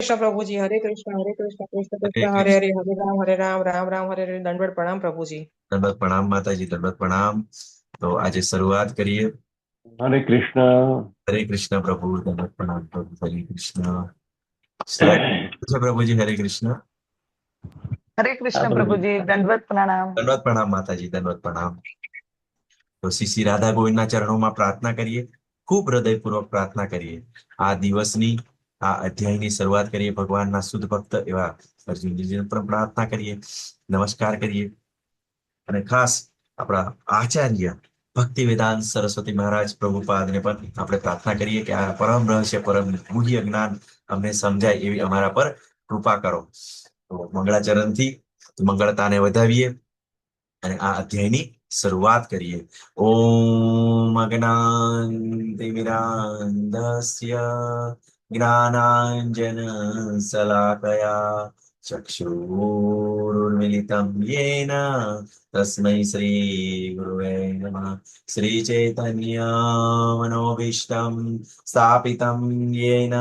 કૃષ્ણ પ્રભુજી, હરે કૃષ્ણ, કૃષ્ણ કૃષ્ણ, હરે હરે કૃષ્ણ. હરે, હરે રામ, રામ રામ, હરે હરે. દંડવત પ્રણામ પ્રભુજી. દંડવત પ્રણામ માતાજી, દંડવત પ્રણામ. તો આજે શરૂઆત કરીએ. હરે કૃષ્ણ. હરે કૃષ્ણ પ્રભુ, દંડવત પ્રણામ પ્રભુ, હરે કૃષ્ણ. સ્ટાર્ટ છે પ્રભુજી. હરે કૃષ્ણ. હરે કૃષ્ણ પ્રભુજી, દંડવત પ્રણામ. દંડવત પ્રણામ માતાજી, દંડવત પ્રણામ. તો શ્રી રાધા ગોવિંદના ચરણોમાં પ્રાર્થના કરીએ, ખૂબ હૃદયપૂર્વક પ્રાર્થના કરીએ. આ દિવસની આ અધ્યાયની શરૂઆત કરીએ. ભગવાનના શુદ્ધ ભક્ત એવા અર્જુનજીને પણ પ્રાર્થના કરીએ, નમસ્કાર કરીએ. અને ખાસ આપણા આચાર્ય ભક્તિ વેદાંત સરસ્વતી મહારાજ પ્રભુપાદને પણ આપણે પ્રાર્થના કરીએ કે આ પરમ રહસ્ય, પરમ ગુહ્ય જ્ઞાન અમને સમજાય એવી અમારા પર કૃપા કરો. તો મંગળાચરણથી મંગળતાને વધાવીએ અને આ અધ્યાયની શરૂઆત કરીએ. ઓમ અજ્ઞાનતિમિરાન્ધસ્ય જ્ઞાનાંજન શલાકયા ચક્ષુરુન્મિલિતં યેન તસ્મૈ શ્રી ગુરવે નમઃ. શ્રી ચૈતન્ય મનોભીષ્ટં સ્થાપિतं યેન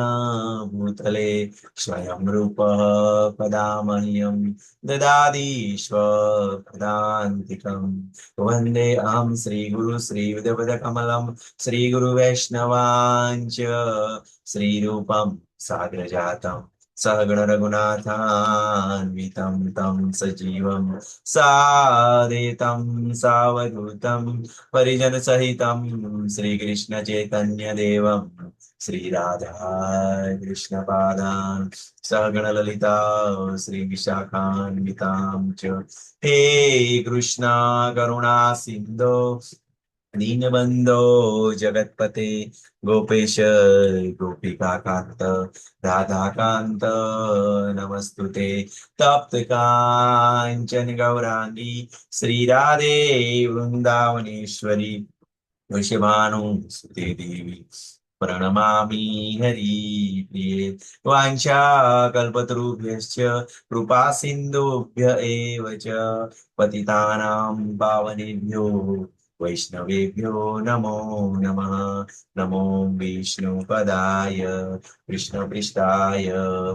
ભૂતલે સ્વયં રૂપ પદામહ્યં દદાતિ સ્વપદાન્તિકં. વંદે અહં શ્રી ગુરુ શ્રી વિદ્યાપદકમલં શ્રી ગુરુ વૈષ્ણવાંચ શ્રી રૂપં સાગ્રજાતં સહગણ રઘુનાથાન્વિतं तं સજીવં સાદિतं સાવધૂतं પરિજન સહિतं શ્રી કૃષ્ણ ચૈતન્ય દેવં શ્રી રાધા કૃષ્ણ પાદાન સહગણ લલિતા શ્રી વિશાખાન્વિતાં ચ. હે કૃષ્ણ કરુણા સિંધો દીનબંધો જગતપતે ગોપેશ ગોપિકાકાંત રાધાકાંત નમસ્તુતે. તપ્ત કાંચન ગૌરાંગી શ્રી રાધે વૃંદાવનેશ્વરી વૃષભાનુસુતે દેવી પ્रणमामि हरिप्रिये. वाञ्छा कल्पतरुभ्यश्च कृपा सिन्धुभ्य एव च पतितानां पावनेभ्यो वैष्णवेभ्यो नमो नमः. नमो विष्णुपदाय कृष्णपृष्ठाय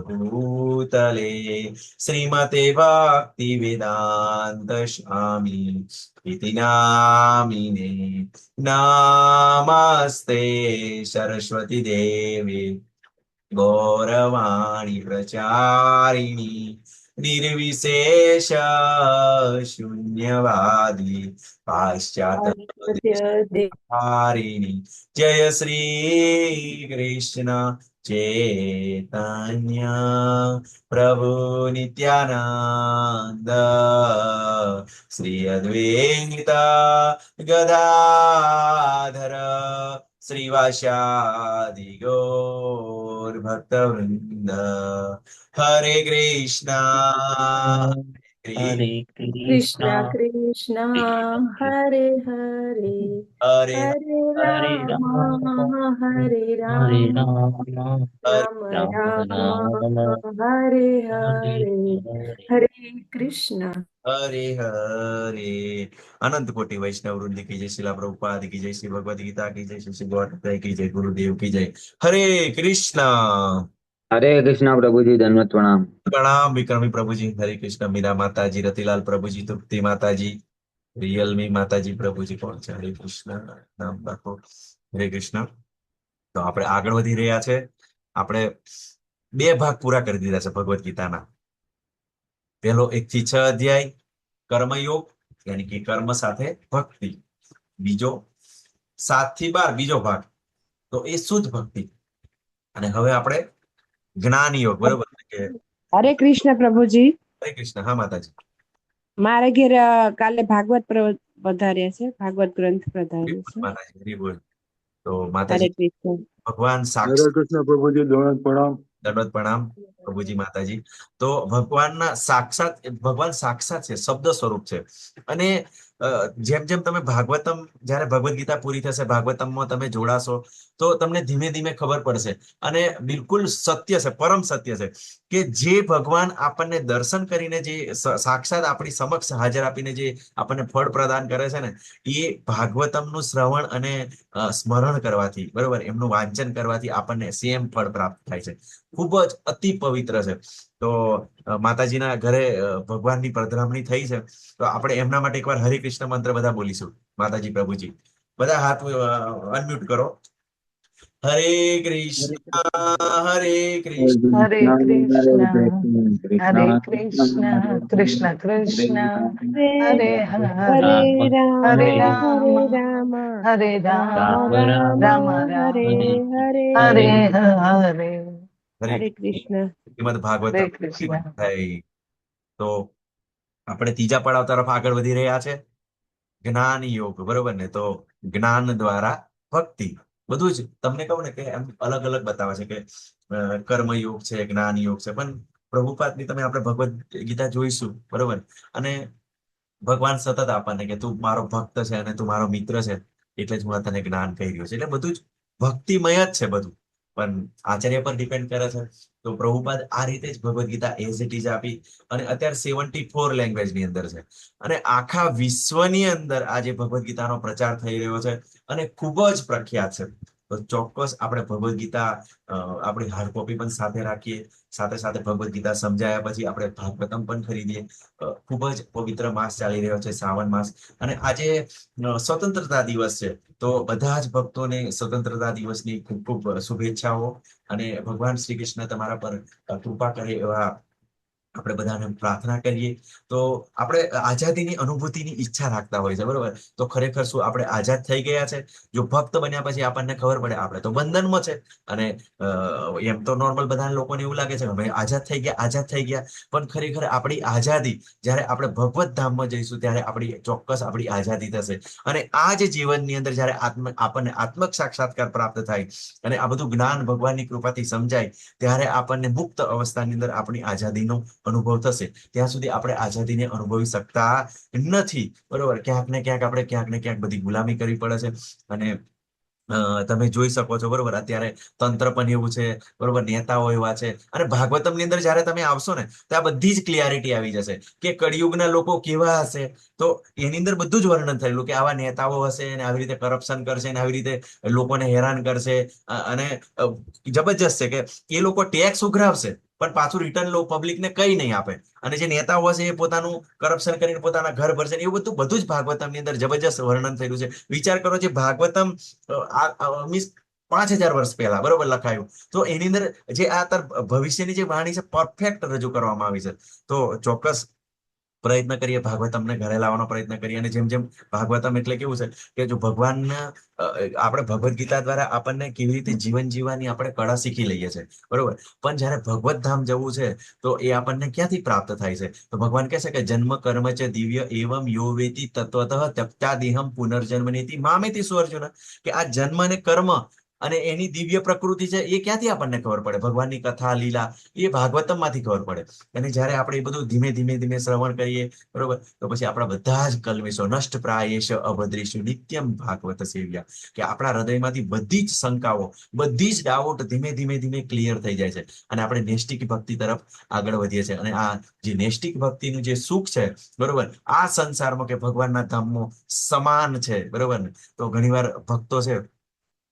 भूतले श्रीमते भक्तिवेदान्त स्वामी इति नामिने. नमस्ते सरस्वती देवी गौरवाणी प्रचारिणी निर्विशेष शून्यवादी पाश्चात्य जय श्री कृष्ण चैतन्य प्रभु नित्यानंद श्री अद्वैत गदाधर श्रीवासादि गौर भक्तवृंद. हरे कृष्णा हरे कृष्ण कृष्णा कृष्ण हरे हरे हरे हरे हरे राम राम हरे हरे राम राम राम राम राम राम हरे हरे हरे हरे. हरे कृष्ण. हरे हरे. अनंत कोटि वैष्णव वृंद की जय, शिला प्रभुपाद की जय, श्री भगवद गीता की जय, श्री गौरव की जय, गुरुदेव की जय. हरे कृष्णा. हरे कृष्णा प्रभु जी, दंडवत प्रणाम. प्रणाम विक्रमी प्रभु जी. हरे कृष्ण. मीरा माता जी, रतिलाल प्रभु जी, तृप्ति माता जी, रियलमी माता जी, प्रभु जी કોણ છે? હરે કૃષ્ણ. નામ રાખો. હરે કૃષ્ણ. તો આપણે આગળ વધી રહ્યા છે. આપણે બે ભાગ પૂરા કરી દીધા છે ભગવદ ગીતાના. પહેલો 1 થી 6 અધ્યાય કર્મયોગ યાની કે કર્મ સાથે ભક્તિ. બીજો 7 થી 12 બીજો ભાગ, તો એ શુદ્ધ ભક્તિ. અને હવે આપણે જ્ઞાન યોગ, બરોબર કે? હરે કૃષ્ણ પ્રભુજી. હરે કૃષ્ણ. હા માતાજી. મારે ઘેર કાલે ભાગવત પધાર્યા છે, ભાગવત ગ્રંથ પધાર્યો છે. માતાજી હરી બોલ. તો હરે માતાજી કૃષ્ણ. ભગવાન હરે સાક્ષાત. કૃષ્ણ પ્રભુજી, દંડવત પ્રણામ. દંડવત પ્રણામ પ્રભુજી માતાજી. તો ભગવાન સાક્ષાત છે, શબ્દ સ્વરૂપ છે. અને જેમ જેમ તમે ભાગવતમ જ્યારે ભગવદ્ ગીતા પૂરી થશે, ભાગવતમમાં તમે જોડાશો તો તમને ધીમે ધીમે ખબર પડશે. અને બિલકુલ સત્ય છે, પરમ સત્ય છે કે જે ભગવાન આપણને દર્શન કરીને જે સાક્ષાત આપણી સમક્ષ હાજર આપીને જે આપણને ફળ પ્રદાન કરે છે ને, એ ભાગવતમનું શ્રવણ અને સ્મરણ કરવાથી, બરોબર, એમનું વાંચન કરવાથી આપણને સેમ ફળ પ્રાપ્ત થાય છે. ખૂબ જ અતિ પવિત્ર છે. તો માતાજીના ઘરે ભગવાનની પધરામણી થઈ છે, તો આપણે એમના માટે એકવાર હરે કૃષ્ણ મંત્ર બધા બોલીશું. માતાજી પ્રભુજી બધા હાથ અનમ્યુટ કરો. હરે કૃષ્ણ હરે કૃષ્ણ હરે કૃષ્ણ હરે કૃષ્ણ કૃષ્ણ કૃષ્ણ હરે હરે હરે રામ હરે હરે રામ રામ હરે રામ રામ રામ રામ હરે હરે હરે હરે હરે હરે કૃષ્ણ. શ્રીમદ હરે ભાગવતમ કૃષ્ણ. થઈ. તો આપણે ત્રીજા પડાવ તરફ આગળ વધી રહ્યા છે, જ્ઞાન યોગ, બરોબર ને? તો જ્ઞાન દ્વારા ભક્તિ, બધું જ તમને કહું ને કે એમ અલગ અલગ બતાવે છે કે કર્મ યોગ છે, જ્ઞાન યોગ છે, પણ પ્રભુપાદની તમે આપણે ભગવદ્ ગીતા જોઈશું, બરોબર. અને ભગવાન સતત આપણને કે તું મારો ભક્ત છે અને તું મારો મિત્ર છે, એટલે જ હું તને જ્ઞાન કહી રહ્યો છું. એટલે બધું જ ભક્તિમય જ છે બધું, પણ આચાર્ય પર ડિપેન્ડ કરે છે. તો પ્રભુપાદ આ રીતે જ Bhagavad Gita as it is આપી, અને અત્યારે 74 લેંગ્વેજની અંદર છે, અને આખા વિશ્વની અંદર આજે ભગવદ્ ગીતાનો પ્રચાર થઈ રહ્યો છે અને ખૂબ જ પ્રખ્યાત છે. તો ચોક્કસ આપણે ભગવદ્ ગીતા આપણી હાર્ડ કોપી પણ સાથે રાખીએ, સાથે સાથે ભગવદ્ ગીતા સમજાયા પછી આપણે ભાગવતમ પણ ખરીદીએ. ખૂબ જ પવિત્ર માસ ચાલી રહ્યો છે, શ્રાવણ માસ, અને આજે સ્વતંત્રતા દિવસ છે. તો બધા જ ભક્તોને સ્વતંત્રતા દિવસની ખૂબ ખૂબ શુભેચ્છાઓ, અને ભગવાન શ્રી કૃષ્ણ તમારા પર કૃપા કરે એવા આપણે બધાને પ્રાર્થના કરીએ. તો આપણે આઝાદીની અનુભૂતિની ઈચ્છા રાખતા હોય છે, બરોબર. તો ખરેખર શું આપણે આઝાદ થઈ ગયા છે? જો ભક્ત બન્યા પછી આપણને ખબર પડે આપણે તો બંધનમાં છે. અને એમ તો નોર્મલ બધા લોકોને એવું લાગે છે કે ભાઈ આઝાદ થઈ ગયા, આઝાદ થઈ ગયા, પણ ખરેખર આપણી આઝાદી જ્યારે આપણે ભગવત ધામમાં જઈશું ત્યારે આપણી ચોક્કસ આપણી આઝાદી થશે. અને આ જ જીવનની અંદર જ્યારે આપણને આત્મ સાક્ષાત્કાર પ્રાપ્ત થાય અને આ બધું જ્ઞાન ભગવાનની કૃપાથી સમજાય, ત્યારે આપણને મુક્ત અવસ્થાની અંદર આપણી આઝાદીનો અનુભવ થશે. ત્યાં સુધી આપણે આઝાદીને અનુભવી શકતા નથી, બરોબર. ક્યાંક ને ક્યાંક બધી ગુલામી કરવી પડે છે. અને તમે જોઈ શકો છો, બરોબર, અત્યારે તંત્ર પણ એવું છે, બરોબર, નેતાઓ એવા છે. અને ભાગવતમની અંદર જ્યારે તમે આવશો ને તો આ બધી જ ક્લિયરિટી આવી જશે કે કળિયુગના લોકો કેવા હશે. તો એની અંદર બધું જ વર્ણન થયેલું કે આવા નેતાઓ હશે અને આવી રીતે કરપ્શન કરશે અને આવી રીતે લોકોને હેરાન કરશે. અને જબરજસ્ત છે કે એ લોકો ટેક્સ ઉઘરાવશે પણ પાછું રિટર્ન પબ્લિકને કઈ નહીં આપે. અને જે નેતાઓ હશે એ પોતાનું કરપ્શન કરીને પોતાના ઘર ભરશે, એવું બધું જ ભાગવતમની અંદર જબરજસ્ત વર્ણન થયેલું છે. વિચાર કરો, જે ભાગવતમ મીન્સ 5000 વર્ષ પહેલા, બરોબર, લખાયું, તો એની અંદર જે આ ભવિષ્યની જે વાણી છે પરફેક્ટ રજૂ કરવામાં આવી છે. તો ચોક્કસ પ્રયત્ન કરીએ, ભાગવતમને ઘરે લાવવાનો પ્રયત્ન કરીએ. અને જેમ જેમ ભાગવતમ એટલે કેવું છે કે જો ભગવાનના આપણે ભગવદ્ ગીતા દ્વારા આપણને કેવી રીતે જીવન જીવવાની આપણે કળા શીખી લઈએ છીએ, બરોબર. પણ જયારે ભગવત ધામ જવું છે તો એ આપણને ક્યાંથી પ્રાપ્ત થાય છે? તો ભગવાન કહે છે કે જન્મ કર્મ ચ દિવ્ય એવમ યો વેતિ તત્વતઃ ત્યક્તા દેહમ પુનર્જન્મ નેતિ મામેતિ સુઅર્જુન. કે આ જન્મ અને કર્મ અને એની દિવ્ય પ્રકૃતિ છે એ ક્યાંથી આપણને ખબર પડે? ભગવાનની કથા લીલા એ ભાગવતમ માંથી ખબર પડે. અને જયારે આપણે એ બધું ધીમે ધીમે ધીમે શ્રવણ કરીએ, બરોબર, તો પછી આપણા બધા જ કલ્મેશો નષ્ટ પ્રાયેશ અભદ્રેશુ નિત્યમ ભાગવત સેવ્યા. કે આપણા હૃદયમાંથી બધી જ શંકાઓ, બધી જ ડાઉટ ધીમે ધીમે ધીમે ક્લિયર થઈ જાય છે. અને આપણે નૈષ્ટિક ભક્તિ તરફ આગળ વધીએ છીએ. અને આ જે નૈષ્ટિક ભક્તિનું જે સુખ છે, બરોબર, આ સંસારમાં કે ભગવાનના ધામમાં સમાન છે, બરોબર ને? તો ઘણીવાર ભક્તો છે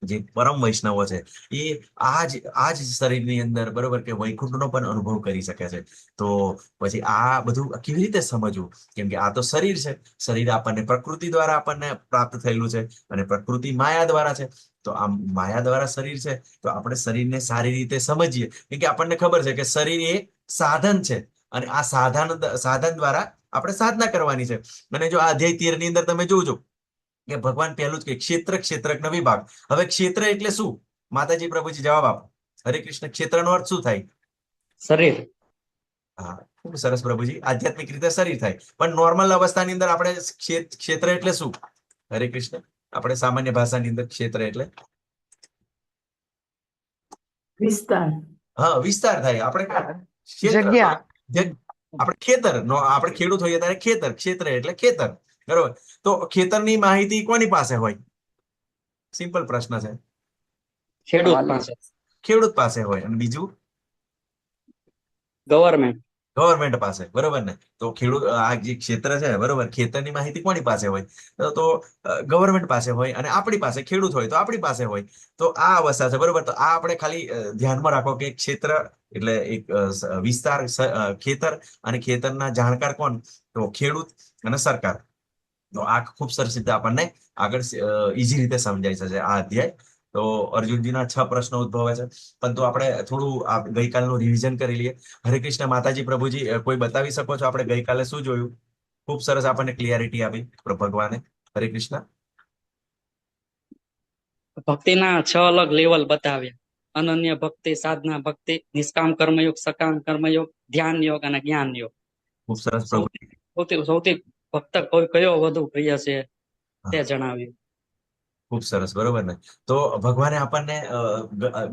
જે પરમ વૈષ્ણવો છે એ આ જ શરીરની અંદર, બરોબર, કે વૈકુંઠનો પણ અનુભવ કરી શકે છે. તો પછી આ બધું કેવી રીતે સમજવું? કેમ કે આ તો શરીર છે. શરીર આપણને પ્રકૃતિ દ્વારા આપણને પ્રાપ્ત થયેલું છે, અને પ્રકૃતિ માયા દ્વારા છે. તો આ માયા દ્વારા શરીર છે, તો આપણે શરીરને સારી રીતે સમજીએ. કેમ કે આપણને ખબર છે કે શરીર એ સાધન છે, અને આ સાધન દ્વારા આપણે સાધના કરવાની છે. અને જો આ અધ્યાય 13 ની અંદર તમે જોજો કે ભગવાન પહેલું જ કે ક્ષેત્રજ્ઞ વિભાગ. હવે ક્ષેત્ર એટલે શું? માતાજી પ્રભુજી જવાબ આપો. હરે કૃષ્ણ, ક્ષેત્રનો અર્થ શું થાય? શરીર. હા, ખૂબ સરસ પ્રભુજી. આધ્યાત્મિક રીતે શરીર થાય, પણ નોર્મલ અવસ્થાની અંદર આપણે ક્ષેત્ર એટલે શું? હરે કૃષ્ણ, આપણે સામાન્ય ભાષાની અંદર ક્ષેત્ર એટલે વિસ્તાર. હા, વિસ્તાર થાય. આપણે ક્ષેત્ર જગ્યા. આપણે ખેતર નો, આપણે ખેડૂત હોઈએ ત્યારે ક્ષેત્ર એટલે ખેતર. બરોબર. તો ખેતરની માહિતી કોની પાસે હોય? સિમ્પલ પ્રશ્ન છે. ખેડૂત પાસે. ખેડૂત પાસે હોય. અને બીજું ગવર્મેન્ટ. ગવર્મેન્ટ પાસે, બરોબર ને? તો ખેડૂત આ જે ક્ષેત્ર છે, બરોબર, ખેતરની માહિતી કોની પાસે હોય? તો ગવર્મેન્ટ પાસે હોય. અને આપણી પાસે ખેડૂત હોય તો આપણી પાસે હોય. તો આ અવસ્થા છે, બરોબર. તો આ આપણે ખાલી ધ્યાનમાં રાખો કે ક્ષેત્ર એટલે એક વિસ્તાર, ખેતર, અને ખેતરના જાણકાર કોણ? તો ખેડૂત અને સરકાર. તો આ ખૂબ સરસ રીતે આપણને આગળ ઈઝી રીતે સમજાઈ જશે આ અધ્યાય. તો અર્જુનજીના 6 પ્રશ્નો ઉદ્ભવે છે, પરંતુ આપણે થોડું ગઈકાલનું રિવિઝન કરી લઈએ. હરે કૃષ્ણ માતાજી. પ્રભુજી, કોઈ બતાવી શકો છો આપણે ગઈકાલે શું જોયું? ખૂબ સરસ આપણને ક્લિયરિટી આપી ભગવાને. હરે કૃષ્ણ. ભક્તિના 6 અલગ લેવલ બતાવ્યા. અનન્ય ભક્તિ, સાધના ભક્તિ, નિષ્કામ કર્મયોગ, સકામ કર્મયોગ, ધ્યાન યોગ અને જ્ઞાન યોગ. ખૂબ સરસ પ્રભુ. સૌથી ભક્ત કયો વધુ પ્રિય છે તે જણાવ્યું. ખૂબ સરસ, બરોબર ને? તો ભગવાને આપણને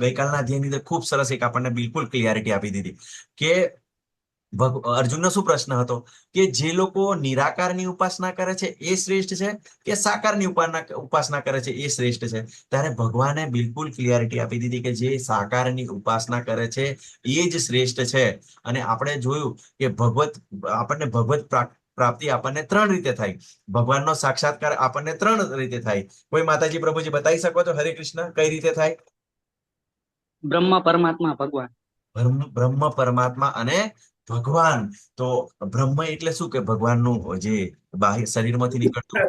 ગઈકાલના અધ્યાયની અંદર ખૂબ સરસ એક આપણને બિલકુલ ક્લિયરિટી આપી દીધી કે અર્જુનનો શું પ્રશ્ન હતો કે જે લોકો નિરાકારની ઉપાસના કરે છે એ શ્રેષ્ઠ છે કે સાકારની ઉપાસના કરે છે એ શ્રેષ્ઠ છે? ત્યારે ભગવાને બિલકુલ ક્લિયરિટી આપી દીધી કે જે સાકારની ઉપાસના કરે છે એ જ શ્રેષ્ઠ છે. અને આપણે જોયું કે આપણને ભગવત પ્રાપ્તિ આપણને 3 રીતે થાય. ભગવાનનો સાક્ષાત્કાર આપણને 3 રીતે થાય. કોઈ માતાજી પ્રભુજી બતાવી શકો છો? હરે કૃષ્ણ, કઈ રીતે થાય? બ્રહ્મ પરમાત્મા ભગવાન. બ્રહ્મ પરમાત્મા અને ભગવાન. તો બ્રહ્મ એટલે શું કે ભગવાનનું જે બાહ્ય શરીરમાંથી નીકળતું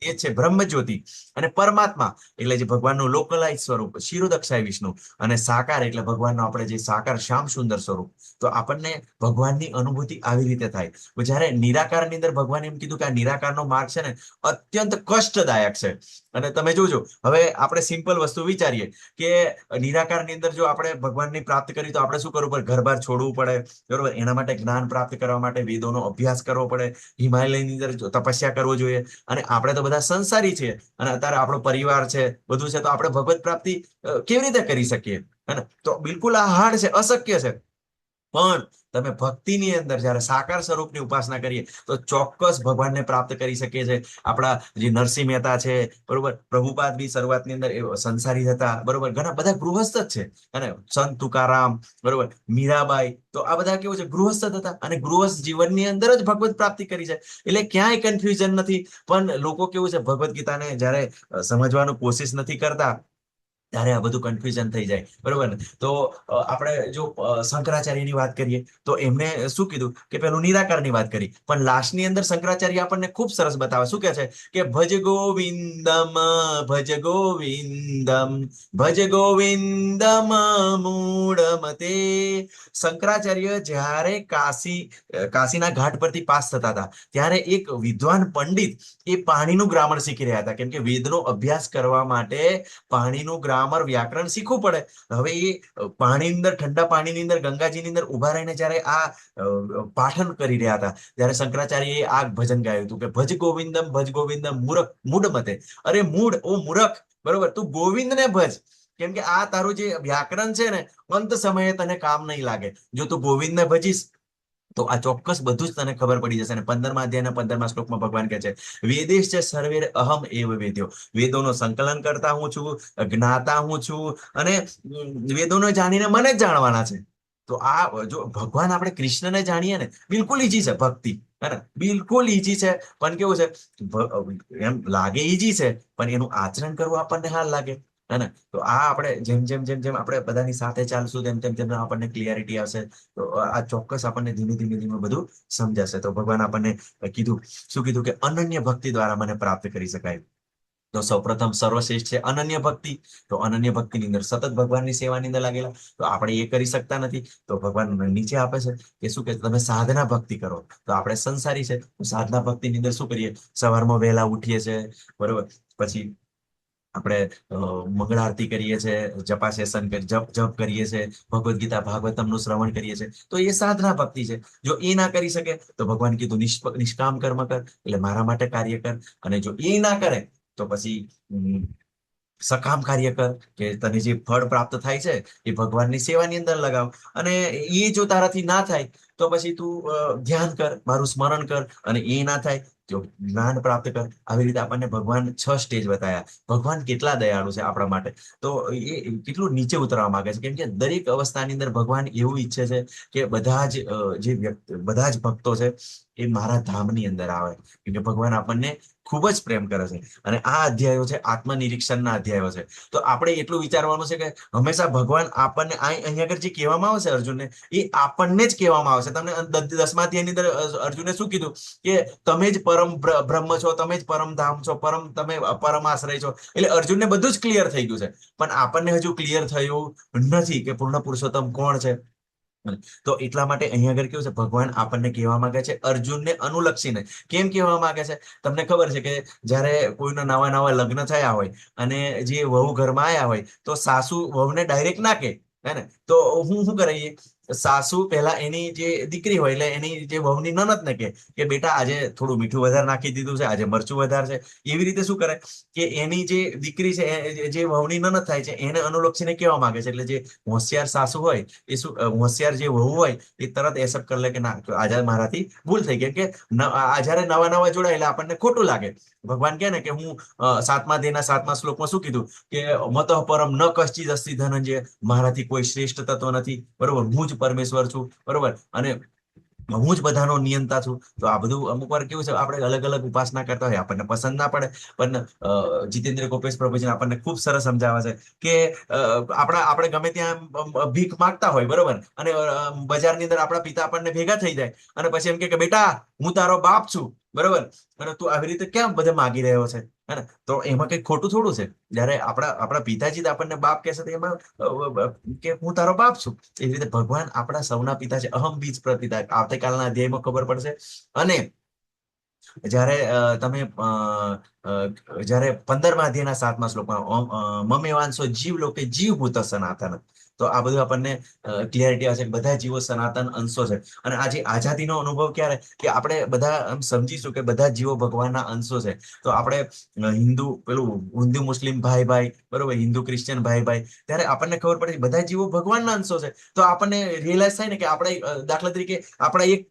તે છે બ્રહ્મ જ્યોતિ. અને પરમાત્મા એટલે જે ભગવાનનું લોકલાયિત સ્વરૂપ ક્ષીરોદક્ષાય વિષ્ણુ. અને સાકાર એટલે ભગવાનનો આપણે જે સાકાર શ્યામ સુંદર સ્વરૂપ. તો આપણને ભગવાનની અનુભૂતિ આવી રીતે થાય. જ્યારે નિરાકારની અંદર ભગવાને એમ કીધું કે આ નિરાકારનો માર્ગ છે ને અત્યંત કષ્ટદાયક છે. અને તમે જોજો, હવે આપણે સિમ્પલ વસ્તુ વિચારીએ કે નિરાકારની અંદર જો આપણે ભગવાનની પ્રાપ્ત કરી તો આપણે શું કરવું પડે? ઘર-બાર છોડવું પડે, બરોબર. એના માટે જ્ઞાન પ્રાપ્ત કરવા માટે વેદોનો અભ્યાસ કરવો પડે, હિમાલયની અંદર તપસ્યા કરવો જોઈએ. અને આપણે તો બધા સંસારી છીએ અને અત્યારે આપણો પરિવાર છે, બધું છે, તો આપણે ભગવત પ્રાપ્તિ કેવી રીતે કરી શકીએ? તો બિલકુલ આ હાર્ડ છે, અશક્ય છે. પણ તમે ભક્તિની અંદર જયારે સાકાર સ્વરૂપની ઉપાસના કરીએ તો ચોક્કસ ભગવાનને પ્રાપ્ત કરી શકીએ છીએ. આપણા જે નરસિંહ મહેતા છે, બરોબર, પ્રભુપાદ બી શરૂઆતની અંદર સંસારી હતા, બરોબર, ઘણા બધા ગૃહસ્થ જ છે. અને સંત તુકારામ, બરોબર, મીરાબાઈ, તો આ બધા કેવું છે? ગૃહસ્થ હતા અને ગૃહસ્થ જીવનની અંદર જ ભગવત પ્રાપ્તિ કરી છે. એટલે ક્યાંય કન્ફ્યુઝન નથી. પણ લોકો કેવું છે? ભગવદ્ ગીતાને જયારે સમજવાનું કોશિશ નથી કરતા ત્યારે આ બધું કન્ફ્યુઝન થઈ જાય, બરોબર ને? તો આપણે જો શંકરાચાર્યની વાત કરીએ તો એમને શું કીધું કે પેલું નિરાકારની વાત કરી, પણ લાસ્ટની અંદર શંકરાચાર્ય આપણને ખૂબ સરસ બતાવે. શું કહે છે કે ભજ ગોવિંદમ, ભજ ગોવિંદમ, ભજ ગોવિંદમ મૂળમતે. શંકરાચાર્ય જ્યારે કાશીના ઘાટ પરથી પાસ થતા હતા ત્યારે એક વિદ્વાન પંડિત એ પાણીનું ગ્રામર શીખી રહ્યા હતા. કેમ કે વેદનો અભ્યાસ કરવા માટે પાણીનું ગ્રામર, વ્યાકરણ શીખવું પડે. હવે એ પાણીની અંદર, ઠંડા પાણીની અંદર, ગંગાજીની અંદર ઉભા રહીને જયારે આ પાઠન કરી રહ્યા હતા ત્યારે શંકરાચાર્યએ આ ભજન ગાયું હતું કે ભજ ગોવિંદમ, ભજ ગોવિંદમ મૂઢ મતે. અરે મૂઢ, ઓ મૂર્ખ, બરોબર, તું ગોવિંદને ભજ. કેમ કે આ તારું જે વ્યાકરણ છે ને અંત સમયે તને કામ નહીં લાગે. જો તું ગોવિંદને ભજીશ તો આ ચોક્કસ બધું જ તને ખબર પડી જશે. અને 15મા અધ્યાયના 15મા શ્લોકમાં ભગવાન કહે છે વેદેશ છે સર્વે અહમ એવ વેદ્યો. વેદોનો સંકલન કરતા હું છું, જ્ઞાતા હું છું, અને વેદોને જાણીને મને જ જાણવાના છે. તો આ જો ભગવાન આપણે કૃષ્ણને જાણીએ ને, બિલકુલ ઈજી છે ભક્તિ, હે ને? બિલકુલ ઈજી છે. પણ કેવું છે? એમ લાગે ઈજી છે, પણ એનું આચરણ કરવું આપણને હાલ લાગે, હે ને? તો આ આપણે જેમ જેમ જેમ જેમ આપણે બધાની સાથે ચાલશું તેમ તેમ તેમ આપણને ક્લિયરિટી આવશે. તો આ ચોક્કસ આપણને ધીમે ધીમે ધીમે બધું સમજાશે. તો ભગવાન આપણને કીધું, શું કીધું કે અનન્ય ભક્તિ દ્વારા મને પ્રાપ્ત કરી શકાય. તો સૌપ્રથમ સર્વશ્રેષ્ઠ છે અનન્ય ભક્તિ. તો અનન્ય ભક્તિની અંદર સતત ભગવાનની સેવાની અંદર લાગેલા. તો આપણે એ કરી શકતા નથી. તો ભગવાન નીચે આપે છે કે શું કે તમે સાધના ભક્તિ કરો. તો આપણે સંસારી છે, તો સાધના ભક્તિની અંદર શું કરીએ? સવારમાં વહેલા ઉઠીએ છીએ, બરોબર, પછી આપણે મંગળ આરતી કરીએ છીએ, જપાસેસન જપ કરીએ છીએ, ભગવદ્ ગીતા ભાગવતમનું શ્રવણ કરીએ છીએ. તો એ સાધના ભક્તિ છે. જો એ ના કરી શકે તો ભગવાન કીધું નિષ્કામ કર્મ કર, એટલે મારા માટે કાર્ય કર. અને જો એ ના કરે તો પછી સકામ કાર્ય કર, કે તને જે ફળ પ્રાપ્ત થાય છે એ ભગવાનની સેવાની અંદર લગાવ. અને એ જો તારાથી ના થાય તો પછી તું ધ્યાન કર, મારું સ્મરણ કર. અને એ ના થાય જો જ્ઞાન પ્રાપ્ત કર, આવી રીતે આપણને ભગવાન 6 સ્ટેજ બતાવ્યા. ભગવાન કેટલા દયાળુ છે આપણા માટે, તો એ કેટલું નીચે ઉતરવા માંગે છે, કેમ કે દરેક અવસ્થાની અંદર ભગવાન એવું ઈચ્છે છે કે બધા જ બધા જ ભક્તો છે એ મારા ધામની અંદર આવે, કેમ કે ભગવાન આપણને ખૂબ જ પ્રેમ કરે છે. અને આ અધ્યાયો છે આત્મનિરીક્ષણના અધ્યાયો છે. તો આપણે એટલું વિચારવાનું છે કે હંમેશા ભગવાન આપણને અહીંયા આગળ જે કહેવામાં આવશે અર્જુનને, એ આપણને જ કહેવામાં આવશે. તમને 10મા અધ્યાયની અંદર અર્જુને શું કીધું કે તમે જ પરમ બ્રહ્મ છો, તમે જ પરમ ધામ છો, તમે પરમ આશ્રય છો. એટલે અર્જુનને બધું જ ક્લિયર થઈ ગયું છે, પણ આપણને હજુ ક્લિયર થયું નથી કે પૂર્ણ પુરુષોત્તમ કોણ છે. તો એટલા માટે અહીંયા આગળ કેવું છે, ભગવાન આપણને કહેવા માંગે છે અર્જુનને અનુલક્ષીને. કેમ કહેવા માંગે છે? તમને ખબર છે કે જ્યારે કોઈના નવા નવા લગ્ન થયા હોય અને જે વહુ ઘરમાં આવ્યા હોય, તો સાસુ વહુને ડાયરેક્ટ ના કહે, હે ને? તો શું કરાઈએ, સાસુ પહેલા એની જે દીકરી હોય એટલે એની જે વહુની નનદ ને કે બેટા આજે થોડું મીઠું વધારે નાખી દીધું છે, આજે મરચું વધારે છે. એવી રીતે શું કરે કે એની જે દીકરી છે, જે વહુની નનદ થાય છે, એને અનુલક્ષીને કહેવા માંગે છે. એટલે જે હોશિયાર સાસુ હોય એ શું, હોશિયાર જે વહુ હોય એ તરત એસેપ્ટ કરી લે કે ના, આજે મારાથી ભૂલ થઈ, કેમ કે જયારે નવા નવા જોડાય એટલે આપણને ખોટું લાગે. ભગવાન કહે ને કે હું 7મા અધ્યાયના 7મા શ્લોકમાં શું કીધું કે મતઃ પરમ ન કશ્ચિદ અસ્તિ ધનંજય, મારાથી કોઈ શ્રેષ્ઠ તત્વ નથી, બરોબર, હું જ પરમેશ્વર છું, બરોબર, અને હું જ બધાનો નિયંતા છું. તો આ બધું અમુક વાર કેવું છે, આપણે અલગ અલગ ઉપાસના કરતા હોય, આપણને પસંદ ના પડે, પણ જીતેન્દ્ર ગોપેશ પ્રભુજી આપણને ખૂબ સરસ સમજાવે છે કે આપણે ગમે ત્યાં ભીખ માંગતા હોય, બરોબર, અને બજારની અંદર આપણા પિતા આપણને ભેગા થઈ જાય અને પછી એમ કે બેટા હું તારો બાપ છું, બરોબર, અને તું આવી રીતે કેમ બધે માગી રહ્યો છે, હે ને? તો એમાં કઈ ખોટું થોડું છે. જયારે આપણા પિતાજી જ આપણને બાપ કહેશે તો એમાં કે હું તારો બાપ છું. એવી રીતે ભગવાન આપણા સૌના પિતા છે. અહમ બીજ પ્રપિતા, આવતીકાલના અધ્યાયમાં ખબર પડશે. અને જ્યારે તમે જ્યારે 15મા અધ્યાયના 7મા શ્લોકમાં મમેવાંશો જીવ લોકે જીવભૂત સનાતન, તો આ બધું આપણને ક્લિયરિટી આવે છે કે બધા જીવો સનાતન અંશો છે. અને આજે આઝાદીનો અનુભવ ક્યારે કે આપણે બધા એમ સમજીશું કે બધા જીવો ભગવાનના અંશો છે. તો આપણે હિન્દુ મુસ્લિમ ભાઈ ભાઈ, બરોબર, હિન્દુ ક્રિશ્ચિયન ભાઈ ભાઈ, ત્યારે આપણને ખબર પડે બધા જીવો ભગવાનના અંશો છે. તો આપણને રિયલાઇઝ થાય ને કે આપણે દાખલા તરીકે આપણા એક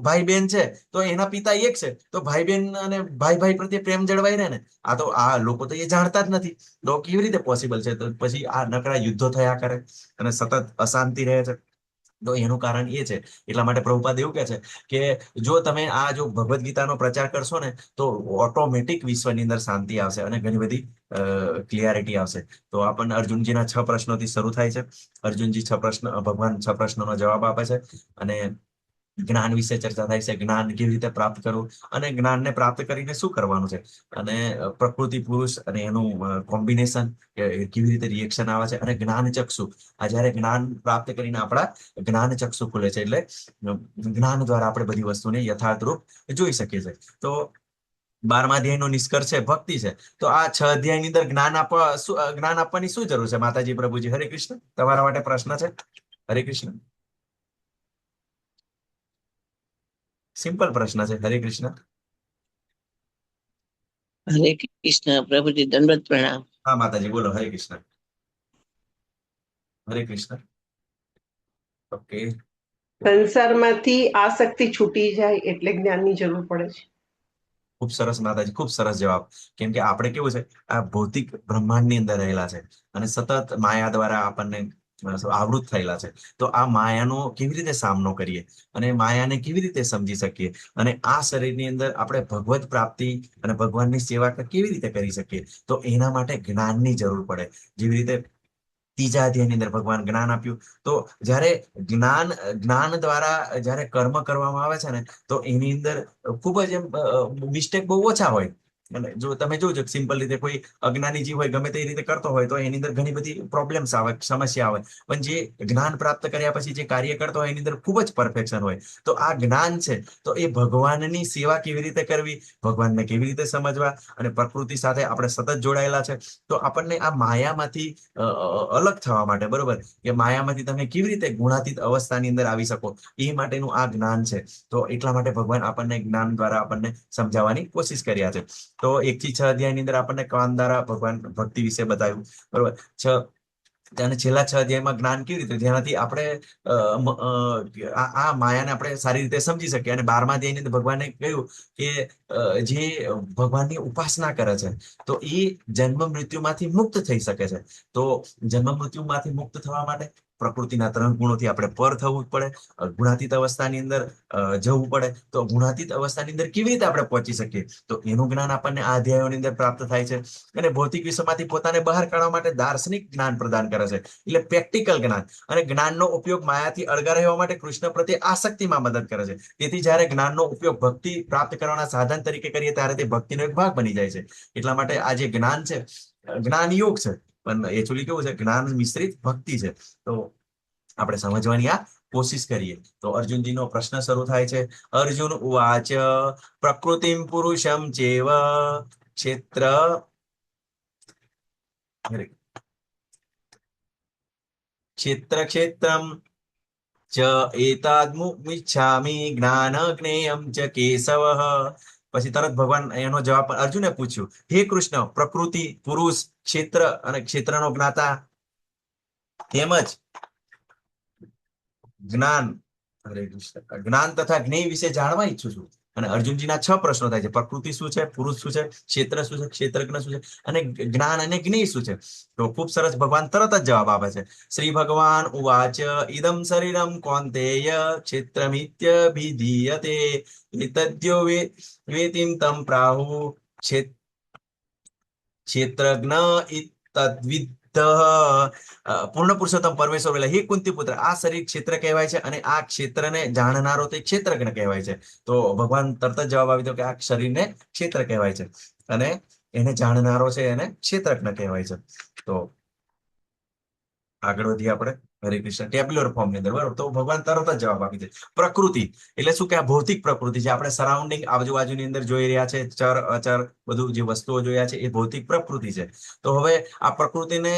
ભાઈ બહેન છે, તો એના પિતા એક છે, તો ભાઈ બહેન અને ભાઈ ભાઈ પ્રત્યે પ્રેમ જળવાઈ રહે ને. આ તો આ લોકો તો એ જાણતા જ નથી, તો કેવી રીતે પોસિબલ છે? તો પછી આ નકરા યુદ્ધો થયા કરે અને સતત અશાંતિ રહે છે. તો એનું કારણ એ છે. એટલા માટે પ્રભુપાદ એવું કહે છે કે જો તમે આ જો ભગવદ્ ગીતાનો પ્રચાર કરશો ને, તો ઓટોમેટિક વિશ્વની અંદર શાંતિ આવશે અને ઘણી બધી ક્લિયરિટી આવશે. તો આપણને અર્જુનજીના 6 પ્રશ્નોથી શરૂ થાય છે. અર્જુનજી ભગવાન 6 પ્રશ્નોનો જવાબ આપે છે અને જ્ઞાન વિશે ચર્ચા થાય છે. જ્ઞાન કેવી રીતે પ્રાપ્ત કરવું અને જ્ઞાનને પ્રાપ્ત કરીને શું કરવાનું છે, અને પ્રકૃતિ પુરુષ અને એનું કોમ્બિનેશન કેવી રીતે રિએક્શન આવે છે, અને જ્ઞાન ચક્ષુ, આ જયારે જ્ઞાન પ્રાપ્ત કરીને આપણા જ્ઞાન ચક્ષુ ખુલે છે, એટલે જ્ઞાન દ્વારા આપણે બધી વસ્તુને યથાર્થ રૂપ જોઈ શકીએ છીએ. તો 12મા અધ્યાયનો નિષ્કર્ષ છે ભક્તિ છે. તો આ 6 અધ્યાયની અંદર જ્ઞાન આપવાની શું જરૂર છે? માતાજી પ્રભુજી, હરે કૃષ્ણ, તમારા માટે પ્રશ્ન છે. હરે કૃષ્ણ, સિમ્પલ પ્રશ્ન છે. હરે કૃષ્ણ. હરે કૃષ્ણ પ્રભુજી, દંડવત પ્રણામ. હા માતાજી, બોલો. હરે કૃષ્ણ. હરે કૃષ્ણ. ઓકે, સંસારમાંથી આસક્તિ છૂટી જાય એટલે જ્ઞાનની જરૂર પડે છે. ખૂબ સરસ માતાજી, ખૂબ સરસ જવાબ. કેમ કે આપણે કેવું છે, આ ભૌતિક બ્રહ્માંડની અંદર રહેલા છે અને સતત માયા દ્વારા આપણને આવૃત થયેલા છે. તો આ માયાનો કેવી રીતે સામનો કરીએ અને માયાને કેવી રીતે સમજી શકીએ, અને આ શરીરની અંદર આપણે ભગવત પ્રાપ્તિ અને ભગવાનની સેવા કેવી રીતે કરી શકીએ, તો એના માટે જ્ઞાનની જરૂર પડે. જેવી રીતે 3જા અધ્યાયની અંદર ભગવાન જ્ઞાન આપ્યું. તો જ્યારે જ્ઞાન દ્વારા જ્યારે કર્મ કરવામાં આવે છે ને, તો એની અંદર ખૂબ જ એમ મિસ્ટેક બહુ ઓછા હોય. અને જો તમે જોજો સિમ્પલ રીતે કોઈ અજ્ઞાની જીવ હોય, ગમે તે રીતે કરતો હોય, તો એની અંદર ઘણી બધી પ્રોબ્લેમ્સ આવે, સમસ્યા આવે. પણ જે જ્ઞાન પ્રાપ્ત કર્યા પછી જે કાર્ય કરતો હોય એની અંદર ખૂબ જ પરફેક્શન હોય. તો આ જ્ઞાન છે, તો એ ભગવાનની સેવા કેવી રીતે કરવી, ભગવાનને કેવી રીતે સમજવા, અને પ્રકૃતિ સાથે આપણે સતત જોડાયેલા છે. તો આપણને આ માયામાંથી અલગ થવા માટે, બરોબર, કે માયામાંથી તમે કેવી રીતે ગુણાતીત અવસ્થાની અંદર આવી શકો, એ માટેનું આ જ્ઞાન છે. તો એટલા માટે ભગવાન આપણને જ્ઞાન દ્વારા આપણને સમજાવવાની કોશિશ કર્યા છે. તો 1 થી 6 અધ્યાયની અંદર આપણને કાન દ્વારા ભગવાન ભક્તિ વિશે બતાવ્યું, બરોબર. અને છેલ્લા 6 અધ્યાયમાં જ્ઞાન કેવી રીતે, જેનાથી આપણે આ માયાને આપણે સારી રીતે સમજી શકીએ. અને 12મા અધ્યાયની અંદર ભગવાને કહ્યું કે જે ભગવાનની ઉપાસના કરે છે તો એ જન્મ મૃત્યુમાંથી મુક્ત થઈ શકે છે. તો જન્મ મૃત્યુમાંથી મુક્ત થવા માટે પ્રકૃતિના 3 ગુણોથી આપણે પર થવું પડે, ગુણાતીત અવસ્થાની અંદર જવું પડે. તો ગુણાતીત અવસ્થાની અંદર કેવી રીતે આપણે પહોંચી શકીએ, તો એનું જ્ઞાન આપણને આ અધ્યાયોની અંદર પ્રાપ્ત થાય છે. અને ભૌતિક વિશ્વમાંથી પોતાને બહાર કાઢવા માટે દાર્શનિક જ્ઞાન પ્રદાન કરે છે, એટલે પ્રેક્ટિકલ જ્ઞાન. અને જ્ઞાનનો ઉપયોગ માયાથી અળગા રહેવા માટે કૃષ્ણ પ્રત્યે આસક્તિમાં મદદ કરે છે. તેથી જ્યારે જ્ઞાનનો ઉપયોગ ભક્તિ પ્રાપ્ત કરવાના સાધન તરીકે કરીએ ત્યારે તે ભક્તિનો એક ભાગ બની જાય છે. એટલા માટે આ જે જ્ઞાન છે, જ્ઞાન યોગ છે, પણ એકચ્યુઅલી કેવું છે, જ્ઞાન મિશ્રિત ભક્તિ છે. તો આપણે સમજવાની આ કોશિશ કરીએ. તો અર્જુનજીનો પ્રશ્ન શરૂ થાય છે. અર્જુન ઉવાચ પ્રકૃતિમ પુરુષમ ચેવ ક્ષેત્ર ક્ષેત્રમ ચ એતાદમુમિચ્છામિ જ્ઞાન જ્ઞેયમ ચ કેશવ. પછી તરત ભગવાન એનો જવાબ અર્જુને પૂછ્યું, હે કૃષ્ણ, પ્રકૃતિ, પુરુષ, ક્ષેત્ર અને ક્ષેત્રનો જ્ઞાતા તેમજ જ્ઞાન જ્ઞાન તથા જ્ઞેય વિશે જાણવા ઈચ્છું છું. અને અર્જુનજીના 6 પ્રશ્નો થાય છે. પ્રકૃતિ શું છે, પુરુષ શું છે, ક્ષેત્ર શું છે, ક્ષેત્રજ્ઞ શું છે, અને જ્ઞાન અને જ્ઞેય શું છે. તો ખૂબ સરસ ભગવાન તરત જ જવાબ આપે છે. શ્રી ભગવાન ઉવાચ ઇદમ શરીરમ કૌંતેય ક્ષેત્રમિત્યભિધીયતે એતદ્યો વેતિમ તમ પ્રાહુ ક્ષેત્રજ્ઞ ઇતદ્વિદ્. પૂર્ણ પુરુષોત્તમ પરમેશ્વર બોલે, હે કુંતી પુત્ર, આ શરીર ક્ષેત્ર કહેવાય છે અને આ ક્ષેત્રને જાણનારો તે ક્ષેત્રજ્ઞ કહેવાય છે. તો ભગવાન તરત જ જવાબ આવી દો કે આ શરીરને ક્ષેત્ર કહેવાય છે અને એને જાણનારો છે એને ક્ષેત્રજ્ઞ કહેવાય છે. તો આગળ વધીએ આપણે. હરે કૃષ્ણ. ટેબ્યુલર ફોર્મ ની અંદર, બરોબર. તો ભગવાન તરત જ જવાબ આપી દે. પ્રકૃતિ એટલે શું કે આ ભૌતિક પ્રકૃતિ છે, આપણે સરાઉન્ડિંગ આજુબાજુની અંદર જોઈ રહ્યા છે, ચર અચર બધું જે વસ્તુઓ જોયા છે એ ભૌતિક પ્રકૃતિ છે. તો હવે આ પ્રકૃતિને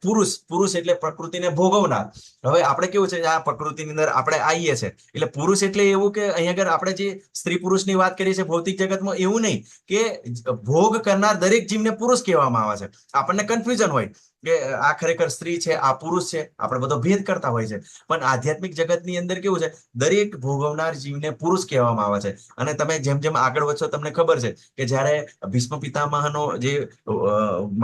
પુરુષ એટલે પ્રકૃતિને ભોગવનાર. હવે આપણે કેવું છે, આ પ્રકૃતિની અંદર આપણે આવીએ છીએ એટલે પુરુષ એટલે એવું કે અહીંયા આગળ આપણે જે સ્ત્રી પુરુષની વાત કરીએ છીએ ભૌતિક જગતમાં, એવું નહીં કે ભોગ કરનાર દરેક જીવને પુરુષ કહેવામાં આવે છે. આપણને કન્ફ્યુઝન હોય કે આ ખરેખર સ્ત્રી છે, આ પુરુષ છે, આપણે બધો ભેદ કરતા હોય છે. પણ આધ્યાત્મિક જગતની અંદર કેવું છે, દરેક ભોગવનાર જીવને પુરુષ કહેવામાં આવે છે. અને તમે જેમ જેમ આગળ વધશો તમને ખબર છે કે જ્યારે ભીષ્મ પિતામહનો જે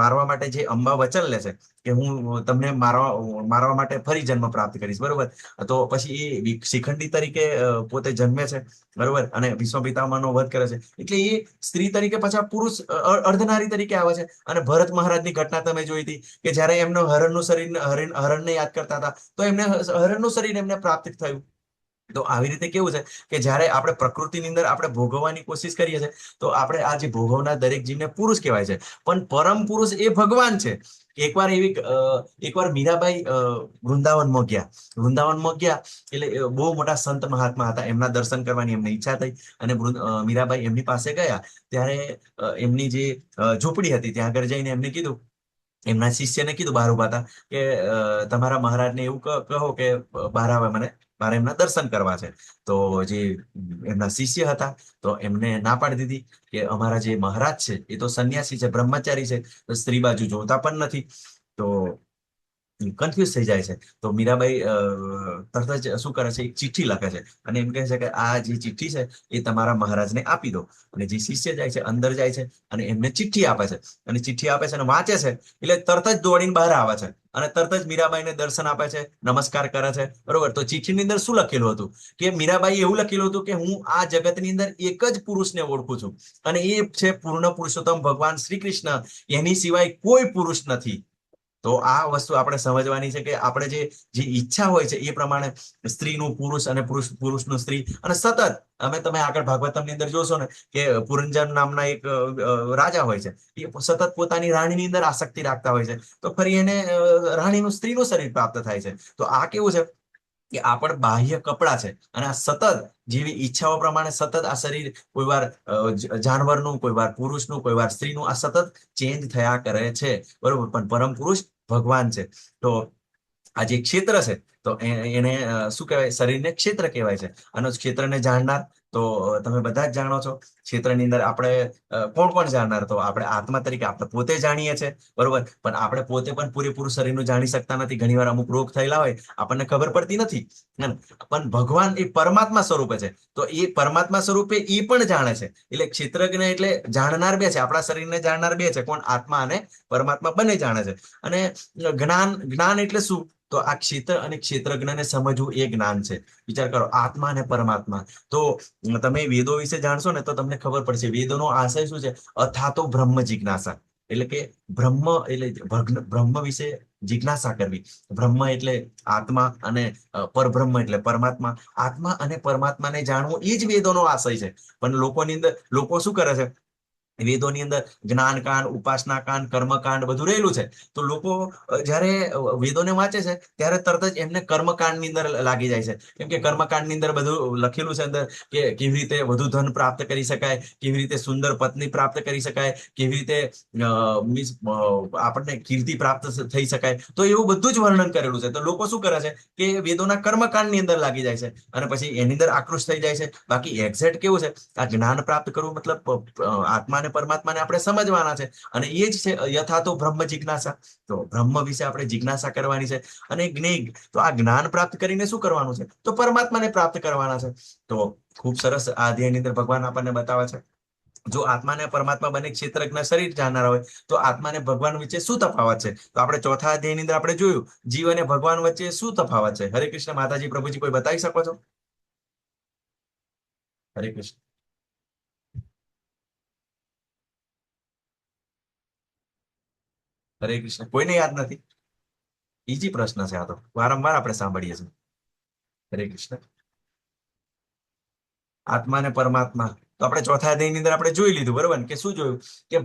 મારવા માટે જે અંબા વચન લે છે કે હું તમને મારવા માટે ફરી જન્મ પ્રાપ્ત કરીશ, બરોબર. તો પછી એ શિખંડી તરીકે પોતે જન્મે છે, બરોબર, અને ભીષ્મ પિતામહનો વધ કરે છે. એટલે એ સ્ત્રી તરીકે પાછા પુરુષ અર્ધનારી તરીકે આવે છે. અને ભરત મહારાજની ઘટના તમે જોઈ હતી કે જ્યારે એમનો હરણનું શરીર હરણને યાદ કરતા હતા તો એમને હરણનું શરીર એમને પ્રાપ્ત થયું. તો આવી રીતે કેવું છે કે જ્યારે આપણે પ્રકૃતિની અંદર આપણે ભોગવવાની કોશિશ કરીએ છીએ તો આપણે આ જે ભોગવનાર દરેક જીવને પુરુષ કહેવાય છે. પણ પરમ પુરુષ એ ભગવાન છે. એકવાર મીરાબાઈ વૃંદાવનમાં ગયા એટલે બહુ મોટા સંત મહાત્મા હતા, એમના દર્શન કરવાની એમને ઈચ્છા થઈ અને મીરાબાઈ એમની પાસે ગયા. ત્યારે એમની જે ઝૂંપડી હતી ત્યાં આગળ જઈને એમને કીધું, એમના શિષ્યને કીધું બહાર ઉભા હતા કે તમારા મહારાજને એવું કહો કે બહાર આવે, મારે એમના દર્શન કરવા છે. તો જે એમના શિષ્ય હતા તો એમને ના પાડી દીધી કે અમારા જે મહારાજ છે એ તો સંન્યાસી છે, બ્રહ્મચારી છે, તો સ્ત્રી બાજુ જોતા પણ નથી. તો કન્ફ્યુઝ થઈ જાય છે. તો મીરાબાઈ તરત જ શું કરે છે, એક ચિઠ્ઠી લખે છે અને એમ કહે છે કે આ જે ચિઠ્ઠી છે એ તમારા મહારાજને આપી દો. અને જે શિષ્ય જાય છે અંદર જાય છે અને એમને ચિઠ્ઠી આપે છે અને ચિઠ્ઠી આપે છે અને વાંચે છે એટલે તરત જ દોડીને બહાર આવે છે અને તરત જ મીરાબાઈને દર્શન આપે છે, નમસ્કાર કરે છે, બરોબર. તો ચિઠ્ઠીની અંદર શું લખેલું હતું કે મીરાબાઈ એવું લખેલું હતું કે હું આ જગતની અંદર એક જ પુરુષને ઓળખું છું અને એ છે પૂર્ણ પુરુષોત્તમ ભગવાન શ્રી કૃષ્ણ, એની સિવાય કોઈ પુરુષ નથી. તો આ વસ્તુ આપણે સમજવાની છે કે આપણે જે ઈચ્છા હોય છે એ પ્રમાણે સ્ત્રીનું પુરુષ અને પુરુષનું સ્ત્રી. અને સતત તમે આગળ ભાગવતમની અંદર જોશો ને કે પુરંજન નામના એક રાજા હોય છે, એ સતત પોતાની રાણીની અંદર આસક્તિ રાખતા હોય છે. તો ફરી એને રાણીનું સ્ત્રીનું શરીર પ્રાપ્ત થાય છે. તો આ કેવું છે કે આ પણ બાહ્ય કપડા છે અને આ સતત જેવી ઈચ્છાઓ પ્રમાણે સતત આ શરીર કોઈ વાર જાનવરનું, કોઈ વાર પુરુષનું, કોઈ વાર સ્ત્રીનું આ સતત ચેન્જ થયા કરે છે, બરોબર. પણ પરમ પુરુષ ભગવાન છે. તો આ જે ક્ષેત્ર છે તો એને શું કહેવાય, શરીરને ક્ષેત્ર કહેવાય છે. અને ક્ષેત્રને જાણનાર તો તમે બધા જ જાણો છો. ક્ષેત્રની અંદર આપણે કોણ કોણ જાણનાર, તો આપણે આત્મા તરીકે આપણે પોતે જાણીએ છીએ, બરોબર. પણ આપણે પોતે પણ પૂરેપૂરું શરીરનું જાણી શકતા નથી. ઘણીવાર અમુક રોગ થયેલા હોય, આપણને ખબર પડતી નથી. પણ ભગવાન એ પરમાત્મા સ્વરૂપે છે, તો એ પરમાત્મા સ્વરૂપે એ પણ જાણે છે. એટલે ક્ષેત્રજ્ઞ એટલે જાણનાર બે છે, આપણા શરીરને જાણનાર બે છે. કોણ? આત્મા અને પરમાત્મા બંને જાણે છે. અને જ્ઞાન એટલે શું? તો આ ક્ષેત્ર અને ક્ષેત્રજ્ઞને સમજવું એ જ્ઞાન છે. વિચાર કરો, આત્મા અને પરમાત્મા. તો તમે વેદો વિશે જાણશો ને તો તમને ખબર પડશે. વેદોનો આશય શું છે? અથાતો બ્રહ્મ જિજ્ઞાસા. એટલે કે બ્રહ્મ એટલે બ્રહ્મ વિશે જિજ્ઞાસા કરવી. બ્રહ્મ એટલે આત્મા અને પરબ્રહ્મ એટલે પરમાત્મા. આત્મા અને પરમાત્માને જાણવું એ જ વેદોનો આશય છે. પણ લોકોની અંદર લોકો શું કરે છે? વેદોની અંદર જ્ઞાનકાંડ, ઉપાસના કાંડ, કર્મકાંડ બધું રહેલું છે. તો લોકો જ્યારે વેદોને વાંચે છે ત્યારે તરત જ એમને કર્મકાંડની અંદર લાગી જાય છે. કેમ કે કર્મકાંડની અંદર બધું લખેલું છે અંદર, કે કેવી રીતે વધુ ધન પ્રાપ્ત કરી શકાય, કેવી રીતે સુંદર પત્ની પ્રાપ્ત કરી શકાય, કેવી રીતે આપણને કીર્તિ પ્રાપ્ત થઈ શકાય. તો એવું બધું જ વર્ણન કરેલું છે. તો લોકો શું કરે છે કે વેદોના કર્મકાંડની અંદર લાગી જાય છે અને પછી એની અંદર આકૃષ્ટ થઈ જાય છે. બાકી એક્ઝેક્ટ કેવું છે? આ જ્ઞાન પ્રાપ્ત કરવું મતલબ આત્મા અને પરમાત્માને આપણે સમજવાના છે. અને એ જ છે યથાતો બ્રહ્મ જિજ્ઞાસા. તો બ્રહ્મ વિશે આપણે જિજ્ઞાસા કરવાની છે. અને જ્ઞેય, તો આ જ્ઞાન પ્રાપ્ત કરીને શું કરવાનું છે? તો પરમાત્માને પ્રાપ્ત કરવાના છે. તો ખૂબ સરસ આ અધ્યાયની અંદર ભગવાન આપણને બતાવે છે. જો આત્મા અને પરમાત્મા બંને ક્ષેત્રજ્ઞ શરીર જાણનારા હોય તો આત્મા અને ભગવાન વચ્ચે શું તફાવત છે? તો આપણે ચોથા અધ્યાયની અંદર આપણે જોયું જીવ અને ભગવાન વચ્ચે શું તફાવત છે. હરે કૃષ્ણ. માતાજી, પ્રભુજી, કોઈ બતાવી શકો છો? હરે કૃષ્ણ. હરે કૃષ્ણ. કોઈને યાદ નથી? ઈજી પ્રશ્ન છે આ તો, વારંવાર આપણે સાંભળીએ છીએ. હરે કૃષ્ણ. આત્મા અને પરમાત્મા તો આપણે ચોથા અધ્યાયની અંદર આપણે જોઈ લીધું, બરોબર? કે શું જોયું? કે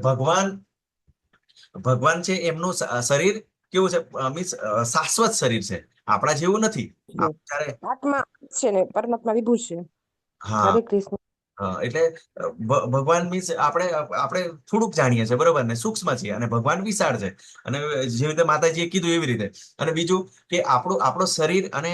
ભગવાન છે, એમનું શરીર કેવું છે? મીન્સ શાશ્વત શરીર છે, આપણા જેવું નથી. આત્મા છે ને પરમાત્મા વિભુ છે. હા, હરે કૃષ્ણ. એટલે ભગવાન મીન્સ આપણે થોડુંક જાણીએ છીએ, બરોબર ને? સૂક્ષ્મ છીએ અને ભગવાન વિશાળ છે. અને જેવી રીતે માતાજીએ કીધું એવી રીતે. અને બીજું કે આપણો શરીર અને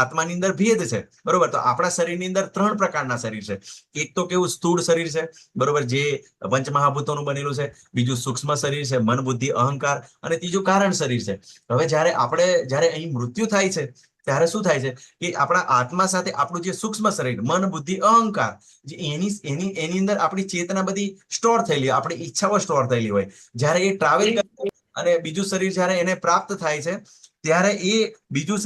આત્માની અંદર ભેદ છે, બરોબર? તો આપણા શરીરની અંદર 3 પ્રકારના શરીર છે. એક તો કેવું? સ્થૂળ શરીર છે, બરોબર, જે પંચમહાભૂતોનું બનેલું છે. બીજું સૂક્ષ્મ શરીર છે, મન, બુદ્ધિ, અહંકાર. અને ત્રીજું કારણ શરીર છે. હવે જ્યારે અહીં મૃત્યુ થાય છે ત્યારે શું થાય છે કે આપણા આત્મા સાથે આપણું જે સૂક્ષ્મ શરીર, મન, બુદ્ધિ, અહંકાર, જે એની અંદર આપણી ચેતના બધી સ્ટોર થયેલી, આપણી ઈચ્છાઓ સ્ટોર થયેલી હોય. જ્યારે એ ટ્રાવેલ કરે અને બીજું શરીર જ્યારે એને પ્રાપ્ત થાય છે ત્યારે એ બીજા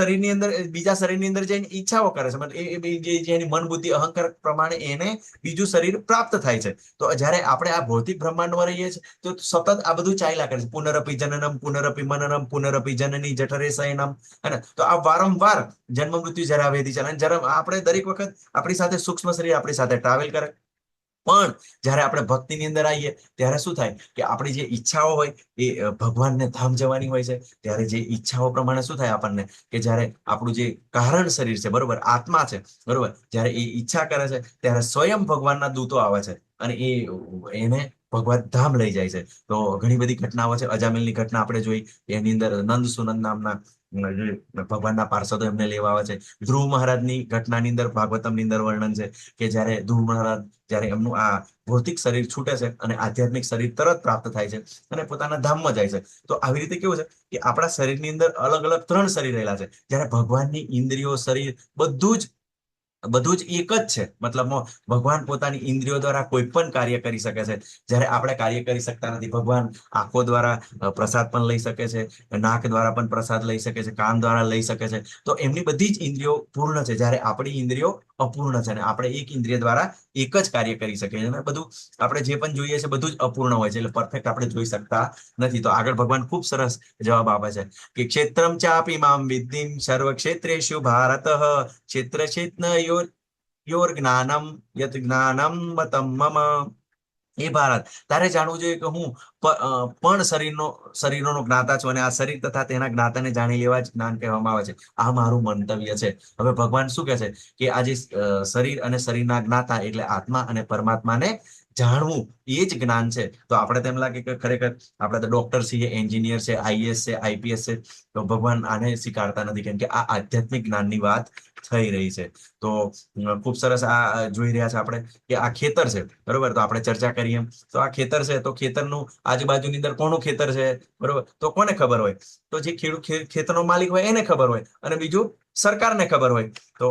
શરીરની અંદર જઈને ઈચ્છાઓ કરે છે. મતલબ જેની મન, બુદ્ધિ, અહંકાર પ્રમાણે એને બીજું શરીર પ્રાપ્ત થાય છે. તો જ્યારે આપણે આ ભૌતિક બ્રહ્માંડમાં રહીએ છીએ તો સતત આ બધું ચાલ્યા કરે છે. પુનરપી જનનમ, પુનરપી મનનમ, પુનરપી જનની જઠરે શયનમ. તો આ વારંવાર જન્મ, મૃત્યુ, જરા, વ્યાધિ, ચાલે. આપણે દરેક વખત આપણી સાથે સૂક્ષ્મ શરીર આપણી સાથે ટ્રાવેલ કરે. પણ જ્યારે આપણે ભક્તિની અંદર આવીએ ત્યારે શું થાય કે આપણી જે ઈચ્છાઓ હોય એ ભગવાનને ધામ જવાની હોય છે. ત્યારે જે ઈચ્છાઓ પ્રમાણે શું થાય આપણને કે જ્યારે આપણું જે કારણ શરીર છે, બરોબર, આત્મા છે, બરોબર, જ્યારે એ ઈચ્છા કરે છે ત્યારે સ્વયં ભગવાનના દૂતો આવે છે અને એને ભગવાન ધામ લઈ જાય છે. તો ઘણી બધી ઘટનાઓ છે. અજામિલની ઘટના આપણે જોઈ, એની અંદર નંદ સુનંદ નામના ભગવાનના પાર્ષદો એમને લેવા આવે છે. ધ્રુવ મહારાજની ઘટનાની અંદર ભાગવતમની અંદર વર્ણન છે કે જ્યારે ધ્રુવ મહારાજ જ્યારે એમનું આ ભૌતિક શરીર છૂટે છે અને આધ્યાત્મિક શરીર તરત પ્રાપ્ત થાય છે અને પોતાના ધામમાં જાય છે. તો આવી રીતે કેવું છે કે આપણા શરીરની અંદર અલગ અલગ 3 શરીર રહેલા છે. જ્યારે ભગવાનની ઇન્દ્રિયો, શરીર બધું જ એક જ છે. મતલબ ભગવાન પોતાની ઇન્દ્રિયો દ્વારા કોઈ પણ કાર્ય કરી શકે છે, જ્યારે આપણે કાર્ય કરી શકતા નથી. ભગવાન આંખો દ્વારા પ્રસાદ પણ લઈ શકે છે, નાક દ્વારા પણ પ્રસાદ લઈ શકે છે, કાન દ્વારા લઈ શકે છે. તો એમની બધી જ ઇન્દ્રિયો પૂર્ણ છે, જ્યારે આપણી ઇન્દ્રિયો અપૂર્ણ છે. અને આપણે એક ઇન્દ્રિય દ્વારા એક જ કાર્ય કરી શકીએ છીએ. અને બધું આપણે જે પણ જોઈએ છે બધું જ અપૂર્ણ હોય છે, એટલે પરફેક્ટ આપણે જોઈ શકતા નથી. તો આગળ ભગવાન ખૂબ સરસ જવાબ આપે છે કે ક્ષેત્રમ ચાપી મામ વિદ્ધિમ સર્વ ક્ષેત્રેષુ ભારત ક્ષેત્ર યોર જ્ઞાનમ યત જ્ઞાનમ મતમ મમ. એ ભારત, તારે જાણવું જોઈએ કે હું પણ શરીરોનો જ્ઞાતા છું અને આ શરીર તથા તેના જ્ઞાતાને જાણી લેવા જ જ્ઞાન કહેવામાં આવે છે. આ મારું મંતવ્ય છે. હવે ભગવાન શું કહે છે કે આ જે શરીર અને શરીરના જ્ઞાતા એટલે આત્મા અને પરમાત્માને જાણવું એ જ જ્ઞાન છે. તો આપણે તેમ લાગે કે ખરેખર આપણે તો ડોક્ટર છીએ, એન્જિનિયર છે, આઈએએસ છે, આઈપીએસ છે, તો ભગવાન આને સ્વીકારતા નથી, કેમ કે આ આધ્યાત્મિક જ્ઞાનની વાત થઈ રહી છે. તો ખૂબ સરસ આ જોઈ રહ્યા છે આપણે કે આ ખેતર છે, બરોબર. તો આપણે ચર્ચા કરીએ એમ તો આ ખેતર છે, તો ખેતરનું આજુબાજુની અંદર કોનું ખેતર છે, બરોબર, તો કોને ખબર હોય? તો જે ખેડૂત ખેતરનો માલિક હોય એને ખબર હોય, અને બીજું સરકારને ખબર હોય. તો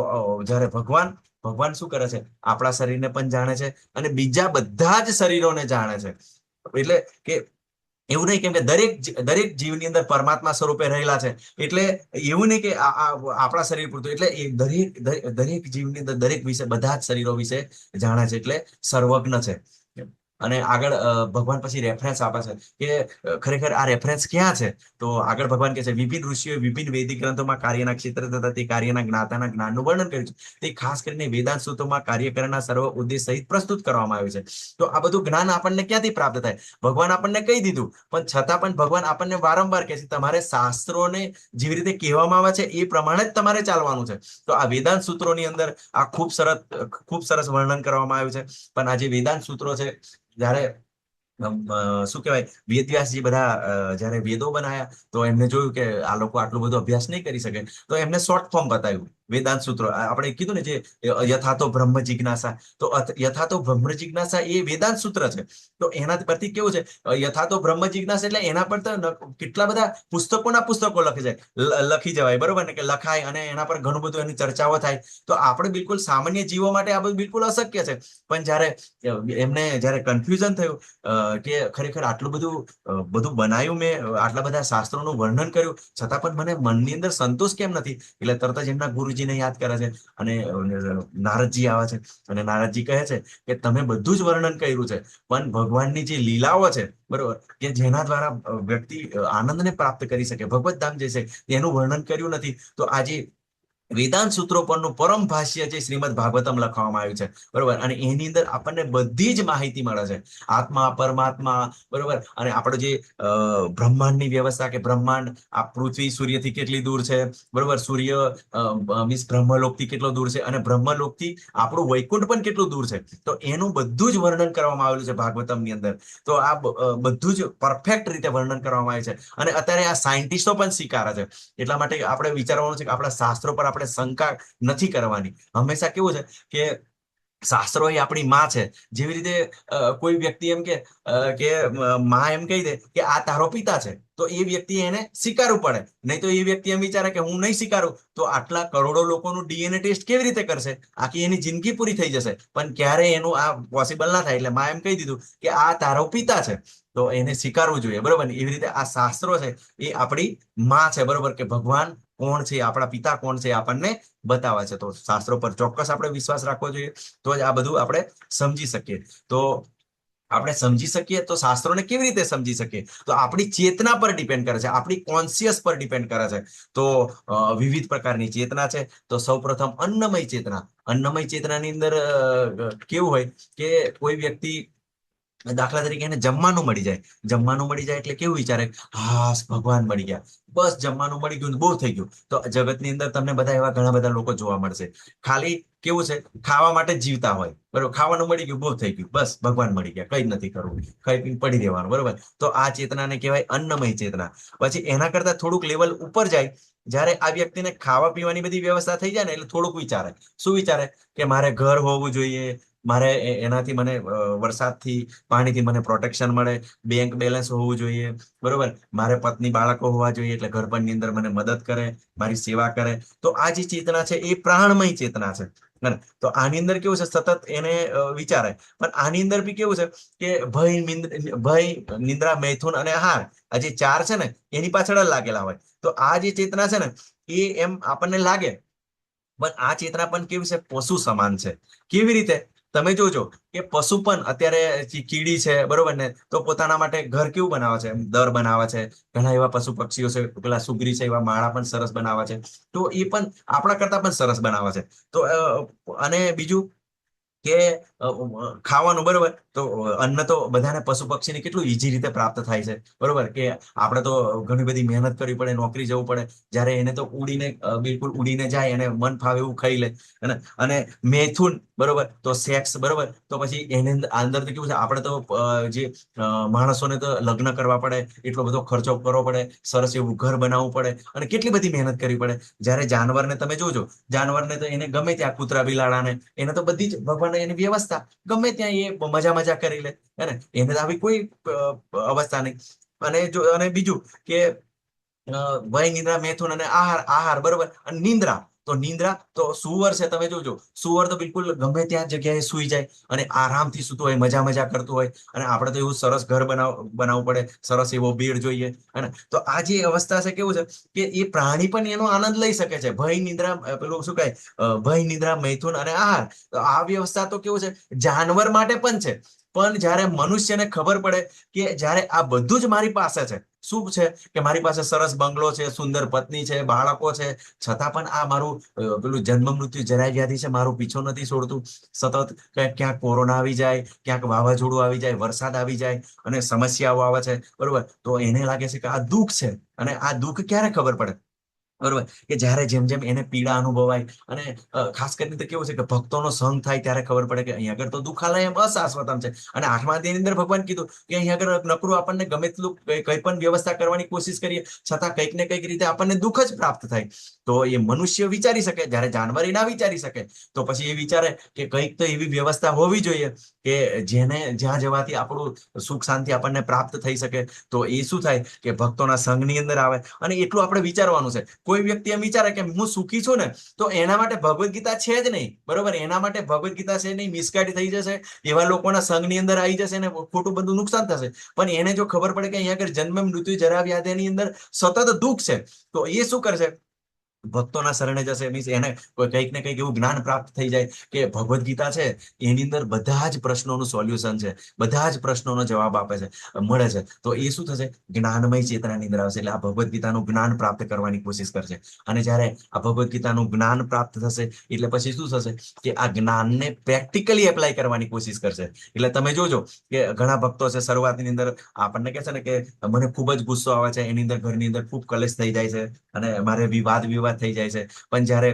જ્યારે ભગવાન શું કરે છે? આપણા શરીરને પણ જાણે છે અને બીજા બધા જ શરીરોને જાણે છે. એટલે કે એવું નહીં, કેમ કે દરેક જીવની અંદર પરમાત્મા સ્વરૂપે રહેલા છે. એટલે એવું નહીં કે આપણા શરીર પૂરતું, એટલે એ દરેક જીવની અંદર દરેક વિશે, બધા જ શરીરો વિશે જાણે છે. એટલે સર્વજ્ઞ છે. અને આગળ ભગવાન પછી રેફરન્સ આપે છે કે ખરેખર આ રેફરન્સ ક્યાં છે? તો આગળ ભગવાન કહે છે, વિભિન્ન ઋષિઓએ વિભિન્ન વૈદિક ગ્રંથોમાં કાર્યના ક્ષેત્ર તથા તે કાર્યના જ્ઞાતાના જ્ઞાનનું વર્ણન કર્યું છે. તે ખાસ કરીને વેદાંત સૂત્રોમાં કાર્યકરના સર્વ ઉદ્દેશ સહિત પ્રસ્તુત કરવામાં આવ્યું છે. તો આ બધું જ્ઞાન આપણને ક્યાંથી પ્રાપ્ત થાય? ભગવાન આપણને કહી દીધું, પણ છતાં પણ ભગવાન આપણને વારંવાર કહે છે, તમારે શાસ્ત્રોને જેવી રીતે કહેવામાં આવે છે એ પ્રમાણે જ તમારે ચાલવાનું છે. તો આ વેદાંત સૂત્રોની અંદર આ ખૂબ સરસ વર્ણન કરવામાં આવ્યું છે. પણ આ જે વેદાંત સૂત્રો છે, જ્યારે શું કહેવાય, વેદવ્યાસજી બધા જ્યારે વેદો બનાયા તો એમને જોયું કે આ લોકો આટલું બધો અભ્યાસ નહીં કરી શકે, તો એમને શોર્ટ ફોર્મ બતાવ્યું વેદાંત સૂત્રો. આપણે કીધું ને જે યથાતો બ્રહ્મ જિજ્ઞાસા, તો યથાતો બ્રહ્મ જિજ્ઞાસા એ વેદાંત સૂત્ર છે. તો એના પરથી કેવું છે, યથાતો બ્રહ્મ જિજ્ઞાસા એટલે એના પર તો કેટલા બધા પુસ્તકો લખી જવાય, બરોબર ને, કે લખાય અને એના પર ઘણું બધું એની ચર્ચાઓ થાય. તો આપણે બિલકુલ સામાન્ય જીવો માટે આ બધું બિલકુલ અશક્ય છે. પણ જ્યારે કન્ફ્યુઝન થયું કે ખરેખર આટલું બધું બનાવ્યું, મેં આટલા બધા શાસ્ત્રોનું વર્ણન કર્યું, છતાં પણ મને મનની અંદર સંતોષ કેમ નથી? એટલે તરત જ એમના ગુરુજીને યાદ કરે છે અને નારદજી આવે છે અને નારદજી કહે છે કે તમે બધું જ વર્ણન કર્યું છે, પણ ભગવાનની જે લીલાઓ છે, બરોબર, કે જેના દ્વારા વ્યક્તિ આનંદને પ્રાપ્ત કરી શકે, ભગવત ધામ જઈ શકે, એનું વર્ણન કર્યું નથી. તો આજે વેદાંત સૂત્રો પરનું પરમ ભાષ્ય જે શ્રીમદ ભાગવતમ લખવામાં આવ્યું છે, બરોબર, અને એની અંદર આપણને બધી જ માહિતી મળે છે, આત્મા, પરમાત્મા, બરોબર, અને આપણો જે બ્રહ્માંડની વ્યવસ્થા, કે બ્રહ્માંડ આ પૃથ્વી સૂર્યથી કેટલી દૂર છે, બરોબર, સૂર્ય મીન્સ બ્રહ્મલોકથી કેટલો દૂર છે, અને બ્રહ્મલોકથી આપણું વૈકુંઠ પણ કેટલું દૂર છે. તો એનું બધું જ વર્ણન કરવામાં આવેલું છે ભાગવતમની અંદર. તો આ બધું જ પરફેક્ટ રીતે વર્ણન કરવામાં આવે છે, અને અત્યારે આ સાયન્ટિસ્ટો પણ સ્વીકારે છે. એટલા માટે આપણે વિચારવાનું છે કે આપણા શાસ્ત્રો પર આપણે શંકા નથી કરવાની. હંમેશા કેવું છે કે શાસ્ત્રો એ આપણી માં છે. જેવી રીતે કોઈ વ્યક્તિ એમ કે માં એમ કહી દે કે આ તારો પિતા છે, તો એ વ્યક્તિ એને સ્વીકારવું પડે. નહીં તો એ વ્યક્તિ એમ વિચારે કે હું નહીં સ્વીકારું તો આટલા કરોડો લોકોનું ડીએનએ ટેસ્ટ કેવી રીતે કરશે? આખી એની જિંદગી પૂરી થઈ જશે. પણ ક્યારે એનું આ પોસિબલ ના થાય. એટલે માં એમ કહી દીધું કે આ તારો પિતા છે, તો એને સ્વીકારવું જોઈએ, બરોબર ને. એવી રીતે આ શાસ્ત્રો છે એ આપણી માં છે, બરોબર, કે ભગવાન કોણ છે, આપણા પિતા કોણ છે, આપણને બતાવે છે. તો શાસ્ત્રો પર ચોક્કસ આપણે વિશ્વાસ રાખવો જોઈએ, તો જ આ બધું આપણે સમજી શકીએ. તો આપણે સમજી શકીએ તો શાસ્ત્રોને કેવી રીતે સમજી શકીએ? તો આપણી ચેતના પર ડિપેન્ડ કરે છે, આપણી કોન્શિયસ પર ડિપેન્ડ કરે છે. તો વિવિધ પ્રકારની ચેતના છે. તો સૌપ્રથમ અન્નમય ચેતનાની અંદર કેવું હોય કે કોઈ વ્યક્તિ, દાખલા તરીકે, એને જમવાનું મળી જાય એટલે કેવું વિચારે, હા ભગવાન મળી ગયા, બસ જમવાનું મળી ગયું, બહુ થઈ ગયું. તો જગતની અંદર તમને બધા એવા ઘણા બધા લોકો જોવા મળશે, ખાલી કેવું છે, ખાવા માટે જીવતા હોય, બરોબર, ખાવાનું મળી ગયું, બહુ થઈ ગયું, બસ ભગવાન મળી ગયા, કઈ નથી કરવું, ખાઈ પીને પડી રહેવાનું, બરોબર. તો આ ચેતનાને કહેવાય અન્નમય ચેતના. પછી એના કરતા થોડુંક લેવલ ઉપર જાય, જ્યારે આ વ્યક્તિને ખાવા પીવાની બધી વ્યવસ્થા થઈ જાય ને, એટલે થોડુંક વિચારે. શું વિચારે? કે મારે ઘર હોવું જોઈએ, મારે એનાથી મને વરસાદથી, પાણીથી મને પ્રોટેક્શન મળે, બેંક બેલેન્સ હોવું જોઈએ, બરોબર, મારે પત્ની બાળકો હોવા જોઈએ, એટલે ઘરપણની અંદર મને મદદ કરે, મારી સેવા કરે. તો આ જે ચેતના છે એ પ્રાણમય ચેતના છે. તો આની અંદર કેવું છે, સતત એને વિચારે. પણ આની અંદર બી કેવું છે કે ભય, નિંદ્રા, મૈથુન અને આહાર, આ જે ચાર છે ને એની પાછળ જ લાગેલા હોય. તો આ જે ચેતના છે ને એ એમ આપણને લાગે, પણ આ ચેતના પણ કેવી છે, પશુ સમાન છે. કેવી રીતે? તમે જોજો કે પશુ પણ અત્યારે કીડી છે, બરોબર ને, તો પોતાના માટે ઘર કેવું બનાવે છે, દર બનાવે છે. ઘણા એવા પશુ પક્ષીઓ છે, પેલા સુગ્રી છે, એવા માળા પણ સરસ બનાવે છે. તો એ પણ આપણા કરતા પણ સરસ બનાવે છે. તો અને બીજું કે ખાવાનું, બરોબર, તો અન્ન તો બધાને પશુ પક્ષીને કેટલું ઈઝી રીતે પ્રાપ્ત થાય છે, બરોબર, કે આપણે તો ઘણી બધી મહેનત કરવી પડે, નોકરી જવું પડે, જ્યારે એને તો ઉડીને બિલકુલ ઉડીને જાય અને મન ફાવે એવું ખાઈ લે. અને મૈથુન, બરોબર, તો સેક્સ, બરોબર, તો પછી એને અંદર તો કેવું છે, આપણે તો જે માણસોને તો લગ્ન કરવા પડે, એટલો બધો ખર્ચો કરવો પડે, સરસ એવું ઘર બનાવવું પડે અને કેટલી બધી મહેનત કરવી પડે. જ્યારે જાનવરને તમે જોજો, જાનવરને તો એને ગમે ત્યાં કૂતરા બિલાડાને એને તો બધી જ ભગવાન એની વ્યવસ્થા ગમે ત્યાં એ મજા કરી લે, હે ને, એને તો આવી કોઈ અવસ્થા નહીં. અને બીજું કે વય, નિદ્રા, મૈથુન અને આહાર, બરોબર, અને નિંદ્રા. તો નિંદ્રા તો સુવર છે, તમે જોજો, સુવર તો બિલકુલ ગમે ત્યાં જગ્યાએ સુઈ જાય અને આરામથી સૂતું હોય, મજા કરતું હોય. અને આપણે તો એવું સરસ ઘર બનાવવું પડે, સરસ એવો બેડ જોઈએ. અને તો આ જે અવસ્થા છે, કેવું છે કે એ પ્રાણી પણ એનો આનંદ લઈ શકે છે. ભય, નિદ્રા, પેલું શું કહે, ભય, નિદ્રા, મૈથુન અને આહાર. તો આ વ્યવસ્થા તો કેવું છે, જાનવર માટે પણ છે. પણ જ્યારે મનુષ્યને ખબર પડે કે જ્યારે આ બધું જ મારી પાસે છે, શું છે કે મારી પાસે સરસ બંગલો છે, સુંદર પત્ની છે, બાળકો છે, છતાં પણ આ મારું પેલું જન્મ મૃત્યુ જરાય વ્યાધિ છે, મારો પીછો નથી છોડતું. સતત ક્યાંક કોરોના આવી જાય, ક્યાંક વાવાઝોડું આવી જાય, વરસાદ આવી જાય અને સમસ્યાઓ આવે છે, બરોબર, તો એને લાગે છે કે આ દુઃખ છે. અને આ દુઃખ ક્યારે ખબર પડે, બરોબર, કે જ્યારે જેમ એને પીડા અનુભવાય અને ખાસ કરીને તો કેવું છે કે ભક્તોનો સંગ થાય ત્યારે ખબર પડે કે અહીંયા આગળ તો દુઃખાલય એમ અશાશ્વતમ છે. અને 8મા અધ્યાયની અંદર ભગવાન કીધું કે અહીંયા આગળ નકરું આપણને ગમે તેટલું કંઈ પણ વ્યવસ્થા કરવાની કોશિશ કરીએ, છતાં કંઈક ને કંઈક રીતે આપણને દુઃખ જ પ્રાપ્ત થાય. તો એ મનુષ્ય વિચારી શકે, જ્યારે જાનવર એ ના વિચારી શકે. તો પછી એ વિચારે કે કંઈક તો એવી વ્યવસ્થા હોવી જોઈએ કે જ્યાં જવાથી આપણું સુખ શાંતિ આપણને પ્રાપ્ત થઈ શકે. તો એ શું થાય કે ભક્તોના સંઘની અંદર આવે. અને એટલું આપણે વિચારવાનું છે. કોઈ વ્યક્તિ એમ વિચારે કે હું સુખી છું ને, તો એના માટે ભગવદ્ ગીતા છે જ નહીં, બરોબર, એના માટે ભગવદ્ ગીતા છે નહીં, મિસગાઈડ થઈ જશે, એવા લોકોના સંઘની અંદર આવી જશે ને ખોટું બધું નુકસાન થશે. પણ એને જો ખબર પડે કે અહીંયા આગળ જન્મ મૃત્યુ જરા વ્યાધિની અંદર સતત દુઃખ છે, તો એ શું કરશે, ભક્તોના શરણે જશે. મીન્સ એને કંઈક ને કંઈક એવું જ્ઞાન પ્રાપ્ત થઈ જાય કે ભગવદ્ ગીતા છે એની અંદર બધા જ પ્રશ્નોનું સોલ્યુશન છે, બધા જ પ્રશ્નોનો જવાબ આપે છે, મળે છે. તો એ શું થશે, જ્ઞાનમય ચેતનાની અંદર આવશે. એટલે આ ભગવદ્ ગીતાનું જ્ઞાન પ્રાપ્ત કરવાની કોશિશ કરશે. અને જ્યારે આ ભગવદ્ ગીતાનું જ્ઞાન પ્રાપ્ત થશે એટલે પછી શું થશે કે આ જ્ઞાનને પ્રેક્ટિકલી એપ્લાય કરવાની કોશિશ કરશે. એટલે તમે જોજો કે ઘણા ભક્તો છે, શરૂઆતની અંદર આપણને કહે છે ને કે મને ખૂબ જ ગુસ્સો આવે છે, એની અંદર ઘરની અંદર ખૂબ કલેશ થઈ જાય છે અને મારે વિવાદ થઈ જાય છે. પણ જ્યારે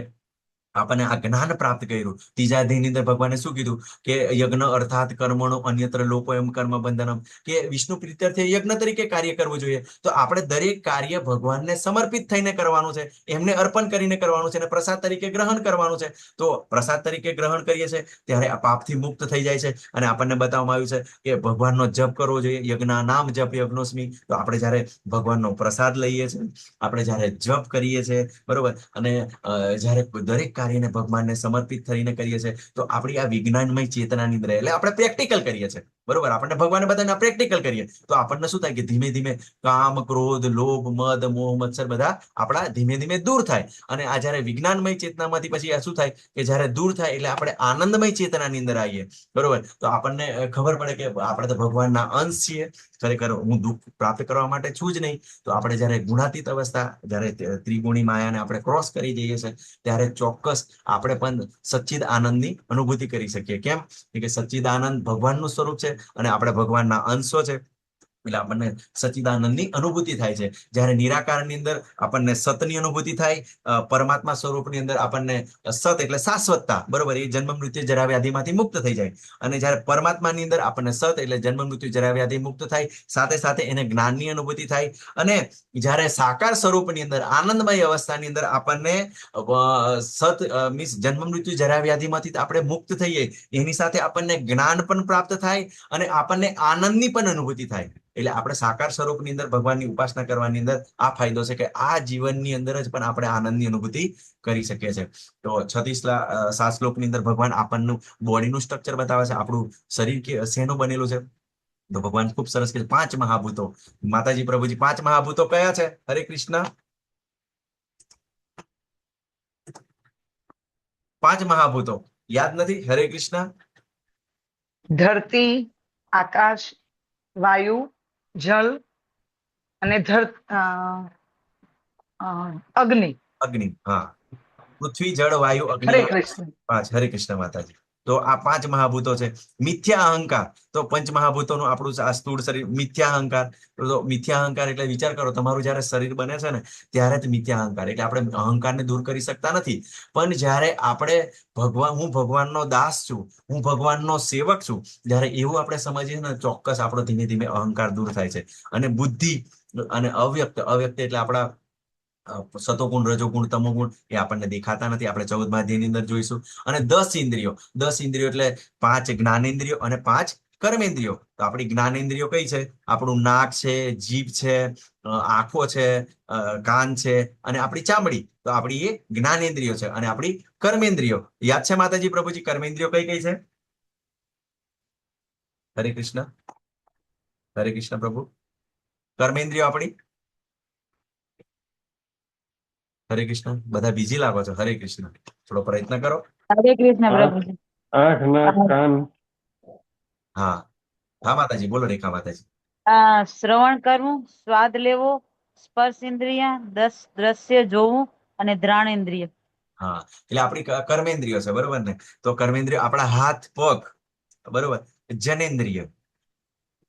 આપણને આ જ્ઞાન પ્રાપ્ત કર્યું, 3જા અધ્યાયની અંદર ભગવાને શું કીધું કે યજ્ઞ અર્થાત કર્મણો અન્યત્ર લોકો એમ કર્મ બંધનમ, કે વિષ્ણુ પ્રીત્યર્થે યજ્ઞ તરીકે કાર્ય કરવું જોઈએ. તો આપણે દરેક કાર્ય ભગવાનને સમર્પિત થઈને કરવાનું છે, એમને અર્પણ કરીને કરવાનું છે અને પ્રસાદ તરીકે ગ્રહણ કરવાનું છે. તો પ્રસાદ તરીકે ગ્રહણ કરીએ છીએ ત્યારે આ પાપથી મુક્ત થઈ જાય છે. અને આપણને બતાવવામાં આવ્યું છે કે ભગવાનનો જપ કરવો જોઈએ, યજ્ઞ નામ જપ યજ્ઞોસ્મી. તો આપણે જ્યારે ભગવાનનો પ્રસાદ લઈએ છીએ, આપણે જ્યારે જપ કરીએ છીએ, બરોબર, અને જ્યારે દરેક કાર્યને ભગવાનને સમર્પિત થઈને કરીએ છીએ, તો આપણી આ વિજ્ઞાનમય ચેતનાની અંદર એટલે આપણે પ્રેક્ટિકલ કરીએ છીએ, બરોબર, આપણને ભગવાને બધાને પ્રેક્ટિકલ કરીએ તો આપણને શું થાય કે ધીમે ધીમે કામ, ક્રોધ, લોભ, મદ, મોહ, મત્સર બધા આપણા ધીમે ધીમે દૂર થાય. અને આ જ્યારે વિજ્ઞાનમય ચેતનામાંથી પછી આ શું થાય કે જ્યારે દૂર થાય એટલે આપણે આનંદમય ચેતનાની અંદર આવીએ, બરોબર. તો આપણને ખબર પડે કે આપણે તો ભગવાનના અંશ છીએ, ખરેખર હું દુઃખ પ્રાપ્ત કરવા માટે છું જ નહીં. તો આપણે જ્યારે ગુણાતીત અવસ્થા, જ્યારે ત્રિગુણી માયાને આપણે ક્રોસ કરી જઈએ છીએ, ત્યારે ચોક્કસ આપણે પણ સચ્ચિદ આનંદની અનુભૂતિ કરી શકીએ. કેમ કે સચ્ચિદ આનંદ ભગવાનનું સ્વરૂપ છે અને આપણે ભગવાનના અંશો છે, એટલે આપણને સચ્ચિદાનંદની અનુભૂતિ થાય છે. જ્યારે નિરાકારની અંદર આપણને સતની અનુભૂતિ થાય, પરમાત્મા સ્વરૂપની અંદર આપણને સત એટલે શાશ્વતતા, બરોબર, એ જન્મ મૃત્યુ જરા વ્યાધિમાંથી મુક્ત થઈ જાય. અને જ્યારે પરમાત્માની અંદર આપણને સત એટલે જન્મ મૃત્યુ જરા વ્યાધિ મુક્ત થાય, સાથે સાથે એને જ્ઞાનની અનુભૂતિ થાય. અને જ્યારે સાકાર સ્વરૂપની અંદર આનંદમય અવસ્થાની અંદર આપણને સત મીન્સ જન્મ મૃત્યુ જરા વ્યાધિમાંથી આપણે મુક્ત થઈએ, એની સાથે આપણને જ્ઞાન પણ પ્રાપ્ત થાય અને આપણને આનંદની પણ અનુભૂતિ થાય. એટલે આપણે સાકાર સ્વરૂપની અંદર ભગવાનની ઉપાસના કરવાની અંદર આ ફાયદો છે કે આ જીવનની અંદર જ પણ આપણે આનંદની અનુભૂતિ કરી શકીએ છીએ. તો 36 શ્લોકની અંદર ભગવાન આપણનું બોડીનું સ્ટ્રક્ચર બતાવે છે, આપણું શરીર શેનું બનેલું છે. તો ભગવાન ખૂબ સરસ કે 5 મહાભૂતો, માતાજી પ્રભુજી 5 મહાભૂતો કયા છે? હરે કૃષ્ણ. 5 મહાભૂતો યાદ નથી? હરે કૃષ્ણ. ધરતી, આકાશ, વાયુ, જલ અને અગ્નિ. અગ્નિ, હા, પૃથ્વી, જળ, વાયુ, અગ્નિ, હરે કૃષ્ણ. 5. હરે કૃષ્ણ માતાજી. તો આ 5 મહાભૂતો છે. મિથ્યા અહંકાર, તો પંચ મહાભૂતોનું આપણું આ સ્થૂળ શરીર. મિથ્યા અહંકાર, તો મિથ્યા અહંકાર એટલે વિચાર કરો, તમારું જયારે શરીર બને છે ને ત્યારે જ મિથ્યા અહંકાર, એટલે આપણે અહંકારને દૂર કરી શકતા નથી. પણ જયારે આપણે હું ભગવાનનો દાસ છું, હું ભગવાનનો સેવક છું, જયારે એવું આપણે સમજીએ ને, ચોક્કસ આપણો ધીમે ધીમે અહંકાર દૂર થાય છે. અને બુદ્ધિ અને અવ્યક્ત એટલે આપણા સતોગુણ, રજોગુણ, તમોગુણ એ આપણને દેખાતા નથી. આપણે 14મા અધ્યાયની અંદર જોઈશું. અને 10 ઇન્દ્રિયો, 10 ઇન્દ્રિયો એટલે 5 જ્ઞાનેન્દ્રિયો અને 5 કર્મેન્દ્રિયો. તો આપણી જ્ઞાનેન્દ્રિયો કઈ છે? આપણું નાક છે, જીભ છે, આંખો છે, કાન છે અને આપણી ચામડી. તો આપણી એ જ્ઞાનેન્દ્રિયો છે. અને આપણી કર્મેન્દ્રિયો યાદ છે માતાજી, પ્રભુજી, કર્મેન્દ્રિયો કઈ કઈ છે? હરે કૃષ્ણ, હરે કૃષ્ણ પ્રભુ. કર્મેન્દ્રિયો આપણી, હરે કૃષ્ણ. બધા બીજી લાગો છો. હરે કૃષ્ણ, થોડો પ્રયત્ન કરો. હરે કૃષ્ણ પ્રભુજી. આંખ, નાક, કાન. હા હા માતાજી, બોલો રેખા માતાજી. શ્રવણ કરવું, સ્વાદ લેવો, સ્પર્શ ઇન્દ્રિય, દ્રશ્ય જોવું અને દ્રાણ ઇન્દ્રિય. હા, એટલે આપણી કર્મેન્દ્રિયો છે, બરોબર ને? તો કર્મેન્દ્રિયો આપણા હાથ, પગ, બરોબર. જનેન્દ્રિય,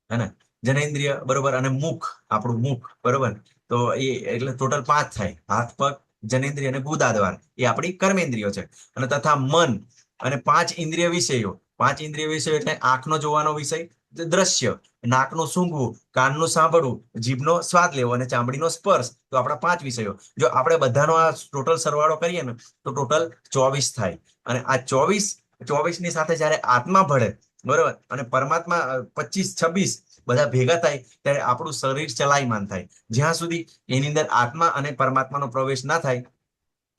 હે ને? જનેન્દ્રિય, બરોબર. અને મુખ, આપણું મુખ, બરોબર. તો એ એટલે ટોટલ 5 થાય. હાથ, પગ, જનેન્દ્રિય અને ગુદાદ્વાર એ આપણી કર્મેન્દ્રિયો છે. અને તથા મન અને 5 ઇન્દ્રિય વિષયો. 5 ઇન્દ્રિય વિષયો એટલે આંખનો જોવાનો વિષય દ્રશ્ય, નાકનું સૂંઘવું, કાનનું સાંભળવું, જીભનો સ્વાદ લેવો અને ચામડીનો સ્પર્શ. તો આપણા 5 વિષયો. જો આપણે બધાનો આ ટોટલ સરવાળો કરીએ ને તો ટોટલ 24 થાય. અને આ 24 ની સાથે જયારે આત્મા ભળે, બરોબર, અને પરમાત્મા 25, 26 બધા ભેગા થાય ત્યારે આપણું શરીર ચલાયમાન થાય. જ્યાં સુધી એની અંદર આત્મા અને પરમાત્માનો પ્રવેશ ના થાય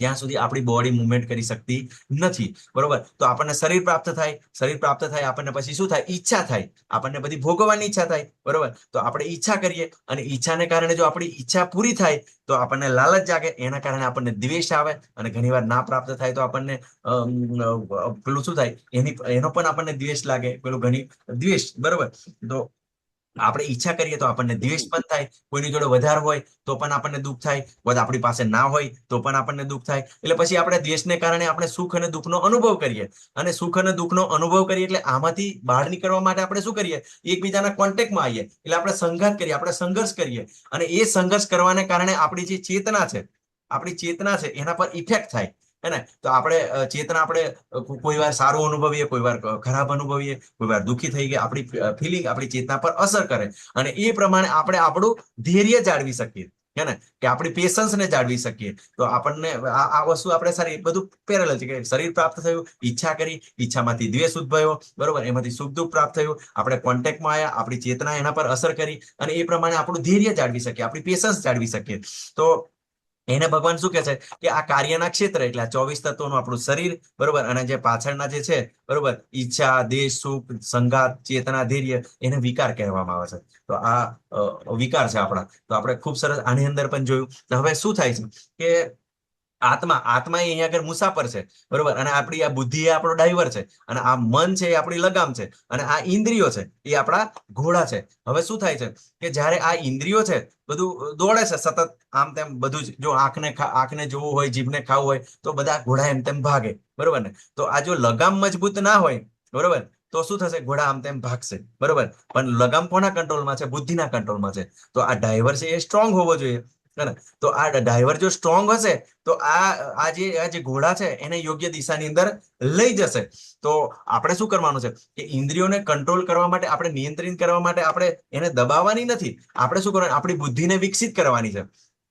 ત્યાં સુધી આપણી બોડી મુવમેન્ટ કરી શકતી નથી, બરોબર. તો આપણને શરીર પ્રાપ્ત થાય. શરીર પ્રાપ્ત થાય આપણને પછી શું થાય? ઈચ્છા થાય. આપણને બધી ભોગવવાની ઈચ્છા થાય, બરોબર. તો આપણે ઈચ્છા કરીએ અને ઈચ્છાને કારણે જો આપણી ઈચ્છા પૂરી થાય તો આપણને લાલચ જાગે. એના કારણે આપણને દ્વેષ આવે અને ઘણીવાર ના પ્રાપ્ત થાય તો આપણને પેલું શું થાય? એનો પણ આપણને દ્વેષ લાગે, પેલું ઘણી દ્વેષ, બરોબર. તો આપણે ઈચ્છા કરીએ તો આપણને દ્વેષ પણ થાય. કોઈની જોડે વધારે હોય તો પણ આપણને દુઃખ થાય, આપણી પાસે ના હોય તો પણ આપણને દુઃખ થાય. એટલે પછી આપણે દ્વેષને કારણે આપણે સુખ અને દુઃખનો અનુભવ કરીએ. અને સુખ અને દુઃખનો અનુભવ કરીએ એટલે આમાંથી બહાર નીકળવા માટે આપણે શું કરીએ? એકબીજાના કોન્ટેક્ટમાં આવીએ. એટલે આપણે સંઘાત કરીએ, આપણે સંઘર્ષ કરીએ. અને એ સંઘર્ષ કરવાને કારણે આપણી જે ચેતના છે એના પર ઇફેક્ટ થાય, હે ને? તો આપણે ચેતના, આપણે કોઈ વાર સારું અનુભવીએ, કોઈ વાર ખરાબ અનુભવીએ, કોઈ વાર દુઃખી થઈ ગયા, આપણી ફિલિંગ આપણી ચેતના પર અસર કરે. અને એ પ્રમાણે આપણે આપણું ધૈર્ય જાળવી શકીએ, હે ને? કે આપણી પેશન્સ ને જાળવી શકીએ. તો આપણને આ વસ્તુ આપણે સારી બધું પેરેલલ છે કે શરીર પ્રાપ્ત થયું, ઈચ્છા કરી, ઈચ્છામાંથી દ્વેષ ઉદ્ભવ્યો, બરોબર. એમાંથી સુખ દુઃખ પ્રાપ્ત થયું, આપણે કોન્ટેક્ટમાં આવ્યા, આપણી ચેતના એના પર અસર કરી અને એ પ્રમાણે આપણું ધૈર્ય જાળવી શકીએ, આપણી પેશન્સ જાળવી શકીએ. તો એને ભગવાન શું કે છે કે આ કાર્યના ક્ષેત્ર એટલે આ 24 તત્વોનું આપણું શરીર, બરોબર. અને જે પાછળના જે છે, બરોબર, ઈચ્છા, દેશ, સુખ, સંઘાત, ચેતના, ધૈર્ય, એને વિકાર કહેવામાં આવે છે. તો આ વિકાર છે આપણા. તો આપણે ખૂબ સરસ આની અંદર પણ જોયું. હવે શું થાય છે કે આત્મા એ અહીંયા આગળ મુસાફર છે, બરોબર. અને આપણી આ બુદ્ધિ એ આપણો ડ્રાઈવર છે. અને આ મન છે એ આપણી લગામ છે. અને આ ઇન્દ્રિયો છે એ આપણા ઘોડા છે. હવે શું થાય છે કે જયારે આ ઇન્દ્રિયો છે બધું દોડે છે સતત આમ તેમ, બધું જ. જો આંખને જોવું હોય, જીભને ખાવું હોય તો બધા ઘોડા એમ તેમ ભાગે, બરોબર ને? તો આ જો લગામ મજબૂત ના હોય, બરોબર, તો શું થશે? ઘોડા આમ તેમ ભાગશે, બરોબર. પણ લગામ કોના કંટ્રોલમાં છે? બુદ્ધિના કંટ્રોલમાં છે. તો આ ડ્રાઈવર છે એ સ્ટ્રોંગ હોવો જોઈએ, હે ને? તો આ ડ્રાઈવર જો સ્ટ્રોંગ હશે તો આ જે ઘોડા છે એને યોગ્ય દિશાની અંદર લઈ જશે. તો આપણે શું કરવાનું છે કે ઇન્દ્રિયોને કંટ્રોલ કરવા માટે, આપણે નિયંત્રિત કરવા માટે આપણે એને દબાવવાની નથી. આપણે શું કરવાનું? આપણી બુદ્ધિને વિકસિત કરવાની છે.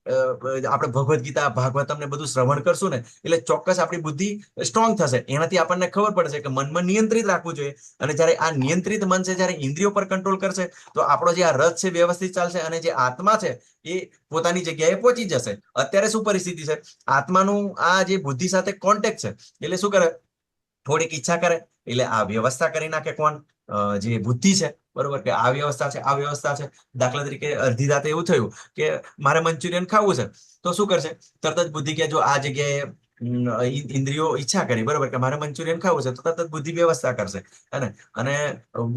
આપણે ભગવદ્ ગીતા, ભાગવતમ ને બધું શ્રવણ કરશું ને એટલે ચોક્કસ આપણી બુદ્ધિ સ્ટ્રોંગ થશે. એનાથી આપણને ખબર પડશે કે મનમાં નિયંત્રિત રાખવું જોઈએ. અને જયારે આ નિયંત્રિત મન છે જયારે ઇન્દ્રિયો પર કંટ્રોલ કરશે તો આપણો જે આ રથ છે વ્યવસ્થિત ચાલશે. અને જે આત્મા છે એ પોતાની જગ્યાએ પહોંચી જશે. અત્યારે શું પરિસ્થિતિ છે? આત્માનું આ જે બુદ્ધિ સાથે કોન્ટેક્ટ છે એટલે શું કરે? થોડીક ઈચ્છા કરે એટલે આ વ્યવસ્થા કરી નાખે. કોણ? જે બુદ્ધિ છે, બરોબર. કે આ વ્યવસ્થા છે, આ વ્યવસ્થા છે. દાખલા તરીકે અડધી રાતે એવું થયું કે મારે મંચુરિયન ખાવું છે, તો શું કરશે? તરત જ બુદ્ધિ કે જો આ જગ્યાએ ઇન્દ્રિયો ઈચ્છા કરી, બરોબર, કે મારે મંચુરિયન ખાવું છે, તો તરત જ બુદ્ધિ વ્યવસ્થા કરશે, હે ને? અને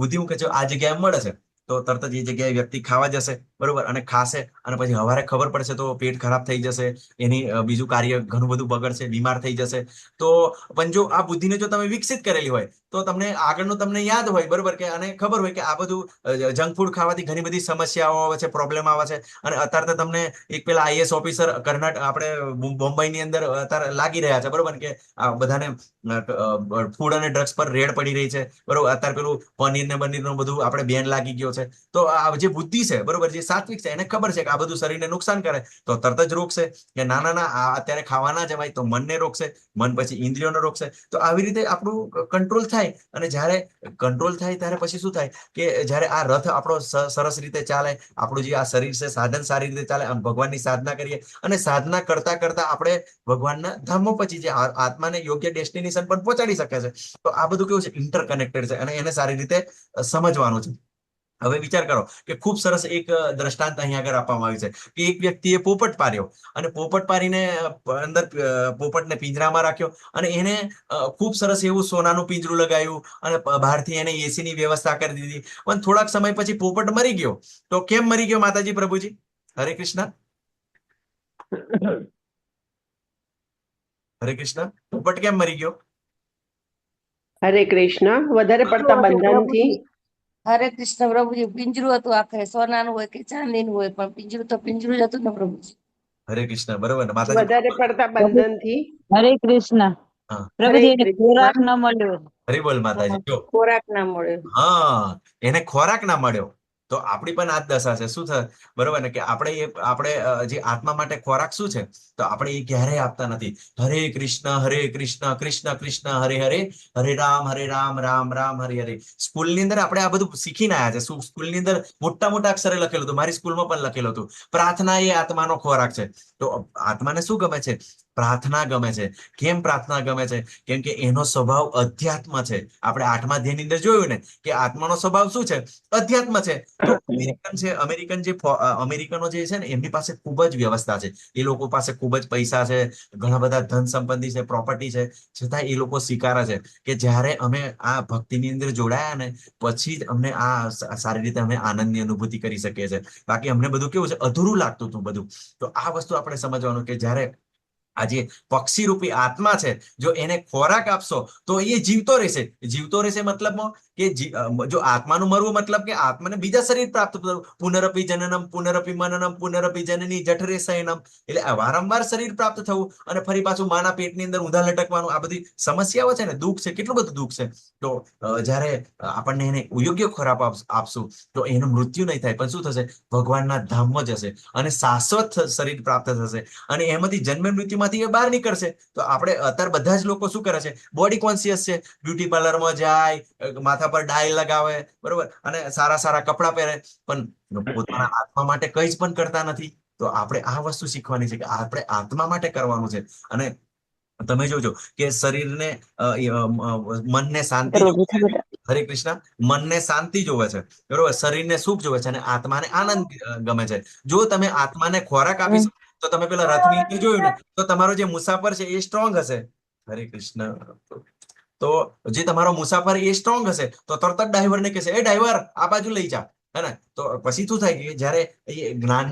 બુદ્ધિ હું કે છે આ જગ્યાએ મળે છે તો તરત જ એ જગ્યાએ વ્યક્તિ ખાવા જશે, બરોબર, અને ખાશે અને પછી હવારે ખબર પડશે તો પેટ ખરાબ થઈ જશે, એની બીજું કાર્ય ઘણું બધું બગડશે, બીમાર થઈ જશે. તો પણ જો આ બુદ્ધિને જો તમે વિકસિત કરેલી હોય તો તમને આગળનું તમને યાદ હોય, બરોબર, કે અને ખબર હોય કે આ બધું જંક ફૂડ ખાવાથી ઘણી બધી સમસ્યાઓ આવે છે, પ્રોબ્લેમ આવે છે. અને અત્યારે તો તમને એક પેલા આઈએસ ઓફિસર આપણે બોમ્બેની અંદર અત્યારે લાગી રહ્યા છે, બરોબર, કે આ બધાને ફૂડ અને ડ્રગ્સ પર રેડ પડી રહી છે, બરોબર. અત્યારે પેલું પનીર ને બનીરનું બધું આપણે બેન લાગી ગયો છે. તો આ જે બુદ્ધિ છે, બરોબર, જે સાત્વિક છે, એને ખબર છે કે આ બધું શરીરને નુકસાન કરે, તો તરત જ રોકશે કે ના ના ના આ અત્યારે ખાવા ના જવાય, તો મનને રોકશે, મન પછી ઇન્દ્રિયોને રોકશે. તો આવી રીતે આપણું કંટ્રોલ થાય. અને જ્યારે કંટ્રોલ થાય ત્યારે પછી શું થાય કે જ્યારે આ રથ આપણો સરસ રીતે ચાલે, આપણું જે આ શરીર છે સાધન સારી રીતે ચાલે, આમ ભગવાનની સાધના કરીએ અને સાધના કરતા કરતા આપણે ભગવાનના ધામો પછી જે આત્માને યોગ્ય ડેસ્ટિનેશન પર પહોંચાડી શકે છે. તો આ બધું કેવું છે, ઇન્ટરકનેક્ટેડ છે અને એને સારી રીતે સમજવાનું છે. હવે વિચાર કરો કે ખૂબ સરસ એક દ્રષ્ટાંત અહીંયા આગળ આપવામાં આવ્યું છે કે એક વ્યક્તિએ પોપટ પાર્યો અને પોપટ પારીને અંદર પોપટને પિંજરામાં રાખ્યો અને એને ખૂબ સરસ એવું સોનાનું પિંજરું લગાવ્યું અને બહારથી એને એસીની વ્યવસ્થા કરી દીધી. પણ થોડાક સમય પછી પોપટ મરી ગયો. તો કેમ મરી ગયો માતાજી પ્રભુજી? હરે કૃષ્ણ, હરે કૃષ્ણ. પોપટ કેમ મરી ગયો? હરે કૃષ્ણ. વધારે પડતા બંધનથી. હરે કૃષ્ણ પ્રભુજી. પિંજરું હતું, આખરે સોનાનું હોય કે ચાંદીનું હોય, પણ પિંજરું તો પિંજરું જ હતું ને પ્રભુજી. હરે કૃષ્ણ, બરોબર ને માતાજી? વધારે પડતા બંધનથી. હરે કૃષ્ણ હા, પ્રભુજી. એને ખોરાક કૃષ્ણ. ન મળ્યો. હરી બોલ માતાજી. જો ખોરાક ના મળ્યો. હા, એને ખોરાક ના મળ્યો. તો આપણી પણ આ જ દશા છે. શું થાય, બરોબર ને, કે આપણે જે આત્મા માટે ખોરાક શું છે, તો આપણે એ ક્યારેય આપતા નથી. હરે કૃષ્ણ કૃષ્ણ કૃષ્ણ હરે હરે, હરે રામ રામ રામ હરે હરે. સ્કૂલની અંદર આપણે આ બધું શીખીને આવ્યા છે. સ્કૂલની અંદર મોટા મોટા અક્ષરે લખેલું હતું, મારી સ્કૂલમાં પણ લખેલું હતું, પ્રાર્થના એ આત્માનો ખોરાક છે. તો આત્માને શું ગમે છે? પ્રાર્થના ગમે છે. કેમ પ્રાર્થના ગમે છે? કેમ કે એનો સ્વભાવ અધ્યાત્મ છે. આપણે 8મા અધ્યાયની અંદર જોયું ને કે આત્માનો સ્વભાવ શું છે? અધ્યાત્મ છે. તો અમેરિકનો જે છે ને, એમની પાસે ખૂબ જ વ્યવસ્થા છે. એ લોકો પાસે ખૂબ જ પૈસા છે, ઘણા બધા ધન સંપત્તિ છે, પ્રોપર્ટી છે, છતાં એ લોકો સ્વીકારે છે કે જ્યારે અમે આ ભક્તિની અંદર જોડાયા ને પછી જ અમને આ સારી રીતે અમે આનંદની અનુભૂતિ કરી શકીએ છીએ. બાકી અમને બધું કેવું છે, અધૂરું લાગતું હતું બધું. તો આ વસ્તુ આપણે સમજવાનું કે જ્યારે આ જે પક્ષી રૂપી આત્મા છે, જો એને ખોરાક આપશો તો એ જીવતો રહેશે. જીવતો રહેશે મતલબમાં કે જો આત્માનું મરવું મતલબ કે આત્માને બીજા શરીર પ્રાપ્ત થવું. પુનરપી જનનમ પુનરપી મનનમ પુનરપી જનની જઠરે શયનમ. એટલે આ વારંવાર શરીર પ્રાપ્ત થવું અને ફરી પાછું માના પેટની અંદર ઊંધા લટકવાનું, આ બધી સમસ્યાઓ છે ને, દુઃખ છે, કેટલું બધું દુઃખ છે. તો જ્યારે આપણને એને યોગ્ય ખોરાક આપશું તો એનું મૃત્યુ નહીં થાય, પણ શું થશે? ભગવાનના ધામમાં જશે અને શાશ્વત શરીર પ્રાપ્ત થશે અને એમાંથી જન્મ મૃત્યુમાંથી એ બહાર નીકળશે. તો આપણે અત્યારે બધા જ લોકો શું કરે છે? બોડી કોન્શિયસ છે, બ્યુટી પાર્લરમાં જાય, માથા પર ડાય લગાવે, બરોબર, અને સારા સારા કપડાં પહેરે, પણ પોતાના આત્મા માટે કંઈ જ પણ કરતા નથી. તો આપણે આ વસ્તુ શીખવાની છે કે આપણે આત્મા માટે કરવાનું છે. અને તમે જોજો કે શરીરને મનને શાંતિ જોવે છે. હરે કૃષ્ણ. મનને શાંતિ જોવે છે, બરોબર, શરીરને સુખ જોવે છે અને આત્માને આનંદ ગમે છે. જો તમે આત્માને ખોરાક આપી શકો તો તમે પેલા રથની અંદર જોયું ને, તો તમારો જે મુસાફર છે એ સ્ટ્રોંગ હશે. હરે કૃષ્ણ. તો જે તમારો મુસાફર એ સ્ટ્રોંગ હશે તો તરત જ ડ્રાઈવરને કહેશે, એ ડ્રાઈવર આ બાજુ લઈ જા. હે ને? તો પછી શું થાય કે જ્યારે જ્ઞાન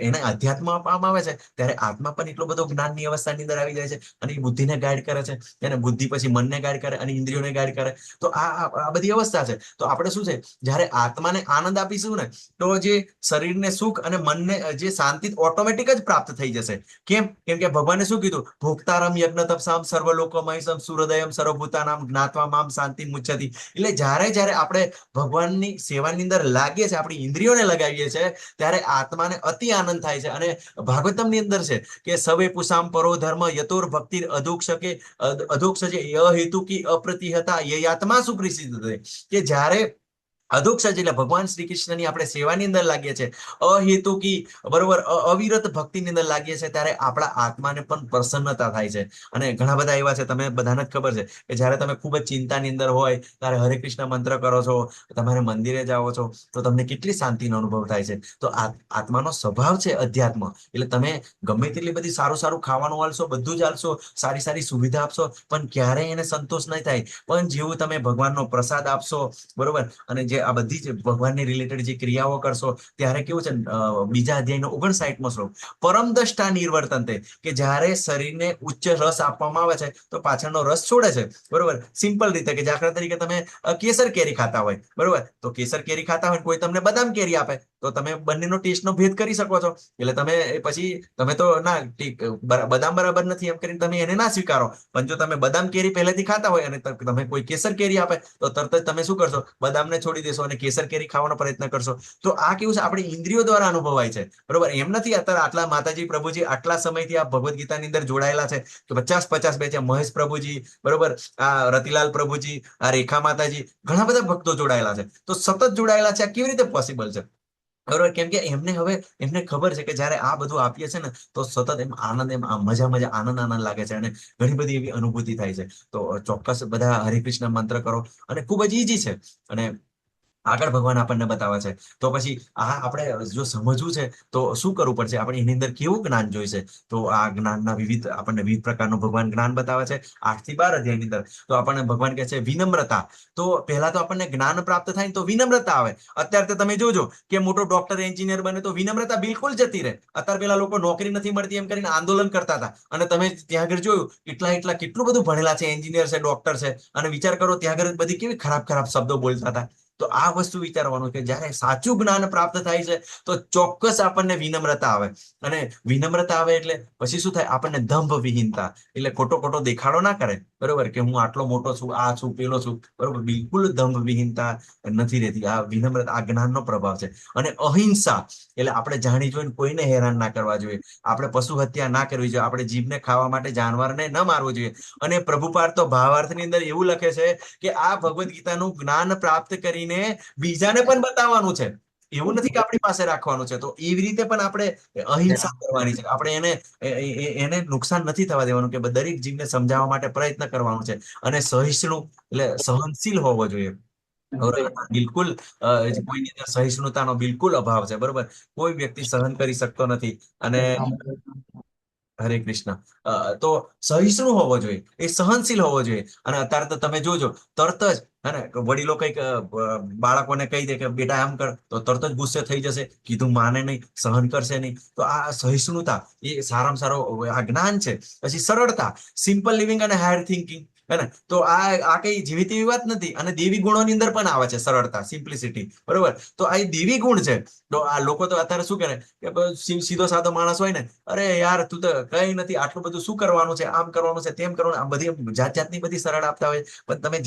એને અધ્યાત્મ આપવામાં આવે છે ત્યારે આત્મા પણ એટલો બધો જ્ઞાનની અવસ્થાની અંદર આવી જાય છે અને એ બુદ્ધિને ગાઈડ કરે છે. એને બુદ્ધિ પછી મનને ગાઈડ કરે અને ઇન્દ્રિયોને ગાઈડ કરે. તો આ બધી અવસ્થા છે. તો આપણે શું છે, જ્યારે આત્માને આનંદ આપીશું ને તો જે શરીરને સુખ અને મનને જે શાંતિ ઓટોમેટિક જ પ્રાપ્ત થઈ જશે. કેમ? કેમ કે ભગવાને શું કીધું? ભોક્તારમ યજ્ઞ તપસામ સર્વલોકમયસમ સુહૃદયમ સર્વભૂતાનામ જ્ઞાત્વા મામ શાંતિ મુચ્છતિ. એટલે જ્યારે આપણે ભગવાનની સેવાની અંદર લાગીએ છીએ, આપણી ઇન્દ્રિયોને લગાવીએ છીએ, ત્યારે આત્માને અતિ આનંદ થાય છે. અને ભાગવતમની અંદર છે કે સવે પુષામ પરો ધર્મ યતોર ભક્તિ અધોક્ષ છે અહેતુકી અપ્રતિહતા યયાત્મા સુપ્રસિદ્ધ. કે જ્યારે અધોક્ષ એટલે ભગવાન શ્રી કૃષ્ણની આપણે સેવાની અંદર લાગીએ છીએ, અહેતુકી, બરોબર, અવિરત ભક્તિની અંદર લાગીએ છીએ, ત્યારે આપણા આત્માને પણ પ્રસન્નતા થાય છે. અને ઘણા બધા એવા છે, તમે બધાને જ ખબર છે કે જ્યારે તમે ખૂબ જ ચિંતાની અંદર હોય ત્યારે હરે કૃષ્ણ મંત્ર કરો છો, તમારે મંદિરે જાઓ છો, તો તમને કેટલી શાંતિનો અનુભવ થાય છે. તો આત્માનો સ્વભાવ છે અધ્યાત્મ. એટલે તમે ગમે તેટલી બધી સારું સારું ખાવાનું આલશો, બધું જ આલશો, સારી સારી સુવિધા આપશો, પણ ક્યારેય એને સંતોષ નહીં થાય. પણ જેવું તમે ભગવાનનો પ્રસાદ આપશો, બરોબર, અને જે આ બધી જ ભગવાનની રિલેટેડ જે ક્રિયાઓ કરશો ત્યારે કેવું છે, બીજા અધ્યાયનો 59મો શ્લોક, પરમ દ્રષ્ટા નિર્વર્તનતે, કે જ્યારે શરીરને ઉચ્ચ રસ આપવામાં આવે છે તો પાછળનો રસ છોડે છે, બરોબર. સિમ્પલ રીતે કે દાખલા તરીકે તમે કેસર કેરી ખાતા હોય, બરોબર, તો કેસર કેરી ખાતા હોય કોઈ તમને બદામ કેરી આપે તો તમે બંનેનો ટેસ્ટનો ભેદ કરી શકો છો. એટલે તમે પછી તમે તો ના બદામ બરાબર નથી એમ કરીને તમે એને ના સ્વીકારો, પણ જો તમે બદામ કેરી પહેલેથી ખાતા હોય અને તમે કોઈ કેસર કેરી આપે તો તરત જ તમે શું કરશો, બદામને છોડી દેશો અને કેસર કેરી ખાવાનો પ્રયત્ન કરશો. તો આ કેવું છે, આપણી ઇન્દ્રિયો દ્વારા અનુભવાય છે, બરોબર. એમ નથી અત્યારે આટલા માતાજી પ્રભુજી આટલા સમયથી આ ભગવદ્ ગીતાની અંદર જોડાયેલા છે તો 50 બેચ, મહેશ પ્રભુજી, બરોબર, આ રતિલાલ પ્રભુજી, આ રેખા માતાજી, ઘણા બધા ભક્તો જોડાયેલા છે. તો સતત જોડાયેલા છે, આ કેવી રીતે પોસિબલ છે, બરોબર. કેમ કે એમને ખબર છે કે જયારે આ બધું આપીએ છે ને તો સતત એમ આનંદ, એમ મજા આનંદ લાગે છે અને ઘણી બધી એવી અનુભૂતિ થાય છે. તો ચોક્કસ બધા હરે કૃષ્ણ મંત્ર કરો અને ખૂબ જ ઈઝી છે અને આગળ ભગવાન આપણને બતાવે છે. તો પછી આ આપણે જો સમજવું છે તો શું કરવું પડશે, આપણે એની અંદર કેવું જ્ઞાન જોઈશે. તો આ જ્ઞાનના આપણને વિવિધ પ્રકારનું ભગવાન જ્ઞાન બતાવે છે 8 થી 12 અધ્યાયની અંદર. તો આપણને ભગવાન કહે છે વિનમ્રતા. તો પહેલા તો આપણને જ્ઞાન પ્રાપ્ત થાય ને તો વિનમ્રતા આવે. અત્યારે તો તમે જોજો કે મોટો ડોક્ટર એન્જિનિયર બને તો વિનમ્રતા બિલકુલ જતી રહે. અત્યારે પેલા લોકો નોકરી નથી મળતી એમ કરીને આંદોલન કરતા હતા અને તમે ત્યાં આગળ જોયું કેટલું બધું ભણેલા છે, એન્જિનિયર છે, ડોક્ટર છે, અને વિચાર કરો ત્યાં આગળ બધી કેવી ખરાબ શબ્દો બોલતા હતા. તો આ વસ્તુ વિચારવાનું કે જયારે સાચું જ્ઞાન પ્રાપ્ત થાય છે તો ચોક્કસ આપણને વિનમ્રતા આવે, અને વિનમ્રતા આવે એટલે પછી શું થાય, આપણને દંભ વિહીનતા, એટલે ખોટો દેખાડો ના કરે, બરોબર, કે હું આટલો મોટો છું, આ છું, પેલો છું, બરોબર. બિલકુલ દંભ વિહીનતા નથી રહેતી. આ વિનમ્રતા, આ જ્ઞાનનો પ્રભાવ છે. અને અહિંસા એટલે આપણે જાણી જોઈને કોઈને હેરાન ના કરવા જોઈએ, આપણે પશુ હત્યા ના કરવી જોઈએ, આપણે જીભને ખાવા માટે જાનવરને ન મારવું જોઈએ. અને પ્રભુપાદ તો ભાવાર્થની અંદર એવું લખે છે કે આ ભગવદ્ ગીતાનું જ્ઞાન પ્રાપ્ત કરીને બીજાને પણ બતાવવાનું છે, એવું નથી કે આપણી પાસે રાખવાનું છે. તો એવી રીતે પણ આપણે અહિંસા કરવાની છે, આપણે એને નુકસાન નથી થવા દેવાનું, કે દરેક જીવને સમજાવવા માટે પ્રયત્ન કરવાનો છે. અને સહિષ્ણુ એટલે સહનશીલ હોવો જોઈએ, બિલકુલ કોઈની અંદર સહિષ્ણુતાનો બિલકુલ અભાવ છે, બરોબર. કોઈ વ્યક્તિ સહન કરી શકતો નથી. અને હરે કૃષ્ણ. તો સહિષ્ણુ હોવો જોઈએ, એ સહનશીલ હોવો જોઈએ. અને અત્યારે તો તમે જોજો તરત જ વડીલો કંઈક બાળકોને કહી દે કે બેટા આમ કર તો તરત જ ગુસ્સે થઈ જશે, કીધું માને નહીં, સહન કરશે નહીં. તો આ સહિષ્ણુતા એ સારામાં સારો આ જ્ઞાન છે. પછી સરળતા, સિમ્પલ લિવિંગ અને હાયર થિંકિંગ, હે ને. તો આ કઈ જેવી તેવી વાત નથી, અને દેવી ગુણોની અંદર પણ આવે છે સરળતા, સિમ્પ્લિસિટી, બરોબર. તો આ દેવી ગુણ છે. તો આ લોકો તો અત્યારે શું કરે કે સીધો સાધો માણસ હોય ને, અરે યાર તું તો કઈ નથી, આટલું બધું શું કરવાનું છે, આમ કરવાનું છે, તેમ કરવાનું, આ બધી જાતની બધી સરળ આપતા હોય. પણ તમે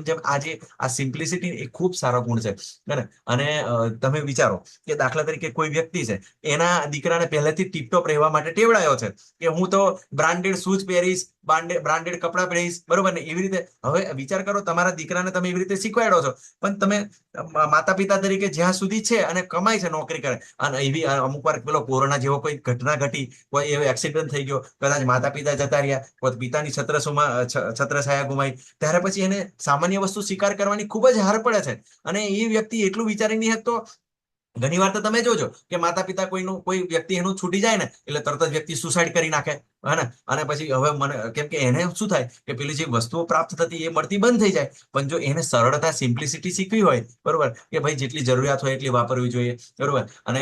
જેમ આજે આ સિમ્પ્લિસિટી એ ખૂબ સારો ગુણ છે, બરાબર. અને તમે વિચારો કે દાખલા તરીકે કોઈ વ્યક્તિ છે, એના દીકરાને પહેલેથી ટીપટોપ રહેવા માટે ટેવડાયો છે કે હું તો બ્રાન્ડેડ શૂઝ પહેરીશ, બ્રાન્ડેડ કપડાં પહેરીશ, બરોબર ને. એવી રીતે હવે વિચાર કરો, તમારા દીકરાને તમે એવી રીતે શીખવાડો છો, પણ તમે માતા પિતા તરીકે જ્યાં સુધી છે અને કમાય છે, નોકરી કરે, અને એવી અમુક વાર પેલો કોરોના જેવો કોઈ ઘટના ઘટી, કોઈ એવો એક્સિડન્ટ થઈ ગયો, કદાચ માતા પિતા જતા રહ્યા, કોઈ પિતાની છત્રછાયા ગુમાઈ, ત્યારે પછી એને સામાન્ય વસ્તુ સ્વીકાર કરવાની ખૂબ જ હાર પડે છે. અને એ વ્યક્તિ એટલું વિચારી નહીં શકતો. ઘણી વાર તો તમે જોજો કે માતા પિતા કોઈ વ્યક્તિ એનું છૂટી જાય ને એટલે તરત જ વ્યક્તિ સુસાઇડ કરી નાખે, હે ને. અને પછી હવે મને કેમ કે એને શું થાય કે પેલી જે વસ્તુઓ પ્રાપ્ત થતી એ મળતી બંધ થઈ જાય. પણ જો એને સરળતા, સિમ્પ્લિસિટી શીખવી હોય, બરોબર, કે ભાઈ જેટલી જરૂરિયાત હોય એટલી વાપરવી જોઈએ, બરોબર, અને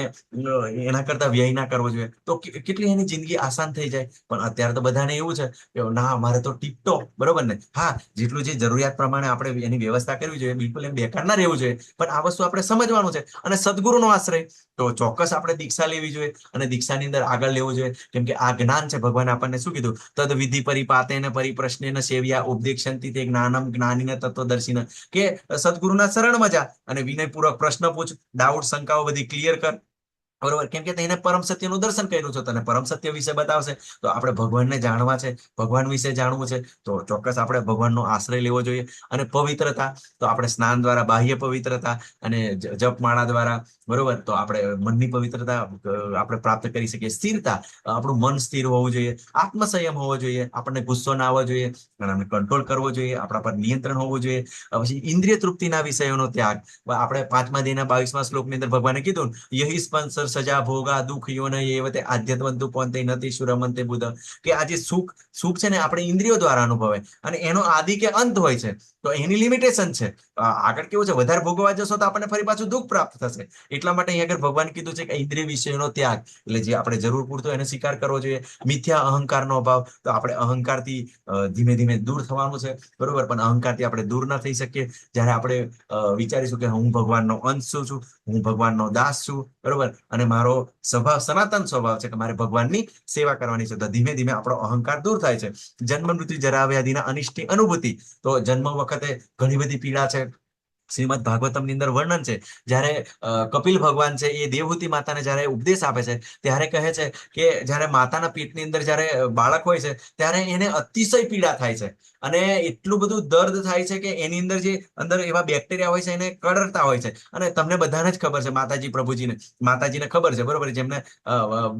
એના કરતા વ્યય ના કરવો જોઈએ, તો કેટલી એની જિંદગી આસાન થઈ જાય. પણ અત્યારે તો બધાને એવું છે કે ના મારે તો ટીપટોપ, બરોબર ને. હા, જેટલું જે જરૂરિયાત પ્રમાણે આપણે એની વ્યવસ્થા કરવી જોઈએ, બિલકુલ એમ બેકાર ના રહેવું જોઈએ. પણ આ વસ્તુ આપણે સમજવાનું છે. અને સદગુરુનો આશ્રય તો ચોક્કસ આપણે દીક્ષા લેવી જોઈએ અને દીક્ષાની અંદર આગળ લેવું જોઈએ. કેમ કે આ જ્ઞાન છે. ભગવાન આપણને શું કીધું, તદ વિધિ પરિપાતેન પરિપ્રશ્નેન સેવ્યા ઉપદેક્ષંતિ તે જ્ઞાનમ જ્ઞાનીન તત્વદર્શિન, કે સદગુરુના શરણમાં જા અને વિનયપૂર્વક પ્રશ્ન પૂછ, ડાઉટ શંકાઓ બધી ક્લિયર કર, બરોબર. કેમ કે તેને પરમ સત્યનું દર્શન કર્યું છે, તને પરમ સત્ય વિશે બતાવશે. તો આપણે ભગવાનને જાણવા છે, ભગવાન વિશે જાણવું છે, તો ચોક્કસ આપણે ભગવાનનો આશ્રય લેવો જોઈએ. અને પવિત્રતા તો આપણે સ્નાન દ્વારા બાહ્ય પવિત્રતા અને જપમાળા દ્વારા, બરોબર, તો આપણે મનની પવિત્રતા આપણે પ્રાપ્ત કરી શકીએ. સ્થિરતા, આપણું મન સ્થિર હોવું જોઈએ, આત્મસંયમ હોવો જોઈએ, આપણને ગુસ્સો ના આવવો જોઈએ, કંટ્રોલ કરવો જોઈએ, આપણા પર નિયંત્રણ હોવું જોઈએ. પછી ઇન્દ્રિય તૃપ્તિના વિષયોનો ત્યાગ, આપણે 5મા અધ્યાયના 22મા શ્લોકની અંદર ભગવાને કીધું યહી સ્પંસર સજા ભોગા દુઃખ યોન એવતે આધ્યાત્મંતુ પોંતે નથી સુરમંતે બુધ, કે આ જે સુખ છે ને આપણે ઇન્દ્રિયો દ્વારા અનુભવાય અને એનો આદિ કે અંત હોય છે, તો એની લિમિટેશન છે. આગળ કેવું છે, વધારે ભોગવવા જશો તો આપણને ફરી પાછું દુઃખ પ્રાપ્ત થશે. એટલા માટે અહીં આગળ ભગવાન કીધું છે કે ઇન્દ્રિય વિષયનો ત્યાગ, એટલે જે આપણે જરૂર પૂરતો એને સ્વીકાર કરવો જોઈએ. મિથ્યા અહંકારનો અભાવ, તો આપણે અહંકારથી ધીમે ધીમે દૂર થવાનું છે, બરોબર. પણ અહંકારથી આપણે દૂર ના થઈ શકીએ જ્યારે આપણે વિચારીશું કે હું ભગવાનનો અંશ છું, હું ભગવાનનો દાસ છું, બરોબર, અને મારો સ્વભાવ સનાતન સ્વભાવ છે કે મારે ભગવાનની સેવા કરવાની છે, તો ધીમે ધીમે આપણો અહંકાર દૂર થાય છે. જન્મ મૃત્યુ જરા વ્યાધિના અનિષ્ટની અનુભૂતિ, તો જન્મ વખતે ઘણી બધી પીડા છે. શ્રીમદ ભાગવતમની અંદર વર્ણન છે, જ્યારે કપિલ ભગવાન છે એ દેવહૂતિ માતાને જ્યારે ઉપદેશ આપે છે ત્યારે કહે છે કે જ્યારે માતાના પેટની અંદર જ્યારે બાળક હોય છે ત્યારે એને અતિશય પીડા થાય છે, અને એટલું બધું દર્દ થાય છે કે એની અંદર જે અંદર એવા બેક્ટેરિયા હોય છે એને કડરતા હોય છે. અને તમને બધાને જ ખબર છે, માતાજીને ખબર છે, બરોબર, જેમને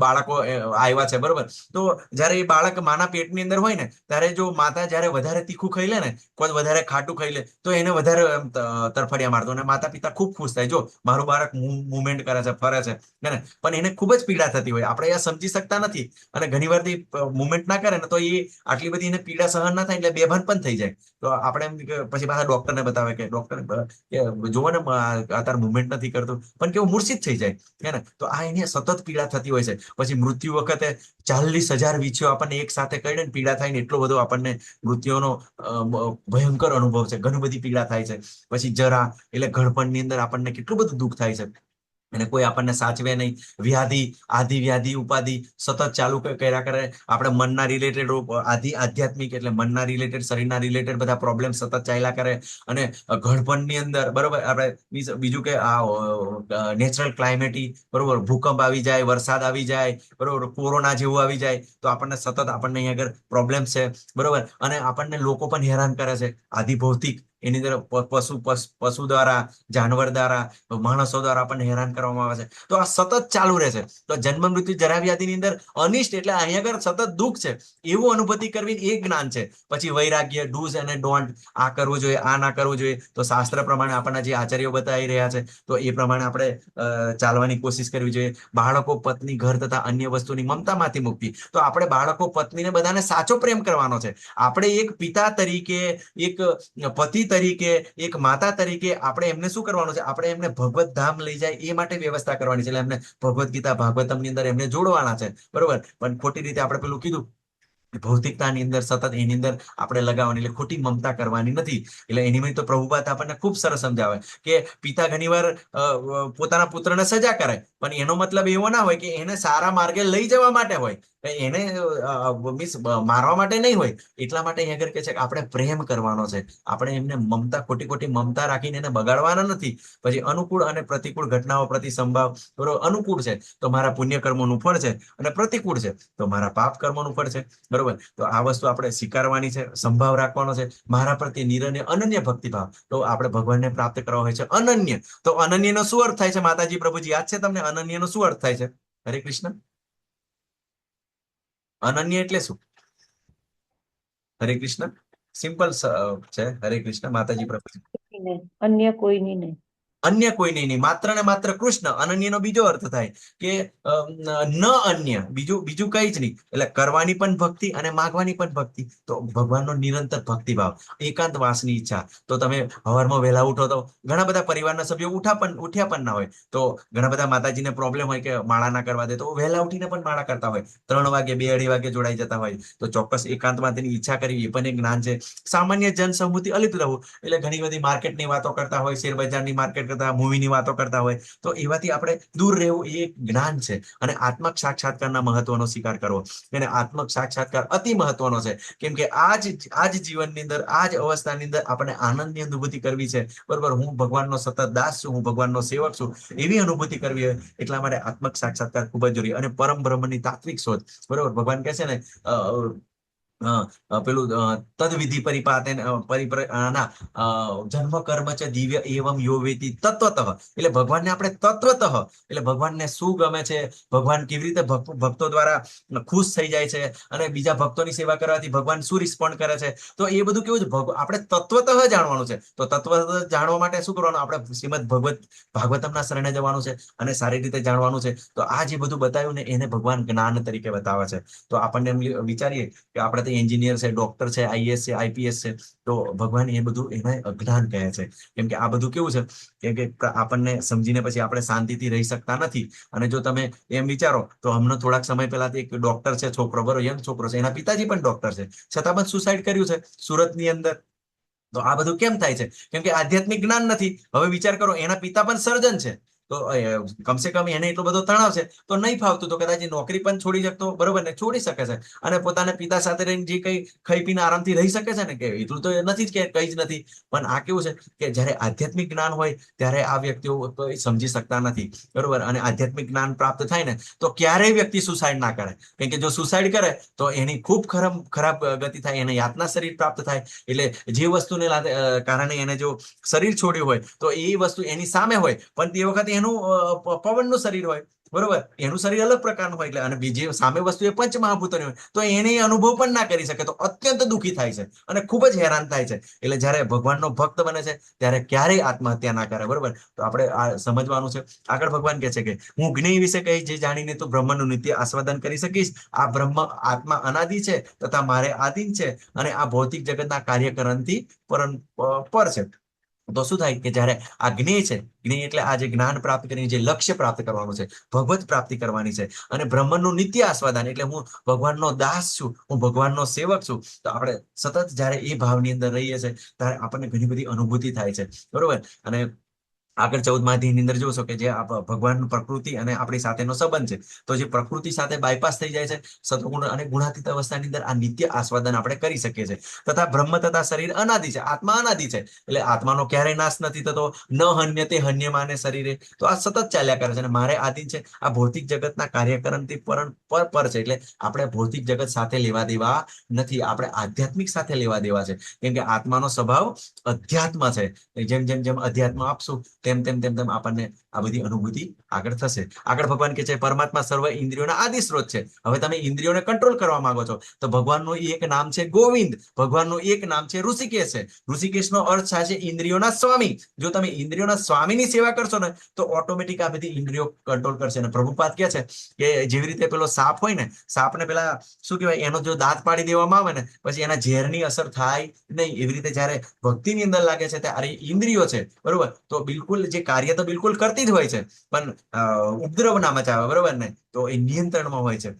બાળકો આવ્યા છે, બરોબર. તો જ્યારે એ બાળક માના પેટની અંદર હોય ને ત્યારે જો માતા જ્યારે વધારે તીખું ખાઈ લે ને, કોઈ વધારે ખાટું ખાઈ લે, તો એને વધારે તરફડિયા મારતો, અને માતા પિતા ખૂબ ખુશ થાય, જો મારું બાળક મુવમેન્ટ કરે છે, ફરે છે, ને પણ એને ખૂબ જ પીડા થતી હોય, આપણે એ સમજી શકતા નથી, અને ઘણી વાર મુવમેન્ટ ના કરે ને તો એ આટલી બધી એને પીડા સહન ના થાય એટલે બેભાન પણ થઈ જાય. તો આપણે એમ પછી પાછા ડોક્ટરને બતાવે કે ડોક્ટર જોવો ને અત્યારે મુવમેન્ટ નથી કરતું, પણ કેવું મૂર્છિત થઈ જાય, હે ને. તો આ એની સતત પીડા થતી હોય છે. પછી મૃત્યુ વખતે 40,000 વીછીઓ આપણને એક સાથે કરીને પીડા થાય ને એટલો બધો આપણને મૃત્યુનો ભયંકર અનુભવ છે, ઘણી બધી પીડા થાય છે. પછી જરા એટલે ઘડપણની અંદર આપણને કેટલું બધું દુઃખ થાય છે, અને કોઈ આપણને સાચવે નહીં. વ્યાધિ, આધિ વ્યાધિ ઉપાધિ સતત ચાલુ કર્યા કરે. આપણે મનના રિલેટેડ આધ્યાત્મિક એટલે મનના રિલેટેડ, શરીરના રિલેટેડ બધા પ્રોબ્લેમ સતત ચાલ્યા કરે. અને ઘડપણની અંદર, બરોબર, આપણે બીજું કે આ નેચરલ ક્લાઇમેટી, બરોબર, ભૂકંપ આવી જાય, વરસાદ આવી જાય, બરોબર, કોરોના જેવું આવી જાય, તો આપણને સતત આપણને અહીં આગળ પ્રોબ્લેમ છે, બરોબર. અને આપણને લોકો પણ હેરાન કરે છે, આધિ ભૌતિક, એની અંદર પશુ દ્વારા, જાનવર દ્વારા, માણસો દ્વારા આપણને હેરાન કરવામાં આવે છે. તો આ સતત ચાલુ રહે છે. તો જન્મ મૃત્યુ જરા વ્યાધિની અંદર અનિષ્ટ એટલે અહીંયા આગળ સતત દુઃખ છે એવું અનુભૂતિ કરવી એ જ્ઞાન છે. પછી વૈરાગ્ય, ડૂઝ અને ડોન્ટ, આ કરવું જોઈએ, આ ના કરવું જોઈએ. તો શાસ્ત્ર પ્રમાણે આપણના જે આચાર્યો બતાવી રહ્યા છે તો એ પ્રમાણે આપણે ચાલવાની કોશિશ કરવી જોઈએ. બાળકો, પત્ની, ઘર તથા અન્ય વસ્તુની મમતામાંથી મુક્તિ, તો આપણે બાળકો, પત્નીને બધાને સાચો પ્રેમ કરવાનો છે. આપણે એક પિતા તરીકે, એક પતિ તરીકે, એક માતા તરીકે આપણે એમને શું કરવાનું છે, આપણે એમને ભગવત ધામ લઈ જાય એ માટે વ્યવસ્થા કરવાની છે. એટલે એમને ભગવદ્ ગીતા, ભાગવતમની અંદર એમને જોડવાના છે, બરોબર. પણ ખોટી રીતે આપણે પેલું કીધું ભૌતિકતાની અંદર સતત એની અંદર આપણે લગાવવાની, એટલે ખોટી મમતા કરવાની નથી. એટલે એની તો પ્રભુપાદ આપણને ખૂબ સરસ સમજાવે કે પિતા ઘણીવાર પોતાના પુત્રને સજા કરે, પણ એનો મતલબ એવો ના હોય કે એને સારા માર્ગે લઈ જવા માટે હોય, એને મીન્સ મારવા માટે નહીં હોય. એટલા માટે અહીં આગળ કે છે કે આપણે પ્રેમ કરવાનો છે, આપણે એમને મમતા, ખોટી ખોટી મમતા રાખીને એને બગાડવાના નથી. પછી અનુકૂળ અને પ્રતિકૂળ ઘટનાઓ પ્રતિ સંભાવ, બરોબર. અનુકૂળ છે તો મારા પુણ્ય કર્મોનું ફળ છે, અને પ્રતિકૂળ છે તો મારા પાપ કર્મોનું ફળ છે, બરોબર. તો આ વસ્તુ આપણે સ્વીકારવાની છે, સંભાવ રાખવાનો છે. મારા પ્રત્યે નિરન્ય અનન્ય ભક્તિભાવ, તો આપણે ભગવાનને પ્રાપ્ત કરવા હોય છે અનન્ય. તો અનન્યનો શું અર્થ થાય છે માતાજી, પ્રભુજી, યાદ છે તમને અનન્યનો શું અર્થ થાય છે? હરે કૃષ્ણ. અનન્ય એટલે શું? હરે કૃષ્ણ. સિમ્પલ છે. હરે કૃષ્ણ માતાજી, પ્રભુજી. અન્ય કોઈની નહીં. અન્ય કોઈ નહીં, માત્ર ને માત્ર કૃષ્ણ. અનન્યનો બીજો અર્થ થાય કે ન અન્ય, બીજું કઈ જ નહીં. એટલે કરવાની પણ ભક્તિ અને માગવાની પણ ભક્તિ. તો ભગવાનનો નિરંતર ભક્તિભાવ, એકાંતવાસની ઈચ્છા. તો તમે સવારમાં વહેલા ઉઠો તો ઘણા બધા પરિવારના સભ્યો ઉઠ્યા પણ ના હોય, તો ઘણા બધા માતાજીને પ્રોબ્લેમ હોય કે માળા ના કરવા દે, તો વહેલા ઉઠીને પણ માળા કરતા હોય, 3 વાગે 2-2:30 વાગે જોડાઈ જતા હોય. તો ચોક્કસ એકાંતમાં તેની ઈચ્છા કરવી એ પણ એક જ્ઞાન છે. સામાન્ય જનસમૂહથી અલિપ્ત રહેવું, એટલે ઘણી બધી માર્કેટની વાતો કરતા હોય, શેર બજારની માર્કેટ કરતા, મૂવીની વાતો કરતા હોય, તો એવાથી આપણે દૂર રહેવું એ એક જ્ઞાન છે. અને આત્મક સાક્ષાત્કારના મહત્વનો સ્વીકાર કરવો, અને આત્મક સાક્ષાત્કાર અતિ મહત્વનો છે. કેમ કે આ જ જીવનની અંદર, આ જ અવસ્થાની અંદર આપણે આનંદની અનુભૂતિ કરવી છે, બરોબર. હું ભગવાનનો સતત દાસ છું, હું ભગવાનનો સેવક છું, એવી અનુભૂતિ કરવી હોય. એટલા માટે આત્મક સાક્ષાત્કાર ખૂબ જ જરૂરી. અને પરમ બ્રહ્મની તાત્વિક શોધ, બરોબર. ભગવાન કહે છે ને પેલું તદવિધિ પરિપાતે જન્મ કર્મ છે દિવ્ય એવમ યો વેતિ તત્વતઃ, એટલે ભગવાનને આપણે તત્વતઃ, એટલે ભગવાનને શું ગમે છે, ભગવાન કેવી રીતે ભક્તો દ્વારા ખુશ થઈ જાય છે, અને બીજા ભક્તોની સેવા કરવાથી ભગવાન શું રિસ્પોન્ડ કરે છે, તો એ બધું કેવું છે આપણે તત્વતઃ જાણવાનું છે. તો તત્વતઃ જાણવા માટે શું કરવાનું, આપણે શ્રીમદ ભાગવતમના શરણે જવાનું છે અને સારી રીતે જાણવાનું છે. તો આ જે બધું બતાવ્યું ને એને ભગવાન જ્ઞાન તરીકે બતાવે છે. તો આપણને એમ વિચારીએ કે આપણે તો એન્જિનિયર છે, ડોક્ટર છે, આઈએએસ છે, આઈપીએસ છે, તો ભગવાન એ બધું એને અજ્ઞાન કહે છે. કેમ કે આ બધું કેવું છે કે આપણને સમજીને પછી આપણે શાંતિથી રહી શકતા નથી. અને જો તમે એમ વિચારો તો હમણાં થોડાક સમય પહેલાથી એક ડોક્ટર છે, છોકરો, બરોબર, યંગ છોકરો છે, એના પિતાજી પણ ડોક્ટર છે, છતાં પણ સુસાઇડ કર્યું છે સુરતની અંદર. તો આ બધું કેમ થાય છે? કેમ કે આધ્યાત્મિક જ્ઞાન નથી. હવે વિચાર કરો, એના પિતા પણ સર્જન છે, તો કમસે કમ એને એટલો બધો તણાવ છે, તો નહીં ફાવતું તો કદાચ નોકરી પણ છોડી શકતો, બરોબર ને, છોડી શકે છે, અને પોતાના પિતા સાથે રહીને જે કઈ ખાઈ પીને આરામથી રહી શકે છે ને, કે એટલું તો નથી જ, કે કઈ જ નથી. પણ આ કેવું છે કે જયારે આધ્યાત્મિક જ્ઞાન હોય ત્યારે આ વ્યક્તિઓ કોઈ સમજી શકતા નથી, બરોબર. અને આધ્યાત્મિક જ્ઞાન પ્રાપ્ત થાય ને તો ક્યારેય વ્યક્તિ સુસાઇડ ના કરે. કેમ કે જો સુસાઇડ કરે તો એની ખૂબ ખરાબ ગતિ થાય, એને યાતના શરીર પ્રાપ્ત થાય. એટલે જે વસ્તુને કારણે એને જો શરીર છોડ્યું હોય તો એ વસ્તુ એની સામે હોય, પણ તે વખતે એનું પવનનું શરીર હોય, બરોબર, એનું શરીર અલગ પ્રકારનું હોય. એટલે અને બીજી સામે વસ્તુ એ પંચ મહાભૂતોની હોય, તો એને અનુભવ પણ ના કરી શકે, તો અત્યંત દુઃખી થાય છે અને ખૂબ જ હેરાન થાય છે. એટલે જયારે ભગવાનનો ભક્ત બને છે ત્યારે ક્યારેય આત્મહત્યા ના કરે, બરોબર. તો આપણે આ સમજવાનું છે. આગળ ભગવાન કહે છે કે હું જ્ઞેય વિશે કહીશ, જે જાણીને તું બ્રહ્મનું નિત્ય આસ્વાદન કરી શકીશ. આ બ્રહ્મ આત્મા અનાદિ છે તથા મારે આધીન છે, અને આ ભૌતિક જગતના કાર્યકરણથી પર છે. તો શું થાય કે જયારે આ જ્ઞેય છે, જ્ઞેય એટલે આ જે જ્ઞાન પ્રાપ્ત કરીને જે લક્ષ્ય પ્રાપ્ત કરવાનું છે, ભગવત પ્રાપ્તિ કરવાની છે, અને બ્રહ્મનું નિત્ય આસ્વાદન એટલે હું ભગવાનનો દાસ છું, હું ભગવાનનો સેવક છું. તો આપણે સતત જયારે એ ભાવની અંદર રહીએ છીએ ત્યારે આપણને ઘણી બધી અનુભૂતિ થાય છે, બરોબર. અને આગળ 14મા અધ્યાયની અંદર જોશો કે જે ભગવાન પ્રકૃતિ અને આપણી સાથેનો સંબંધ છે, તો જે પ્રકૃતિ સાથે બાયપાસ થઈ જાય છે, સત્વગુણ અને ગુણાતીત અવસ્થાની અંદર આ નિત્ય આસ્વાદન આપણે કરી શકીએ છીએ. તથા બ્રહ્મ તથા શરીર અનાદિ છે, આત્મા અનાદિ છે, એટલે આત્માનો ક્યારેય નાશ નથી થતો. ન હન્યતે હન્યમાને શરીરે, તો આ સતત ચાલ્યા કરે છે, અને મારે આધીન છે. આ ભૌતિક જગતના કાર્યકરણથી પર છે, એટલે આપણે ભૌતિક જગત સાથે લેવા દેવા નથી, આપણે આધ્યાત્મિક સાથે લેવા દેવા છે. કેમ કે આત્માનો સ્વભાવ અધ્યાત્મ છે. જેમ જેમ જેમ અધ્યાત્મ આપશું તેમ તેમ તેમ તેમ આપણને આ બધી અનુભૂતિ આગળ થશે. આગળ ભગવાન કહે છે પરમાત્મા સર્વ ઇન્દ્રિયોના આદિ સ્ત્રોત છે. હવે તમે ઇન્દ્રિયોને કંટ્રોલ કરવા માંગો છો તો ભગવાનનું એક નામ છે ગોવિંદ, ભગવાનનું એક નામ છે ઋષિકેશ છે. ઋષિકેશનો અર્થ થાય છે ઇન્દ્રિયોના સ્વામી. જો તમે ઇન્દ્રિયોના સ્વામીની સેવા કરશો ને તો ઓટોમેટિક આ બધી ઇન્દ્રિયો કંટ્રોલ કરશે. અને પ્રભુપાદ કહે છે કે જેવી રીતે પેલો સાપ હોય ને, સાપને પેલા શું કહેવાય, એનો જો દાંત પાડી દેવામાં આવે ને પછી એના ઝેરની અસર થાય નહીં, એવી રીતે જયારે ભક્તિની અંદર લાગે છે ત્યારે ઇન્દ્રિયો છે, બરોબર, તો બિલકુલ જે કાર્ય તો બિલકુલ કરતી જ હોય છે, પણ ઉપદ્રવ ના મચાવે, બરોબર ને, તો એ નિયંત્રણમાં હોય છે.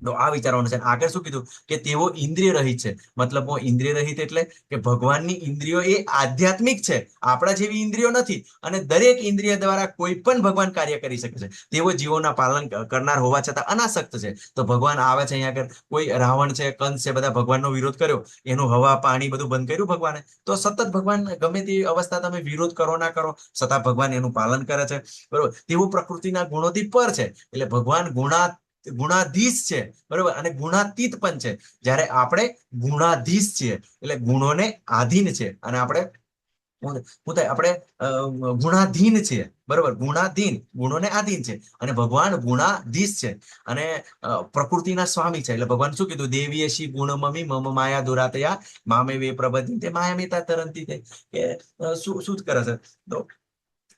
તો આ વિચારવાનું છે. આગળ શું કીધું કે તેઓ ઇન્દ્રિય રહિત છે. મતલબ ઇન્દ્રિય રહિત એટલે કે ભગવાનની ઇન્દ્રિયો એ આધ્યાત્મિક છે, આપણા જેવી ઇન્દ્રિયો નથી. અને દરેક ઇન્દ્રિય દ્વારા કોઈ પણ ભગવાન કાર્ય કરી શકે છે. તેઓ જીવોના પાલન કરનાર હોવા છતાં અનાસક્ત છે. તો ભગવાન આવે છે અહીંયા આગળ, કોઈ રાવણ છે, કંસ છે, બધા ભગવાનનો વિરોધ કર્યો, એનું હવા પાણી બધું બંધ કર્યું ભગવાને, તો સતત ભગવાન ગમે તેવી અવસ્થા તમે વિરોધ કરો ના કરો છતાં ભગવાન એનું પાલન કરે છે, બરોબર. તેઓ પ્રકૃતિના ગુણોથી પર છે, એટલે ભગવાન ગુણાધીશ છે, બરોબર, અને ગુણાતીત પણ છે. જ્યારે આપણે ગુણાધીશ છીએ એટલે ગુણોને આધીન છે, અને આપણે ગુણાધીન છીએ, બરોબર, ગુણાધીન, ગુણોને આધીન છે. અને ભગવાન ગુણાધીશ છે અને પ્રકૃતિના સ્વામી છે. એટલે ભગવાન શું કીધું, દેવીયશી ગુણમમી મમ માયા દુરાતયા મામે વે પ્રબંધિ તે માયા મેતા તરંતી તે, કે શું કરે છે. તો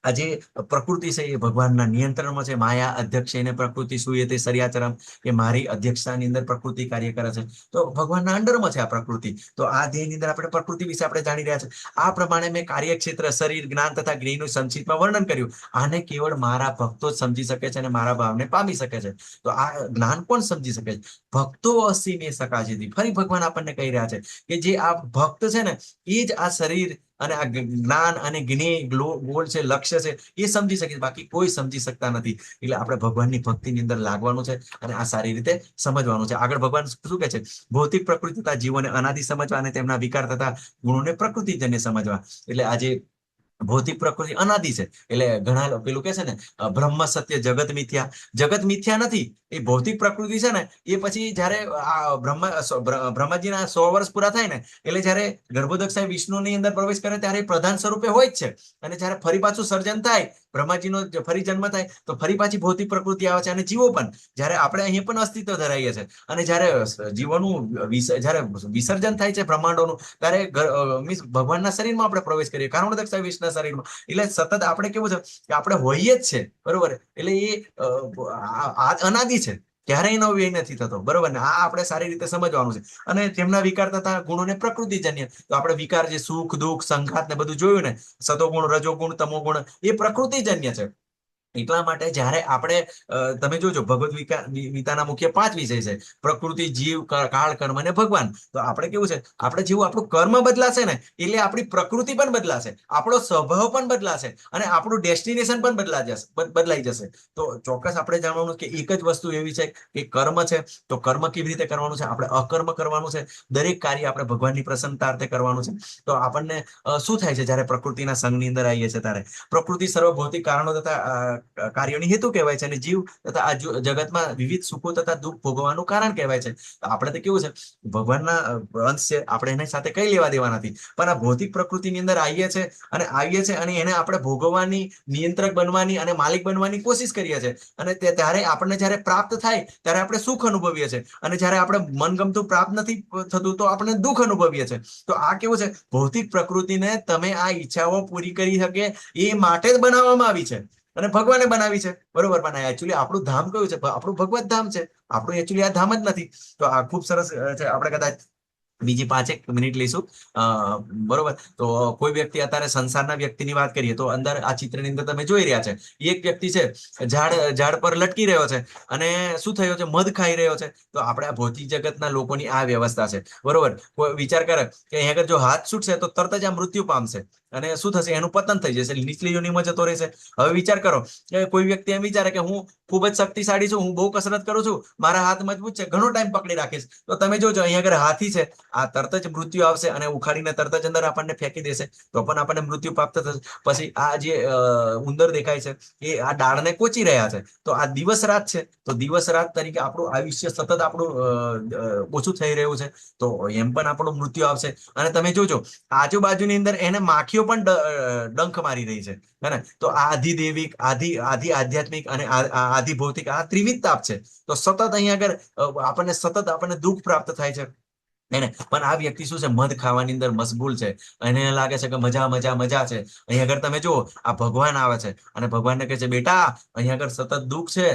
આ જે પ્રકૃતિ છે એ ભગવાનના નિયંત્રણમાં છે. માયા અધ્યક્ષ એને પ્રકૃતિ સુયતે સર્યાચરમ, કે મારી અધ્યક્ષતાની અંદર પ્રકૃતિ કાર્ય કરે છે. તો ભગવાનના અંડરમાં છે આ પ્રકૃતિ. તો આ ધ્યેયની અંદર આપણે પ્રકૃતિ વિશે આપણે જાણી રહ્યા છે. આ પ્રમાણે મેં કાર્યક્ષેત્ર, શરીર, જ્ઞાન તથા જ્ઞેયનું સંક્ષિપ્તમાં વર્ણન કર્યું. આને કેવળ મારા ભક્તો જ સમજી શકે છે અને મારા ભાવને પામી શકે છે. તો આ જ્ઞાન કોણ સમજી શકે છે? ભક્તો અસીમે સકાશેથી. ફરી ભગવાન આપણને કહી રહ્યા છે કે જે આ ભક્ત છે ને એ જ આ શરીર અને આ જ્ઞાન અને જ્ઞેય ગોળ છે, લક્ષ્ય છે, એ સમજી શકે, બાકી કોઈ સમજી શકતા નથી. એટલે આપણે ભગવાનની ભક્તિની અંદર લાગવાનું છે અને આ સારી રીતે સમજવાનું છે. આગળ ભગવાન શું કહે છે, ભૌતિક પ્રકૃતિ તથા જીવોને અનાદિ સમજવા અને તેમના વિકાર તથા ગુણોને પ્રકૃતિજન્ય સમજવા. એટલે આજે ભૌતિક પ્રકૃતિ અનાદિ છે, એટલે ઘણા પેલું કે છે ને બ્રહ્મ સત્ય જગત મિથ્યા. જગત મિથ્યા નથી, એ ભૌતિક પ્રકૃતિ છે ને એ પછી જયારે આ બ્રહ્માજીના 100 વર્ષ પૂરા થાય ને એટલે જયારે ગર્ભોદક વિષ્ણુની અંદર પ્રવેશ કરે ત્યારે એ પ્રધાન સ્વરૂપે હોય જ છે. અને જયારે ફરી પાછું સર્જન થાય, બ્રહ્માજીનો ફરી જન્મ થાય, તો ફરી પાછી ભૌતિક પ્રકૃતિ આવે છે. અને જીવો પણ જયારે આપણે અહીંયા પણ અસ્તિત્વ ધરાઈએ છીએ અને જયારે જીવોનું જયારે વિસર્જન થાય છે બ્રહ્માંડોનું, ત્યારે મીન્સ ભગવાનના શરીરમાં આપણે પ્રવેશ કરીએ, કારુણ્યદક્ષ વિષ્ણુના શરીરમાં. એટલે સતત આપણે કેવું છે કે આપણે હોઈએ જ છે, બરોબર. એટલે એ અનાદિ છે, ક્યારેય નવો વ્યય નથી થતો, બરોબર ને. આ આપણે સારી રીતે સમજવાનું છે. અને તેમના વિકાર તથા ગુણોને પ્રકૃતિજન્ય. તો આપણે વિકાર જે સુખ દુઃખ સંઘાત ને બધું જોયું ને, સતોગુણ રજોગુણ તમોગુણ, એ પ્રકૃતિજન્ય છે. એટલા માટે જયારે આપણે તમે જોજો ભગવદ ગીતાના મુખ્ય 5 વિષય છે: પ્રકૃતિ, જીવ, કાળ, કર્મ અને ભગવાન. તો આપણે કેવું છે, આપણે જેવું આપણું કર્મ બદલાશે ને એટલે આપણી પ્રકૃતિ પણ બદલાશે, આપણો સ્વભાવ પણ બદલાશે અને આપણું ડેસ્ટિનેશન પણ બદલાઈ જશે. તો ચોક્કસ આપણે જાણવાનું કે એક જ વસ્તુ એવી છે કે કર્મ છે. તો કર્મ કેવી રીતે કરવાનું છે? આપણે અકર્મ કરવાનું છે. દરેક કાર્ય આપણે ભગવાનની પ્રસન્નતાર્થે કરવાનું છે. તો આપણને શું થાય છે જયારે પ્રકૃતિના સંઘની અંદર આવીએ છીએ ત્યારે? પ્રકૃતિ સર્વ ભૌતિક કારણો તથા કાર્યોની હેતુ કહેવાય છે અને જીવ તથા આ જગતમાં વિવિધ સુખો તથા દુઃખ ભોગવવાનું કારણ કહેવાય છે. આપણે તો કેવું છે, ભગવાનના અંશ છે, આપણે એની સાથે કઈ લેવા દેવા નથી, પણ આ ભૌતિક પ્રકૃતિની અંદર આવીએ છે અને એને આપણે ભોગવવાની, નિયંત્રક બનવાની અને માલિક બનવાની કોશિશ કરીએ છીએ. અને ત્યારે આપણને જયારે પ્રાપ્ત થાય ત્યારે આપણે સુખ અનુભવીએ છીએ, અને જયારે આપણે મનગમતું પ્રાપ્ત નથી થતું તો આપણે દુઃખ અનુભવીએ છીએ. તો આ કેવું છે, ભૌતિક પ્રકૃતિને તમે આ ઈચ્છાઓ પૂરી કરી શકે એ માટે જ બનાવવામાં આવી છે અને ભગવાને બનાવી છે, બરોબર. પણ એકચ્યુઅલી આપણું ધામ કયું છે? આપણું ભગવત ધામ છે. આપણું એકચ્યુઅલી આ ધામ જ નથી. તો આ ખૂબ સરસ છે. આપણે કદાચ બીજી 5 મિનિટ લઈશું, બરોબર. તો કોઈ વ્યક્તિ અત્યારે સંસારના વ્યક્તિની વાત કરીએ તો અંદર આ ચિત્રની અંદર તમે જોઈ રહ્યા છે, એક વ્યક્તિ છે ઝાડ પર લટકી રહ્યો છે અને શું થયો છે? મધ ખાઈ રહ્યો છે. તો આપણે આ ભૌતિક જગતના લોકોની આ વ્યવસ્થા છે, બરોબર. કોઈ વિચાર કરે કે અહીં આગળ જો હાથ છૂટશે તો તરત જ આ મૃત્યુ પામશે અને શું થશે? એનું પતન થઈ જશે, નીચલી યોનિમાં જતો રહેશે. હવે વિચાર કરો કે કોઈ વ્યક્તિ એમ વિચારે કે હું ખૂબ જ શક્તિશાળી છું, હું બહુ કસરત કરું છું, મારા હાથ મજબૂત છે, ઘણો ટાઈમ પકડી રાખીશ. તો તમે જોજો અહીં આગળ હાથી છે, આ તરત જ મૃત્યુ આવશે અને ઉખાડીને તરત જ અંદર આપણને ફેંકી દેશે, તો પણ આપણને મૃત્યુ પ્રાપ્ત થશે. પછી આ જે ઉંદર દેખાય છે એ આ ડાળને કોચી રહ્યા છે. તો આ દિવસ રાત છે. તો દિવસ રાત તરીકે આપણું આયુષ્ય સતત આપણું ઓછું થઈ રહ્યું છે. તો એમ પણ આપણું મૃત્યુ આવશે. અને તમે જોજો આજુબાજુની અંદર એને માખીઓ પણ ડંખ મારી રહી છે, હે ને. તો આ આધિદેવિક, આધિ આધ્યાત્મિક અને આધિ ભૌતિક, આ ત્રિવિધ તાપ છે. તો સતત અહીંયા આગળ આપણને દુઃખ પ્રાપ્ત થાય છે, એને. પણ આ વ્યક્તિ શું છે? મધ ખાવાની અંદર મશગુલ છે અને એને લાગે છે કે મજા મજા મજા છે. અહીંયા આગળ તમે જુઓ, આ ભગવાન આવે છે અને ભગવાનને કહે છે, બેટા અહીંયા આગળ સતત દુઃખ છે,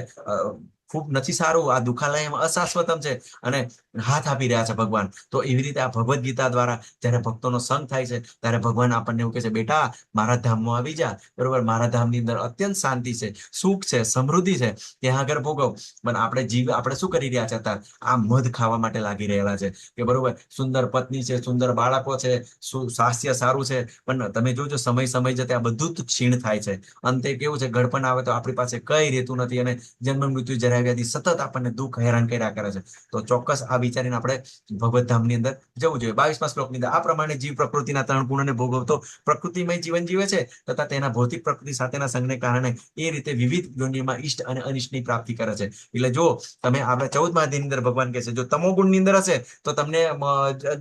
ખૂબ નથી સારું, આ દુઃખાલયમાં અશાશ્વતમ છે, અને હાથ આપી રહ્યા છે ભગવાન. તો એવી રીતે આ ભગવદ્ ગીતા દ્વારા જયારે ભક્તોનો સંગ થાય છે ત્યારે ભગવાન આપણને એવું કહે છે, બેટા મારા ધામમાં આવી જા, બરોબર. મારા ધામની અંદર અત્યંત શાંતિ છે, સુખ છે, સમૃદ્ધિ છે, ત્યાં આગળ ભોગવ. પણ આપણે શું કરી રહ્યા છે અત્યારે? આ મધ ખાવા માટે લાગી રહેલા છે કે બરોબર, સુંદર પત્ની છે, સુંદર બાળકો છે, સ્વાસ્થ્ય સારું છે, પણ તમે જોજો સમય જતા આ બધું જ ક્ષીણ થાય છે. અંતે કેવું છે? ગળપણ આવે તો આપણી પાસે કઈ રહેતું નથી અને જન્મ મૃત્યુ જરા વ્યાધિ સતત આપણને દુઃખ હેરાન કર્યા કરે છે. તો ચોક્કસ આ વિચારીને આપણે ભગવત ધામની અંદર જવું જોઈએ. 22મા શ્લોકની અંદર આ પ્રમાણે જીવ પ્રકૃતિના 3 ગુણોને ભોગવતો પ્રકૃતિમય જીવન જીવે છે તથા તેના ભૌતિક પ્રકૃતિ સાથેના સંઘને કારણે એ રીતે વિવિધ યોનિમાં ઇષ્ટ અને અનિષ્ટની પ્રાપ્તિ કરે છે. એટલે જો તમે આપણે 14મા અધ્યાયની અંદર ભગવાન કહે છે, જો તમોગુણની અંદર હશે તો તમને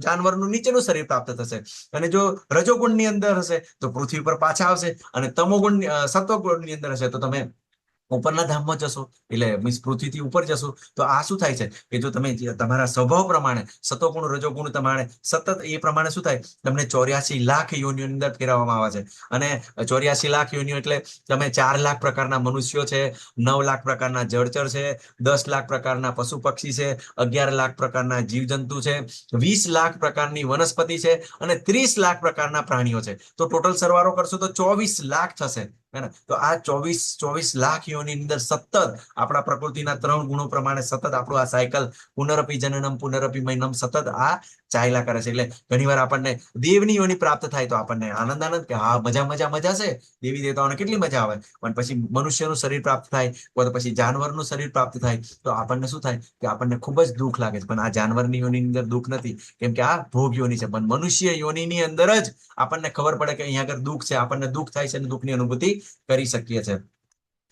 જાનવરનું નીચેનું શરીર પ્રાપ્ત થશે, અને જો રજોગુણની અંદર હશે તો પૃથ્વી પર પાછા આવશે, અને તમોગુણ સત્વગુણની અંદર હશે તો તમે ઉપરના ધામમાં જશો, એટલે મીન્સ પૃથ્વીથી ઉપર જશો. તો આ શું થાય છે કે જો તમે તમારા સ્વભાવ પ્રમાણે સતોગુણ રજોગુણ પ્રમાણે સતત એ પ્રમાણે શું થાય? તમને 84 લાખ યોનિઓની અંદર ફેરવવામાં આવે છે. અને 84 લાખ યોનિઓ એટલે તમે 4 લાખ પ્રકારના મનુષ્યો છે, 9 લાખ પ્રકારના જળચર છે, 10 લાખ પ્રકારના પશુ પક્ષી છે, 11 લાખ પ્રકારના જીવજંતુ છે, 20 લાખ પ્રકારની વનસ્પતિ છે અને 30 લાખ પ્રકારના પ્રાણીઓ છે. તો ટોટલ સરવાળો કરશો તો 24 લાખ થશે, હે ને. તો આ 24 લાખ યોની અંદર સતત આપણા પ્રકૃતિના 3 ગુણો પ્રમાણે સતત આપણું આ સાયકલ પુનરપી જનનમ પુનરપી મૈનમ સતત આ ચાલ્યા કરે છે. એટલે ઘણીવાર આપણને દેવની યોની પ્રાપ્ત થાય તો આપણને આનંદ કે હા મજા છે, દેવી દેવતાઓને કેટલી મજા આવે. પણ પછી મનુષ્યનું શરીર પ્રાપ્ત થાય તો પછી જાનવરનું શરીર પ્રાપ્ત થાય તો આપણને શું થાય કે આપણને ખૂબ જ દુઃખ લાગે છે. પણ આ જાનવરની યોની અંદર દુઃખ નથી, કેમ કે આ ભોગ યોની છે. પણ મનુષ્ય યોનીની અંદર જ આપણને ખબર પડે કે અહીંયા આગળ દુઃખ છે, આપણને દુઃખ થાય છે અને દુઃખની અનુભૂતિ કરી શકીએ છીએ.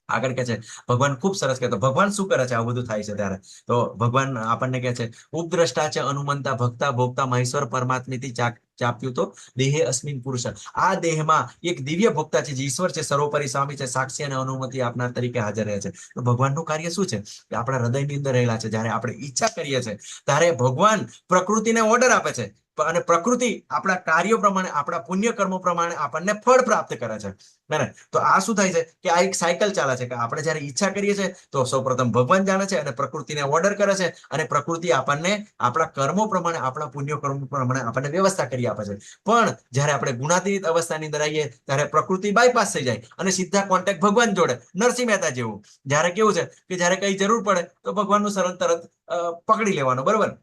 આગળ કે છે ભગવાન ખૂબ સરસ કહેતો, ભગવાન શું કરે છે આવું બધું થાય છે ત્યારે? તો ભગવાન આપણને કહે છે, ઉપદ્રષ્ટા છે અનુમંતા ભક્તા ભોગતા મહેશ્વર પરમાત્મિતિ ચાપ્યું તો દેહે અસ્મિન પુરુષ. આ દેહમાં એક દિવ્ય ભોક્તા છે, જે ઈશ્વર છે, સર્વોપરી સ્વામી છે, સાક્ષી અને અનુમતિ આપનાર તરીકે હાજર રહે છે. તો ભગવાનનું કાર્ય શું છે? કે આપણા હૃદયની અંદર રહેલા છે. જ્યારે આપણે ઈચ્છા કરીએ છીએ ત્યારે ભગવાન પ્રકૃતિને ઓર્ડર આપે છે અને પ્રકૃતિ આપણા કાર્યો પ્રમાણે, આપણા પુણ્ય કર્મો પ્રમાણે આપણને ફળ પ્રાપ્ત કરે છે. તો આ શું થાય છે કે આ એક સાયકલ ચાલે છે કે આપણે જયારે ઈચ્છા કરીએ છીએ તો સૌપ્રથમ ભગવાન જાણે છે અને પ્રકૃતિને ઓર્ડર કરે છે, અને પ્રકૃતિ આપણને આપણા કર્મો પ્રમાણે, આપણા પુણ્ય કર્મો પ્રમાણે આપણને વ્યવસ્થા કરી આપે છે. પણ જયારે આપણે ગુણાતીત અવસ્થાની અંદર આવીએ ત્યારે પ્રકૃતિ બાયપાસ થઈ જાય અને સીધા કોન્ટેક્ટ ભગવાન જોડે. નરસિંહ મહેતા જેવું, જયારે કેવું છે કે જયારે કઈ જરૂર પડે તો ભગવાનનું શરણ તરત પકડી લેવાનું. બરોબર,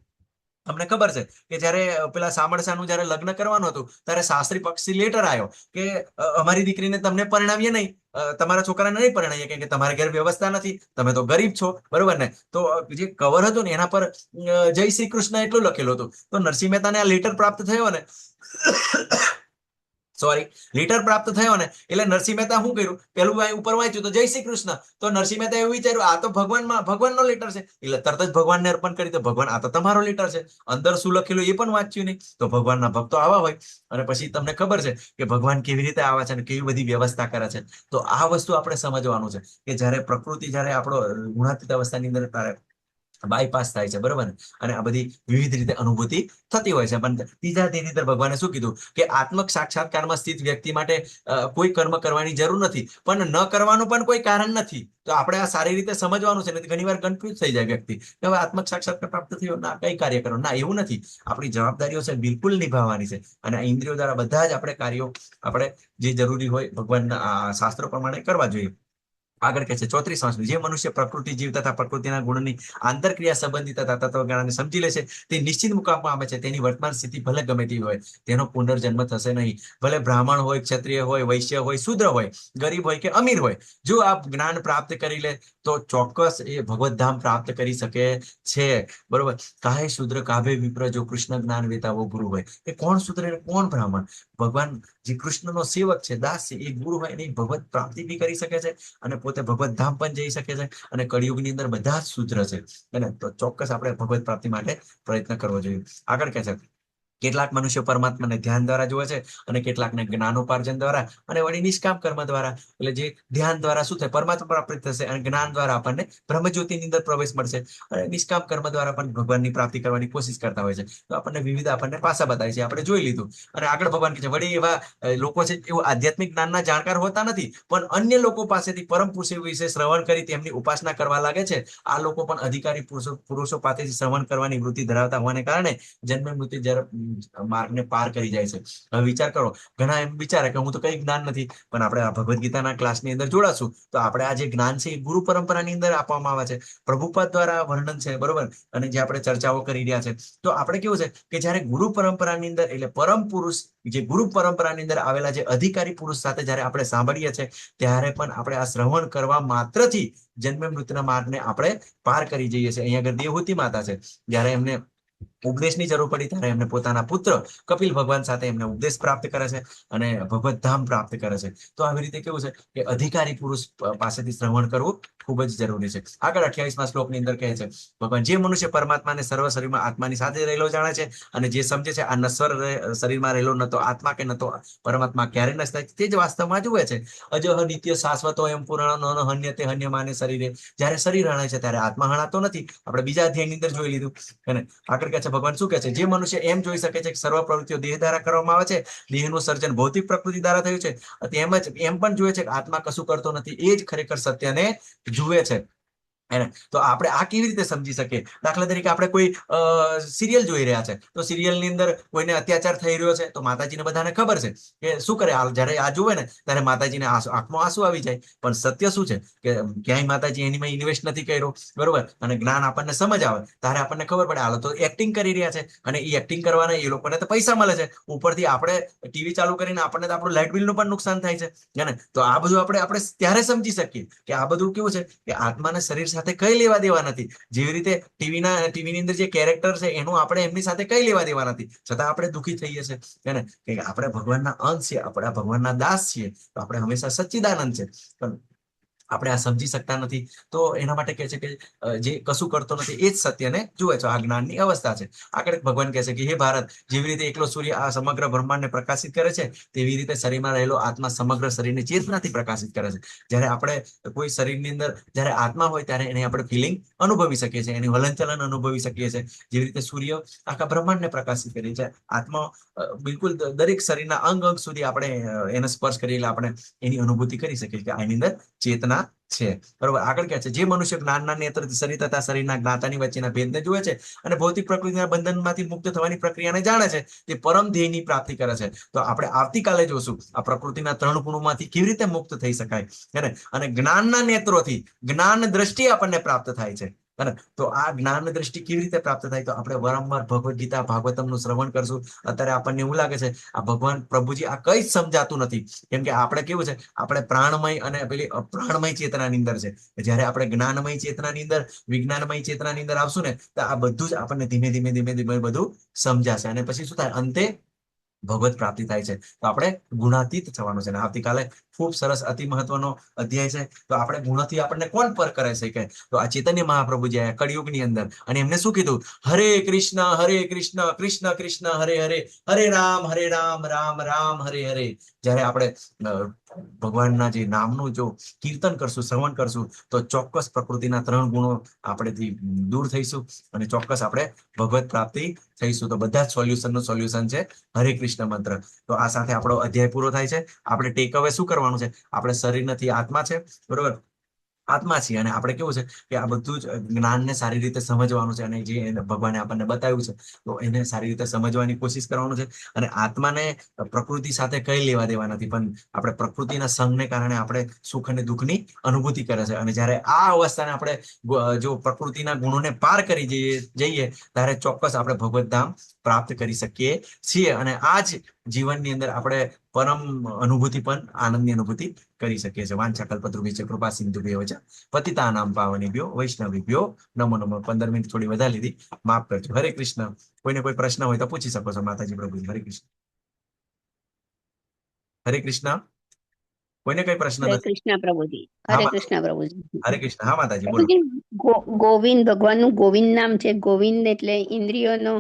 તમને ખબર છે કે જયારે પેલા સામળસાનું જયારે લગ્ન કરવાનું હતું ત્યારે શાસ્ત્રી પક્ષી લેટર આવ્યો કે અમારી દીકરીને તમને પરણાવીએ નહીં, તમારા છોકરાને નહીં પરણાવીએ કે તમારા ઘેર વ્યવસ્થા નથી, તમે તો ગરીબ છો. બરોબર ને? તો જે કવર હતું ને એના પર જય શ્રી કૃષ્ણ એટલું લખેલું હતું. તો નરસિંહ મહેતાને આ લેટર પ્રાપ્ત થયો ને લેટર પ્રાપ્ત થયો ને એટલે નરસિંહ મહેતા શું કર્યું, પેલું ઉપર વાંચ્યું તો જય શ્રી કૃષ્ણ. તો નરસિંહ મહેતા એવું વિચાર્યું આ તો ભગવાનનો લેટર છે, એટલે તરત જ ભગવાનને અર્પણ કરી. તો ભગવાન આ તો તમારો લેટર છે, અંદર શું લખેલું એ પણ વાંચ્યું નહીં. તો ભગવાનના ભક્તો આવા હોય. અને પછી તમને ખબર છે કે ભગવાન કેવી રીતે આવે છે અને કેવી બધી વ્યવસ્થા કરે છે. તો આ વસ્તુ આપણે સમજવાનું છે કે જયારે પ્રકૃતિ, જયારે આપણો ગુણાતીત અવસ્થાની અંદર ત્યારે બાયપાસ થાય છે. બરોબર ને? અને આ બધી વિવિધ રીતે અનુભૂતિ થતી હોય છે. પણ ત્રીજા ધ્યેયની અંદર ભગવાને શું કીધું કે આત્મક સાક્ષાત્કારમાં સ્થિત વ્યક્તિ માટે કોઈ કર્મ કરવાની જરૂર નથી, પણ ન કરવાનું પણ કોઈ કારણ નથી. તો આપણે આ સારી રીતે સમજવાનું છે. નથી ઘણી વાર કન્ફ્યુઝ થઈ જાય વ્યક્તિ કે હવે આત્મક સાક્ષાત્કાર પ્રાપ્ત થયો ના કઈ કાર્ય કરો. ના, એવું નથી. આપણી જવાબદારીઓ છે બિલકુલ નિભાવવાની છે. અને આ ઇન્દ્રિયો દ્વારા બધા જ આપણે કાર્યો આપણે જે જરૂરી હોય ભગવાનના શાસ્ત્રો પ્રમાણે કરવા જોઈએ. આગળ કહે છે 34 જે મનુષ્ય પ્રકૃતિ જીવ તથા પ્રકૃતિના ગુણની આંતરક્રિયા સંબંધી તથા તત્વજ્ઞાનને સમજી લે છે તે નિશ્ચિત મુકામમાં આવે છે. તેની વર્તમાન સ્થિતિ ભલે ગમે તેવી હોય, તેનો પુનર્જન્મ થશે નહીં. ભલે બ્રાહ્મણ હોય, ક્ષત્રિય હોય, વૈશ્ય હોય, શૂદ્ર હોય, ગરીબ હોય કે અમીર હોય, જો આ જ્ઞાન પ્રાપ્ત કરી લે તો ચોક્કસ એ ભગવત ધામ પ્રાપ્ત કરી શકે છે. બરોબર? કાહે શૂદ્ર કાભે વિપ્ર જો કૃષ્ણ જ્ઞાન વેતાવો ગુરુ હોય. એ કોણ શૂદ્ર અને કોણ બ્રાહ્મણ? ભગવાન જે કૃષ્ણનો સેવક છે, દાસ છે, એ ગુરુ હોય એની ભગવત પ્રાપ્તિ બી કરી શકે છે અને પોતે ભગવત ધામ પણ જઈ શકે છે. અને કળિયુગની અંદર બધા જ શૂદ્ર છે. તો ચોક્કસ આપણે ભગવત પ્રાપ્તિ માટે પ્રયત્ન કરવો જોઈએ. આગળ કહે છે કેટલાક મનુષ્યો પરમાત્માને ધ્યાન દ્વારા જોવે છે અને કેટલાકને જ્ઞાનોપાર્જન દ્વારા અને વળી નિષ્કામ કર્મ દ્વારા. એટલે જે ધ્યાન દ્વારા શું થાય, પરમાત્મા પ્રાપ્તિ થશે, અને જ્ઞાન દ્વારા આપણને બ્રહ્મજ્યોતિની અંદર પ્રવેશ મળશે, અને નિષ્કામ કર્મ દ્વારા પણ ભગવાનની પ્રાપ્તિ કરવાની કોશિશ કરતા હોય છે. તો આપણને વિવિધ આપણને પાસા બતાવે છે, આપણે જોઈ લીધું. અને આગળ ભગવાન કહે છે વળી એવા લોકો છે એવો આધ્યાત્મિક જ્ઞાનના જાણકાર હોતા નથી, પણ અન્ય લોકો પાસેથી પરમ પુરુષો વિશે શ્રવણ કરી તેમની ઉપાસના કરવા લાગે છે. આ લોકો પણ અધિકારી પુરુષો પાસેથી શ્રવણ કરવાની વૃત્તિ ધરાવતા હોવાને કારણે જન્મ મૃત્યુ જ્યારે માર્ગને પાર કરી જાય છે. હવે વિચાર કરો, ઘણા એમ વિચારે કે હું તો કઈ જ્ઞાન નથી, પણ આપણે આ ભગવદ્ ગીતાના ક્લાસની અંદર જોડાશું તો આપણે આ જે જ્ઞાન છે એ ગુરુ પરંપરાની અંદર આપવામાં આવે છે, પ્રભુપાદ દ્વારા વર્ણન છે. બરોબર? અને જે આપણે ચર્ચાઓ કરી રહ્યા છે, તો આપણે કેવું છે કે જયારે ગુરુ પરંપરાની અંદર, એટલે પરમ પુરુષ જે ગુરુ પરંપરાની અંદર આવેલા જે અધિકારી પુરુષ સાથે જયારે આપણે સાંભળીએ છીએ ત્યારે પણ આપણે આ શ્રવણ કરવા માત્રથી જન્મ મૃત્યુના માર્ગને આપણે પાર કરી જઈએ છીએ. અહીંયા આગળ દેવહૂતિ માતા છે, જયારે એમને ઉપદેશની જરૂર પડી ત્યારે એમને પોતાના પુત્ર કપિલ ભગવાન સાથે એમને ઉપદેશ પ્રાપ્ત કરે છે અને ભગવત ધામ પ્રાપ્ત કરે છે. તો આવી રીતે કેવું છે કે અધિકારી પુરુષ પાસેથી શ્રવણ કરવું ખૂબ જ જરૂરી છે. આગળ 28મા શ્લોકની અંદર કહે છે ભગવાન જે મનુષ્ય પરમાત્માને સર્વ શરીરમાં આત્માની સાથે રહેલો જાણે છે અને જે સમજે છે આ નશ્વર શરીરમાં રહેલો ન તો આત્મા કે ન તો પરમાત્મા ક્યારે નષ્ટ થાય, તે જ વાસ્તવમાં જુએ છે. અજહ નિત્ય શાશ્વતો એમ પુરાણ ન હન્યતે હન્ય માને શરીરે. જયારે શરીર હણાય છે ત્યારે આત્મા હણાતો નથી. આપણે બીજા અધ્યાયની અંદર જોઈ લીધું. અને આગળ કહે છે ભગવાન શું કહે છે, જે મનુષ્ય એમ જોઈ શકે છે કે સર્વ પ્રવૃત્તિઓ દેહ દ્વારા કરવામાં આવે છે, દેહનું સર્જન ભૌતિક પ્રકૃતિ દ્વારા થયું છે, તેમજ એમ પણ જોયે છે કે આત્મા કશું કરતો નથી, એ જ ખરેખર સત્યને જુએ છે. તો આપણે આ કેવી રીતે સમજી શકીએ? દાખલા તરીકે આપણે કોઈ સિરિયલ જોઈ રહ્યા છે, તો સિરિયલની અંદર કોઈને અત્યાચાર થઈ રહ્યો છે, તો માતાજીને બધાને ખબર છે કે શું કરે, જયારે આ જુએ ને ત્યારે માતાજીને આંખમાં આંસુ આવી જાય. પણ સત્ય શું છે કે ક્યાંય માતાજી એનીમાં ઇન્વેસ્ટ નથી કર્યો. બરોબર? અને જ્ઞાન આપણને સમજ આવે ત્યારે આપણને ખબર પડે હાલો તો એક્ટિંગ કરી રહ્યા છે, અને એ એક્ટિંગ કરવાના એ લોકોને તો પૈસા મળે છે. ઉપરથી આપણે ટીવી ચાલુ કરીને આપણને તો આપણું લાઇટ બિલનું પણ નુકસાન થાય છે. તો આ બધું આપણે ત્યારે સમજી શકીએ કે આ બધું કેવું છે કે આત્માને શરીર સાથે કઈ લેવા દેવા નથી. જેવી રીતે ટીવીની અંદર જે કેરેક્ટર છે એનું આપણે એમની સાથે કઈ લેવા દેવા નથી, છતાં આપણે દુઃખી થઈએ છીએ. કે આપણે ભગવાનના અંશ છીએ, આપણે ભગવાનના દાસ છીએ, તો આપણે હંમેશા સચ્ચિદાનંદ છે. આપણે આ સમજી શકતા નથી. તો એના માટે કહે છે કે જે કશું કરતો નથી એ જ સત્યને જુએ છે. આ જ્ઞાનની અવસ્થા છે. આગળ ભગવાન કહે છે કે હે ભારત, જેવી રીતે એકલો સૂર્ય આ સમગ્ર બ્રહ્માંડને પ્રકાશિત કરે છે, તેવી રીતે શરીરમાં રહેલો આત્મા સમગ્ર શરીરને ચેતનાથી પ્રકાશિત કરે છે. જ્યારે આપણે કોઈ શરીરની અંદર જ્યારે આત્મા હોય ત્યારે એને આપણે ફિલિંગ અનુભવી શકીએ છીએ, એની હલનચલન અનુભવી શકીએ છીએ. જેવી રીતે સૂર્ય આખા બ્રહ્માંડને પ્રકાશિત કરે છે, આત્મા બિલકુલ દરેક શરીરના અંગ અંગ સુધી આપણે એને સ્પર્શ કરીએ એટલે આપણે એની અનુભૂતિ કરી શકીએ કે આની અંદર ચેતના છે. બરોબર. આગળ કહે છે જે મનુષ્ય જ્ઞાનના નેત્રથી શરીર તથા શરીરના જ્ઞાતાની વચ્ચેના ભેદને જુએ છે અને ભૌતિક પ્રકૃતિના બંધનમાંથી મુક્ત થવાની પ્રક્રિયાને જાણે છે, તે પરમ ધ્યેયની પ્રાપ્તિ કરે છે. તો આપણે આવતીકાલે જોશું આ પ્રકૃતિના 3 ગુણોમાંથી કેવી રીતે મુક્ત થઈ શકાય છે ને. અને જ્ઞાનના નેત્રોથી જ્ઞાન દ્રષ્ટિ આપણને પ્રાપ્ત થાય છે. તો આ જ્ઞાન દ્રષ્ટિ કેવી રીતે પ્રાપ્ત થાય? તો આપણે વારંવાર ભગવદ્ ગીતા ભાગવતમનું શ્રવણ કરશું. અત્યારે આપણને એવું લાગે છે આ ભગવાન પ્રભુજી આ કઈ જ સમજાતું નથી, કેમ કે આપણે કેવું છે, આપણે પ્રાણમય અને પેલી અપ્રાણમય ચેતનાની અંદર છે. જયારે આપણે જ્ઞાનમય ચેતનાની અંદર, વિજ્ઞાનમય ચેતનાની અંદર આવશું ને, તો આ બધું જ આપણને ધીમે ધીમે ધીમે ધીમે બધું સમજાશે. અને પછી શું થાય? અંતે ભગવત પ્રાપ્તિ થાય છે. તો આપણે ગુણાતીત થવાનું છે. અને આવતીકાલે ખૂબ સરસ અતિ મહત્વનો અધ્યાય છે. તો આપણે ગુણથી આપણને કોણ પર કરે છે કે તો આ ચૈતન્ય મહાપ્રભુજી આયા કળિયુગની અંદર અને એમને શું કીધું? હરે કૃષ્ણ કૃષ્ણ કૃષ્ણ હરે હરે, હરે રામ રામ રામ હરે હરે. જ્યારે આપણે ભગવાનના જે નામનું જો કીર્તન કરશું, શ્રવણ કરશું, તો ચોક્કસ પ્રકૃતિના 3 ગુણો આપણેથી દૂર થઈશું અને ચોક્કસ આપણે ભગવત પ્રાપ્તિ થઈશું. તો બધા જ સોલ્યુશનનું સોલ્યુશન છે હરે કૃષ્ણ મંત્ર. તો આ સાથે આપણો અધ્યાય પૂરો થાય છે. આપણે ટેક અવે શું કરવાનું છે? આપણે શરીર નથી, આત્મા છે. બરોબર, આત્મા છીએ અને આપણે કેવું છે કે આ બધું જ જ્ઞાનને સારી રીતે સમજવાનું છે. અને જે ભગવાને આપણને બતાવ્યું છે તો એને સારી રીતે સમજવાની કોશિશ કરવાનું છે. અને આત્માને પ્રકૃતિ સાથે કઈ લેવા દેવા નથી, પણ આપણે પ્રકૃતિના સંગને કારણે આપણે સુખ અને દુઃખની અનુભૂતિ કરે છે. અને જ્યારે આ અવસ્થાને આપણે જો પ્રકૃતિના ગુણોને પાર કરી જઈએ ત્યારે ચોક્કસ આપણે ભગવત ધામ પ્રાપ્ત કરી શકીએ છીએ. અને આ જ જીવનની અંદર આપણે પરમ અનુભૂતિ પણ આનંદની અનુભૂતિ કરી શકીએ છીએ. વાંછા કલ્પતરુભ્યશ્ચ કૃપા સિંધુભ્યો ચ પતિતાનાં પાવનેભ્યો વૈષ્ણવેભ્યો નમો નમઃ. 15 મિનિટ થોડી વધારે લીધી, માફ કરજો. હરે કૃષ્ણ. કોઈને કોઈ પ્રશ્ન હોય તો પૂછી શકો છો માતાજી પ્રભુજી. હરે કૃષ્ણ. હરે કૃષ્ણ. કોઈને કઈ પ્રશ્ન હરે નથી? કૃષ્ણ પ્રભુજી. હા હરે માતાજી. કૃષ્ણ પ્રભુજી. હરે કૃષ્ણ. હા માતાજી બોલો. પ્રભુજી, ગોવિંદ ભગવાનનું ગોવિંદ નામ છે. ગોવિંદ એટલે ઇન્દ્રિયોનો